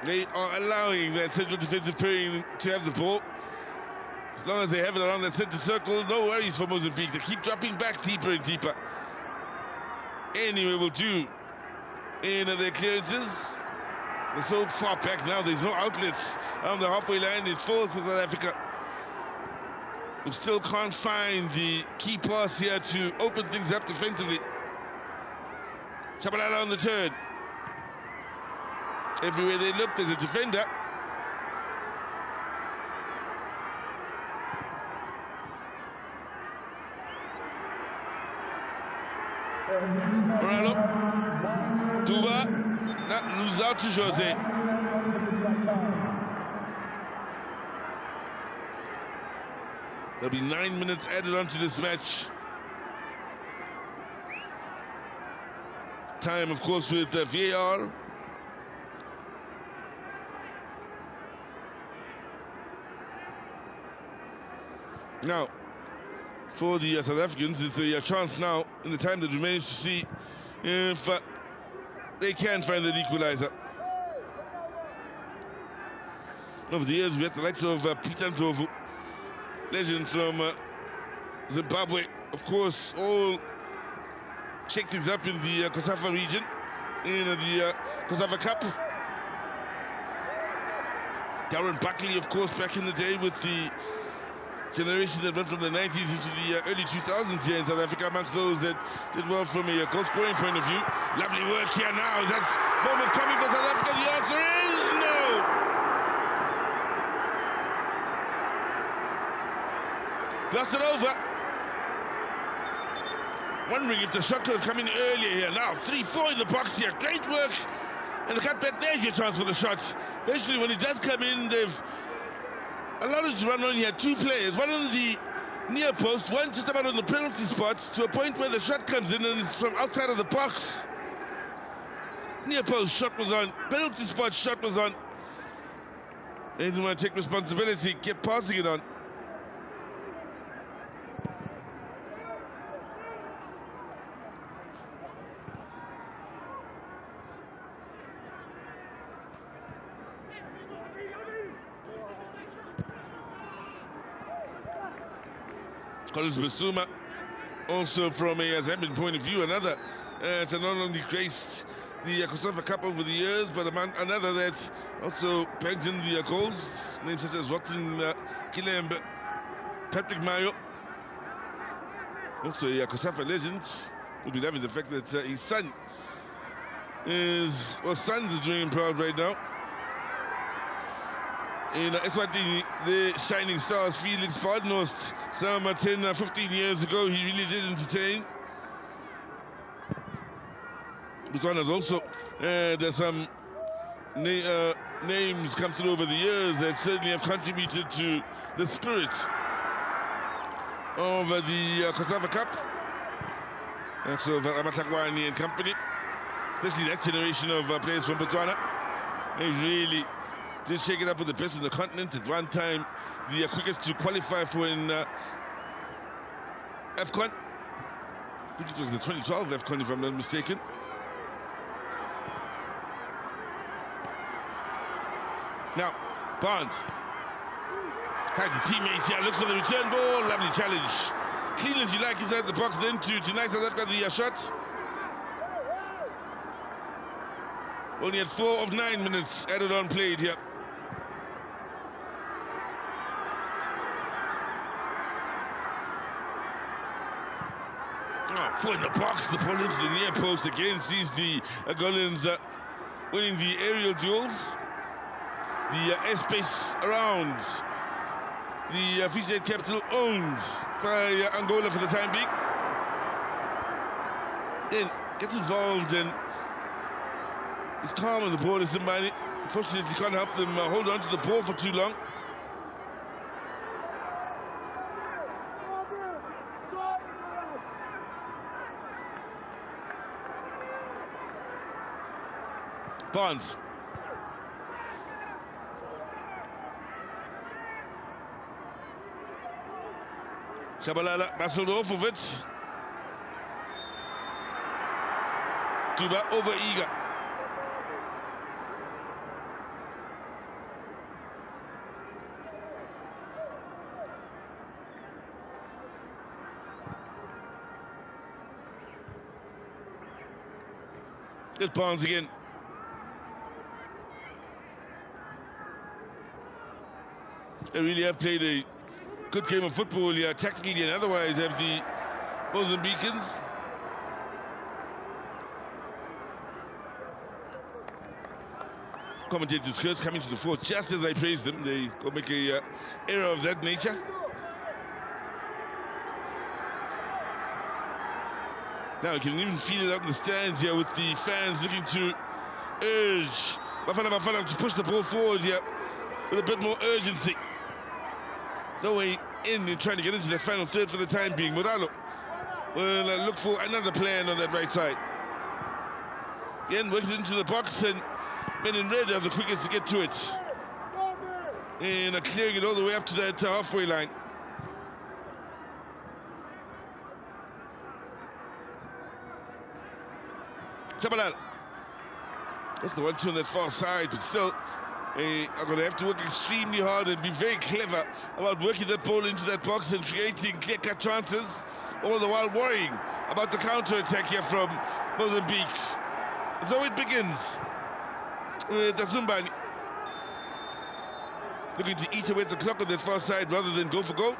They are allowing that central defensive pairing to have the ball. As long as they have it around that center circle, no worries for Mozambique. They keep dropping back deeper and deeper. Anyway, will do in their clearances. They're so far back now, there's no outlets on the halfway line. It falls for South Africa. We still can't find the key pass here to open things up defensively. Chabalala on the turn. Everywhere they look, there's a defender. Moralo. Tuba. Lose out to Jose. There'll be 9 minutes added onto this match. Time, of course, with VAR. Now, for the South Africans, it's a chance now in the time that remains to see if they can find an equalizer. Over the years, we had the likes of Peter Ndlovu, legend from Zimbabwe, of course, all shake things up in the COSAFA region. in the COSAFA Cup. Darren Buckley, of course, back in the day with the generation that went from the 90s into the early 2000s here in South Africa, amongst those that did well from a goal scoring point of view. Lovely work here now. Is that moment coming for South Africa? The answer is no. Blasted over. Wondering if the shot could have come in earlier here. Now 3-4 in the box here. Great work. And the cutback, there's your chance for the shot. Eventually, when it does come in, they've allowed it to run on here. Two players, one on the near post, one just about on the penalty spot, to a point where the shot comes in and it's from outside of the box. Near post, shot was on. Penalty spot, shot was on. They didn't want to take responsibility, kept passing it on. Collins Basuma, also from a Zambian point of view, another to not only graced the COSAFA Cup over the years, but another that also banked in the goals, names such as Watson Kilembe, Patrick Mayo, also a COSAFA legend. We'll be loving the fact that his son is, or sons are doing him proud right now. In Eswatini, the shining stars, Felix Badnost, some 10, 15 years ago, he really did entertain. Botswana's also, there's some names come through over the years that certainly have contributed to the spirit of the COSAFA Cup. And so Ramatakwani and company, especially that generation of players from Botswana, they really did shake it up with the best of the continent. At one time, the quickest to qualify for an AFCON. I think it was the 2012 AFCON, if I'm not mistaken. Now, Barnes has the teammates here, looks for the return ball, lovely challenge. Clean as you like inside the box, then to tonight South Africa the shot. Only had 4 of 9 minutes added on played here. Oh, 4 in the box, the ball into the near post again, sees the Golans winning the aerial duels. The airspace around the Free State capital owned by Angola for the time being. Then gets involved and is calm on the ball. Somebody, unfortunately, can't help them hold on to the ball for too long. Barnes. Shabalala muscled off of it. Tuba over eager. There's Barnes again. They really have played a good game of football here, tactically and otherwise, have the Mozambicans. Commentators curse coming to the fore just as I praise them. They go make a error of that nature. Now you can even feel it out in the stands here with the fans looking to urge Bafana to push the ball forward here with a bit more urgency. No way in trying to get into that final third for the time being. Moralo will look for another player on that right side. Again, works into the box, and men in red are the quickest to get to it. And clearing it all the way up to that halfway line. Chabalala. That's the 1-2 on that far side, but still, are going to have to work extremely hard and be very clever about working that ball into that box and creating clear-cut chances, all the while worrying about the counter-attack here from Mozambique. So it begins with Zumbani looking to eat away the clock on that far side rather than go for goal.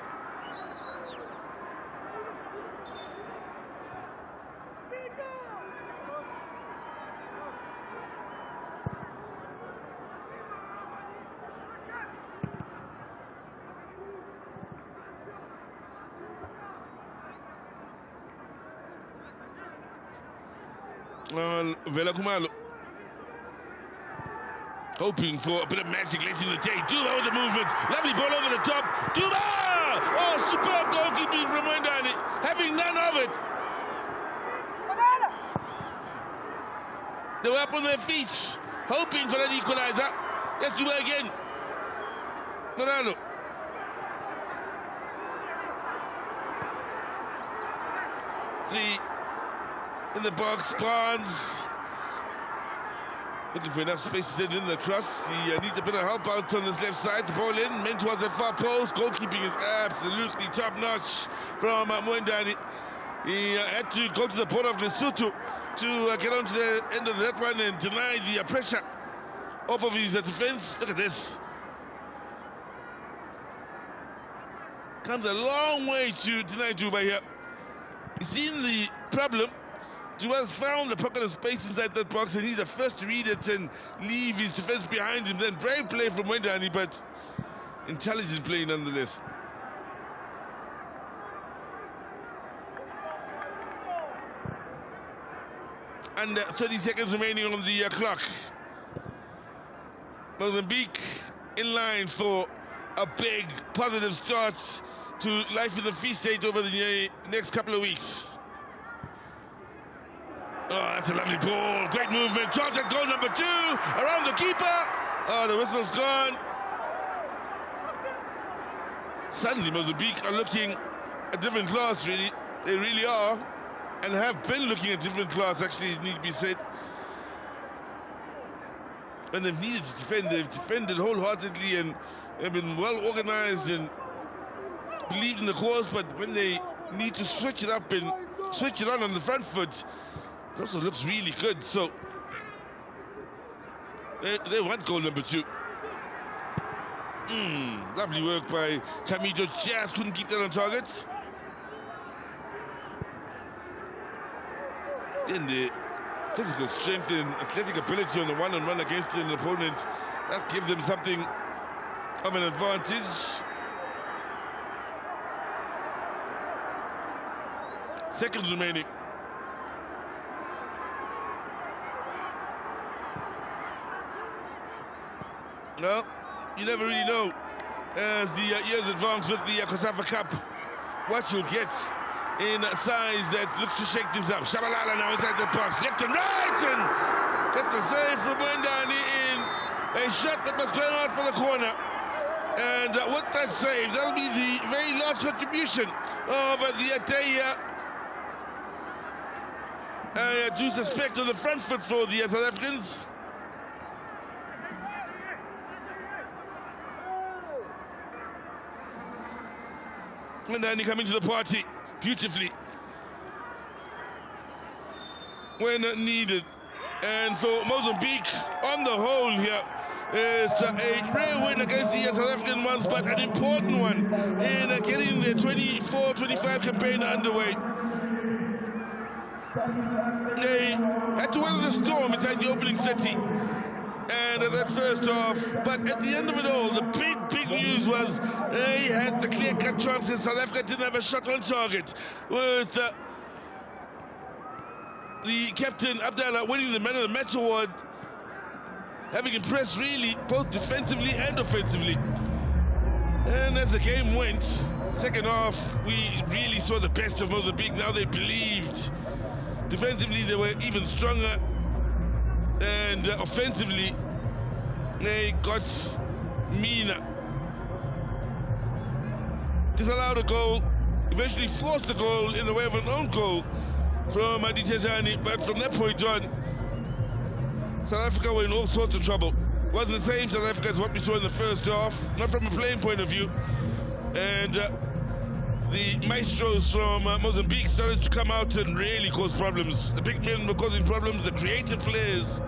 Vela Kumalo hoping for a bit of magic late in the day. Duma with the movement, lovely ball over the top. Duma! Oh, superb goalkeeping from Wendani, having none of it. They were up on their feet, hoping for an equalizer. Let's do it again. Ronaldo. Three in the box, Barnes looking for enough space to send in the cross. He needs a bit of help out on his left side. The ball in, meant towards the far post. Goalkeeping is absolutely top-notch from Mwendani. He had to go to the port of Lesotho to get onto the end of that one and deny the pressure off of his defense. Look at this. Comes a long way to deny Juba here. He's seen the problem. Juba's found the pocket of space inside that box, and he's the first to read it and leave his defense behind him. Then brave play from Wendani, but intelligent play nonetheless. And 30 seconds remaining on the clock. Mozambique in line for a big positive start to life in the Free State over the next couple of weeks. Oh, that's a lovely ball. Great movement. Chance at goal number 2. Around the keeper. Oh, the whistle's gone. Suddenly, Mozambique are looking a different class, really. They really are. And have been looking a different class, actually, it needs to be said. When they've needed to defend, they've defended wholeheartedly and have been well organized and believed in the cause. But when they need to switch it up and switch it on the front foot, it also looks really good. So they want goal number 2. Lovely work by Chamijo. Just couldn't keep that on target. Then the physical strength and athletic ability on the one-on-one against an opponent, that gives them something of an advantage. Seconds remaining. Well, you never really know as the years advance with the COSAFA Cup what you'll get in a size that looks to shake things up. Shabalala now inside the box, left and right, and gets the save from Wendani in a shot that was going out for the corner. And with that save, that'll be the very last contribution of the day here. I do suspect on the front foot for the South Africans. And then he coming to the party beautifully when needed. And so Mozambique, on the whole here, it's a rare win against the South African ones, but an important one in getting the 24-25 campaign underway. They had to weather the storm inside the opening 30 and that first half, but at the end of it all, the big news was they had the clear-cut chances. South Africa didn't have a shot on target, with the captain Abdallah winning the Man of the Match award, having impressed really both defensively and offensively. And as the game went, second half, we really saw the best of Mozambique. Now they believed. Defensively, they were even stronger, and offensively, they got meaner. Disallowed a goal, eventually forced the goal in the way of an own goal from Aditejani, but from that point on, South Africa were in all sorts of trouble. Wasn't the same South Africa as what we saw in the first half, not from a playing point of view. And the maestros from Mozambique started to come out and really cause problems. The big men were causing problems. The creative players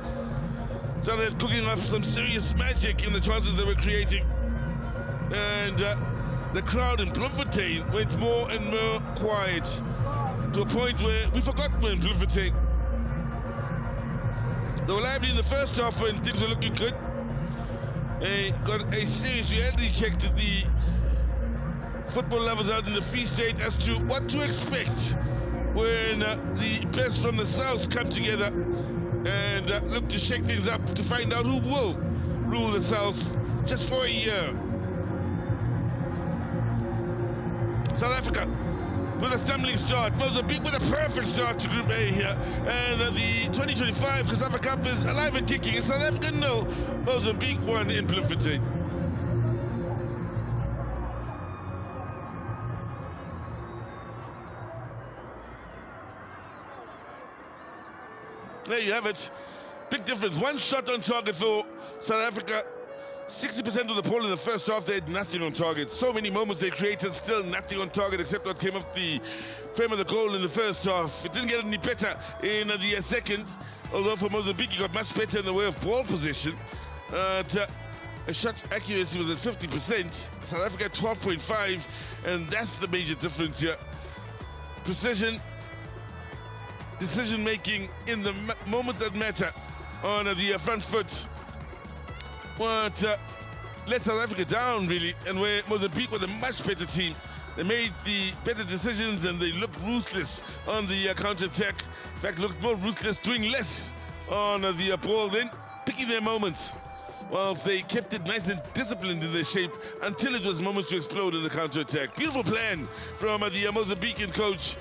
started cooking up some serious magic in the chances they were creating. And the crowd in Bloemfontein went more and more quiet to a point where we forgot we're in Bloemfontein. They were lively in the first half when things were looking good. They got a serious reality check to the football lovers out in the Free State as to what to expect when the best from the south come together and look to shake things up to find out who will rule the south just for a year. South Africa with a stumbling start. Mozambique with a perfect start to Group A here. And the 2025 COSAFA Cup is alive and kicking. South Africa, no. Mozambique won in Bloemfontein. There you have it. Big difference. One shot on target for South Africa. 60% of the ball in the first half, they had nothing on target. So many moments they created, still nothing on target except what came off the frame of the goal in the first half. It didn't get any better in the second, although for Mozambique it got much better in the way of ball position. A shot accuracy was at 50%, South Africa 12.5, and that's the major difference here. Precision, decision making in the moments that matter on the front foot. What let South Africa down, really, and where Mozambique was a much better team. They made the better decisions and they looked ruthless on the counter-attack. In fact, looked more ruthless, doing less on the ball, then picking their moments, whilst they kept it nice and disciplined in their shape until it was moments to explode in the counter-attack. Beautiful plan from the Mozambican coach.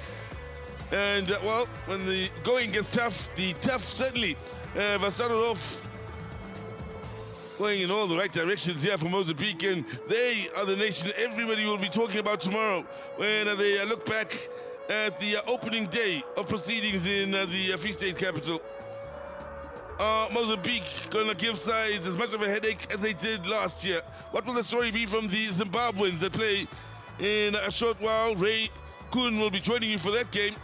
And, well, when the going gets tough, the tough certainly started off going in all the right directions here for Mozambique, and they are the nation everybody will be talking about tomorrow when they look back at the opening day of proceedings in the Free State capital. Mozambique going to give sides as much of a headache as they did last year. What will the story be from the Zimbabweans that play in a short while? Ray Kuhn will be joining you for that game.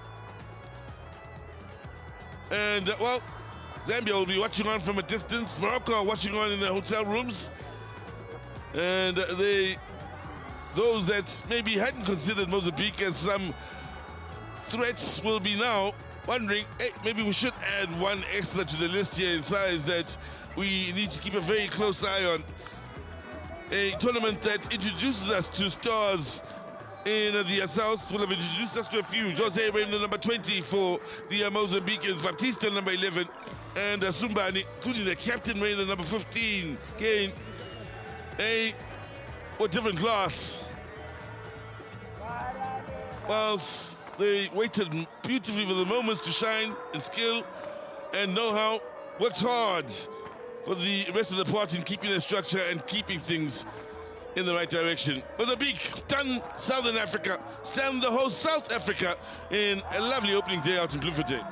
And, well, Zambia will be watching on from a distance. Morocco are watching on in their hotel rooms. And those that maybe hadn't considered Mozambique as some threats will be now wondering, hey, maybe we should add one extra to the list here in size that we need to keep a very close eye on. A tournament that introduces us to stars in the south will have introduced us to a few. Jose wearing the number 20 for the Mozambicans, Baptista number 11, and Sumbani, including the captain wearing the number 15. Again, a different class. Whilst they waited beautifully for the moments to shine in skill and know-how, worked hard for the rest of the part in keeping their structure and keeping things in the right direction. Mozambique stunned Southern Africa, stunned the whole South Africa in a lovely opening day out in Bloemfontein.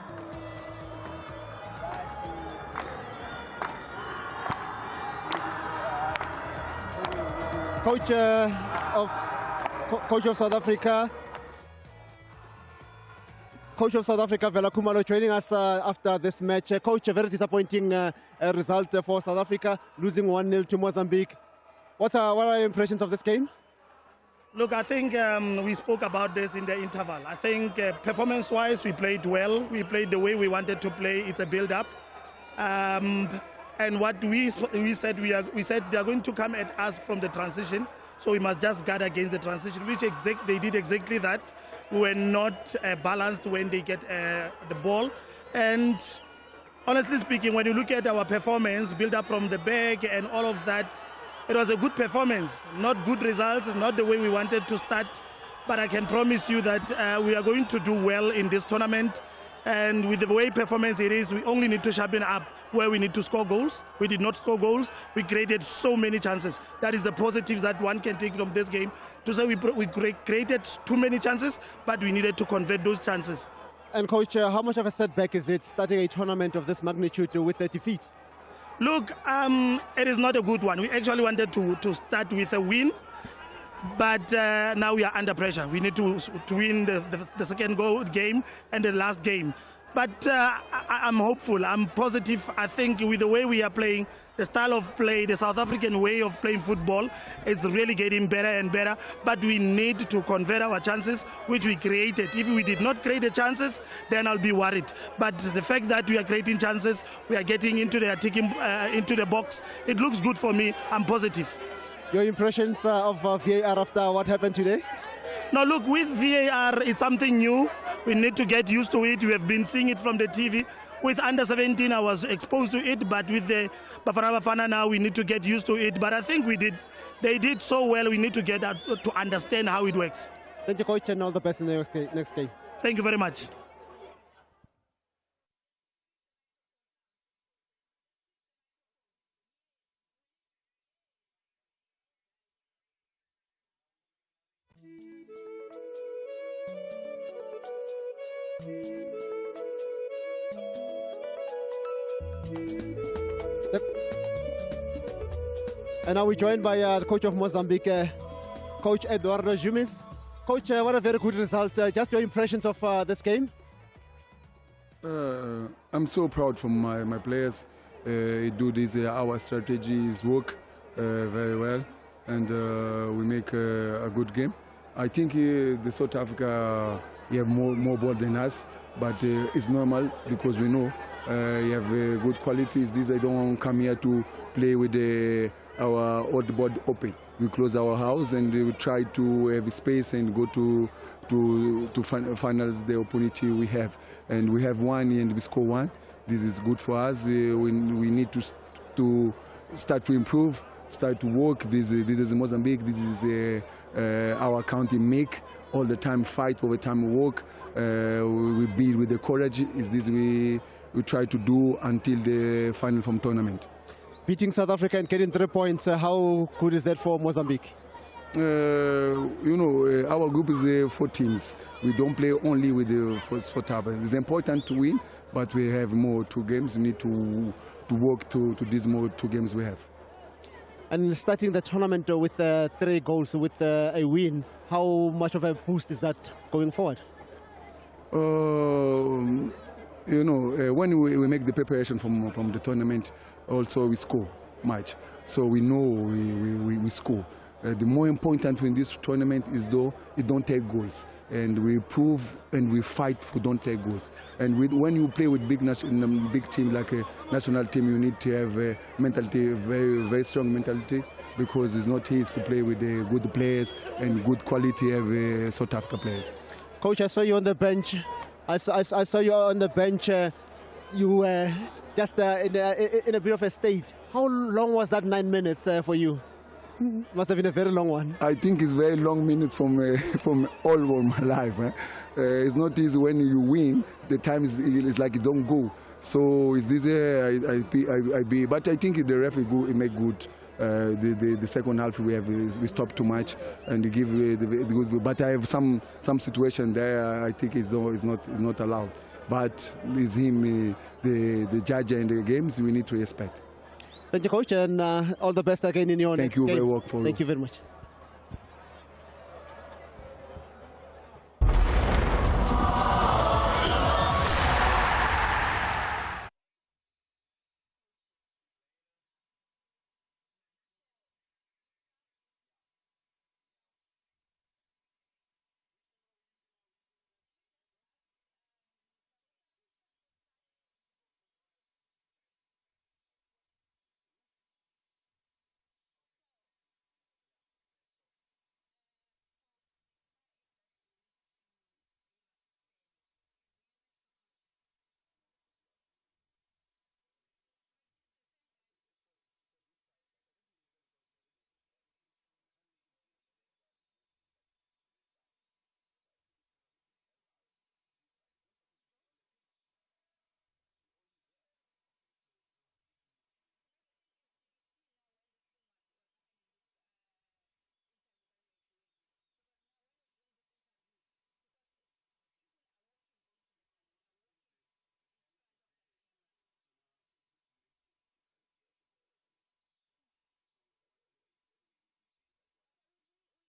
Coach of South Africa. Coach of South Africa, Vela Khumalo, joining us after this match. Coach, a very disappointing result for South Africa, losing 1-0 to Mozambique. What are your impressions of this game? Look, I think we spoke about this in the interval. I think performance-wise, we played well. We played the way we wanted to play. It's a build-up. And what we said they are going to come at us from the transition, so we must just guard against the transition, which they did exactly that. We were not balanced when they get the ball. And honestly speaking, when you look at our performance, build up from the back and all of that, it was a good performance, not good results, not the way we wanted to start. But I can promise you that we are going to do well in this tournament. And with the way performance it is, we only need to sharpen up where we need to score goals. We did not score goals. We created so many chances. That is the positives that one can take from this game. To say we created too many chances, but we needed to convert those chances. And Coach, how much of a setback is it starting a tournament of this magnitude with a defeat? Look, it is not a good one. We actually wanted to start with a win. But now we are under pressure. We need to win the second game and the last game. But I'm hopeful. I'm positive. I think with the way we are playing, the style of play, the South African way of playing football, it's really getting better and better. But we need to convert our chances, which we created. If we did not create the chances, then I'll be worried. But the fact that we are creating chances, we are getting into the box, it looks good for me. I'm positive. Your impressions of VAR after what happened today? Now look, with VAR, it's something new. We need to get used to it. We have been seeing it from the TV. With under 17, I was exposed to it, but with the Bafana Bafana now, we need to get used to it. But I think they did so well. We need to get to understand how it works. Thank you, coach, and all the best in the next game. Thank you very much. And now we're joined by the coach of Mozambique, Coach Eduardo Jumis. Coach, what a very good result. Just your impressions of this game? I'm so proud from my players. Do this, our strategies work very well, and we make a good game. I think the South Africa have more ball than us, but it's normal because we know you have good qualities. These I don't come here to play with our old board open. We close our house and we try to have space and go to finals the opportunity we have. And we have one and we score one. This is good for us. We need to start to improve, start to work. This is Mozambique. This is our country make all the time fight, over time work. We build with the courage. Is this we try to do until the final from tournament. Beating South Africa and getting 3 points, how good is that for Mozambique? Our group is 4 teams. We don't play only with the first 4 teams. It's important to win, but we have more 2 games. We need to work to these more 2 games we have. And starting the tournament with 3 goals, with a win, how much of a boost is that going forward? When we make the preparation from the tournament, also we score much. So we know we score. The more important in this tournament is though it don't take goals, and we prove and we fight for don't take goals. And when you play with big team like a national team, you need to have a mentality, very very strong mentality, because it's not easy to play with good players and good quality of South Africa players. Coach, I saw you on the bench. I saw you on the bench. You were just in a bit of a state. How long was that 9 minutes for you? Must have been a very long one. I think it's very long minutes from all of my life. It's not easy when you win. The time is like it don't go. So it's this. But I think the referee make good. The second half we stopped too much and they give the good. But I have some situation there. I think it's not allowed. But it's him, the judge in the games. We need to respect. Thank you, coach, and all the best again in your next game. Thank you very much. Thank you very much.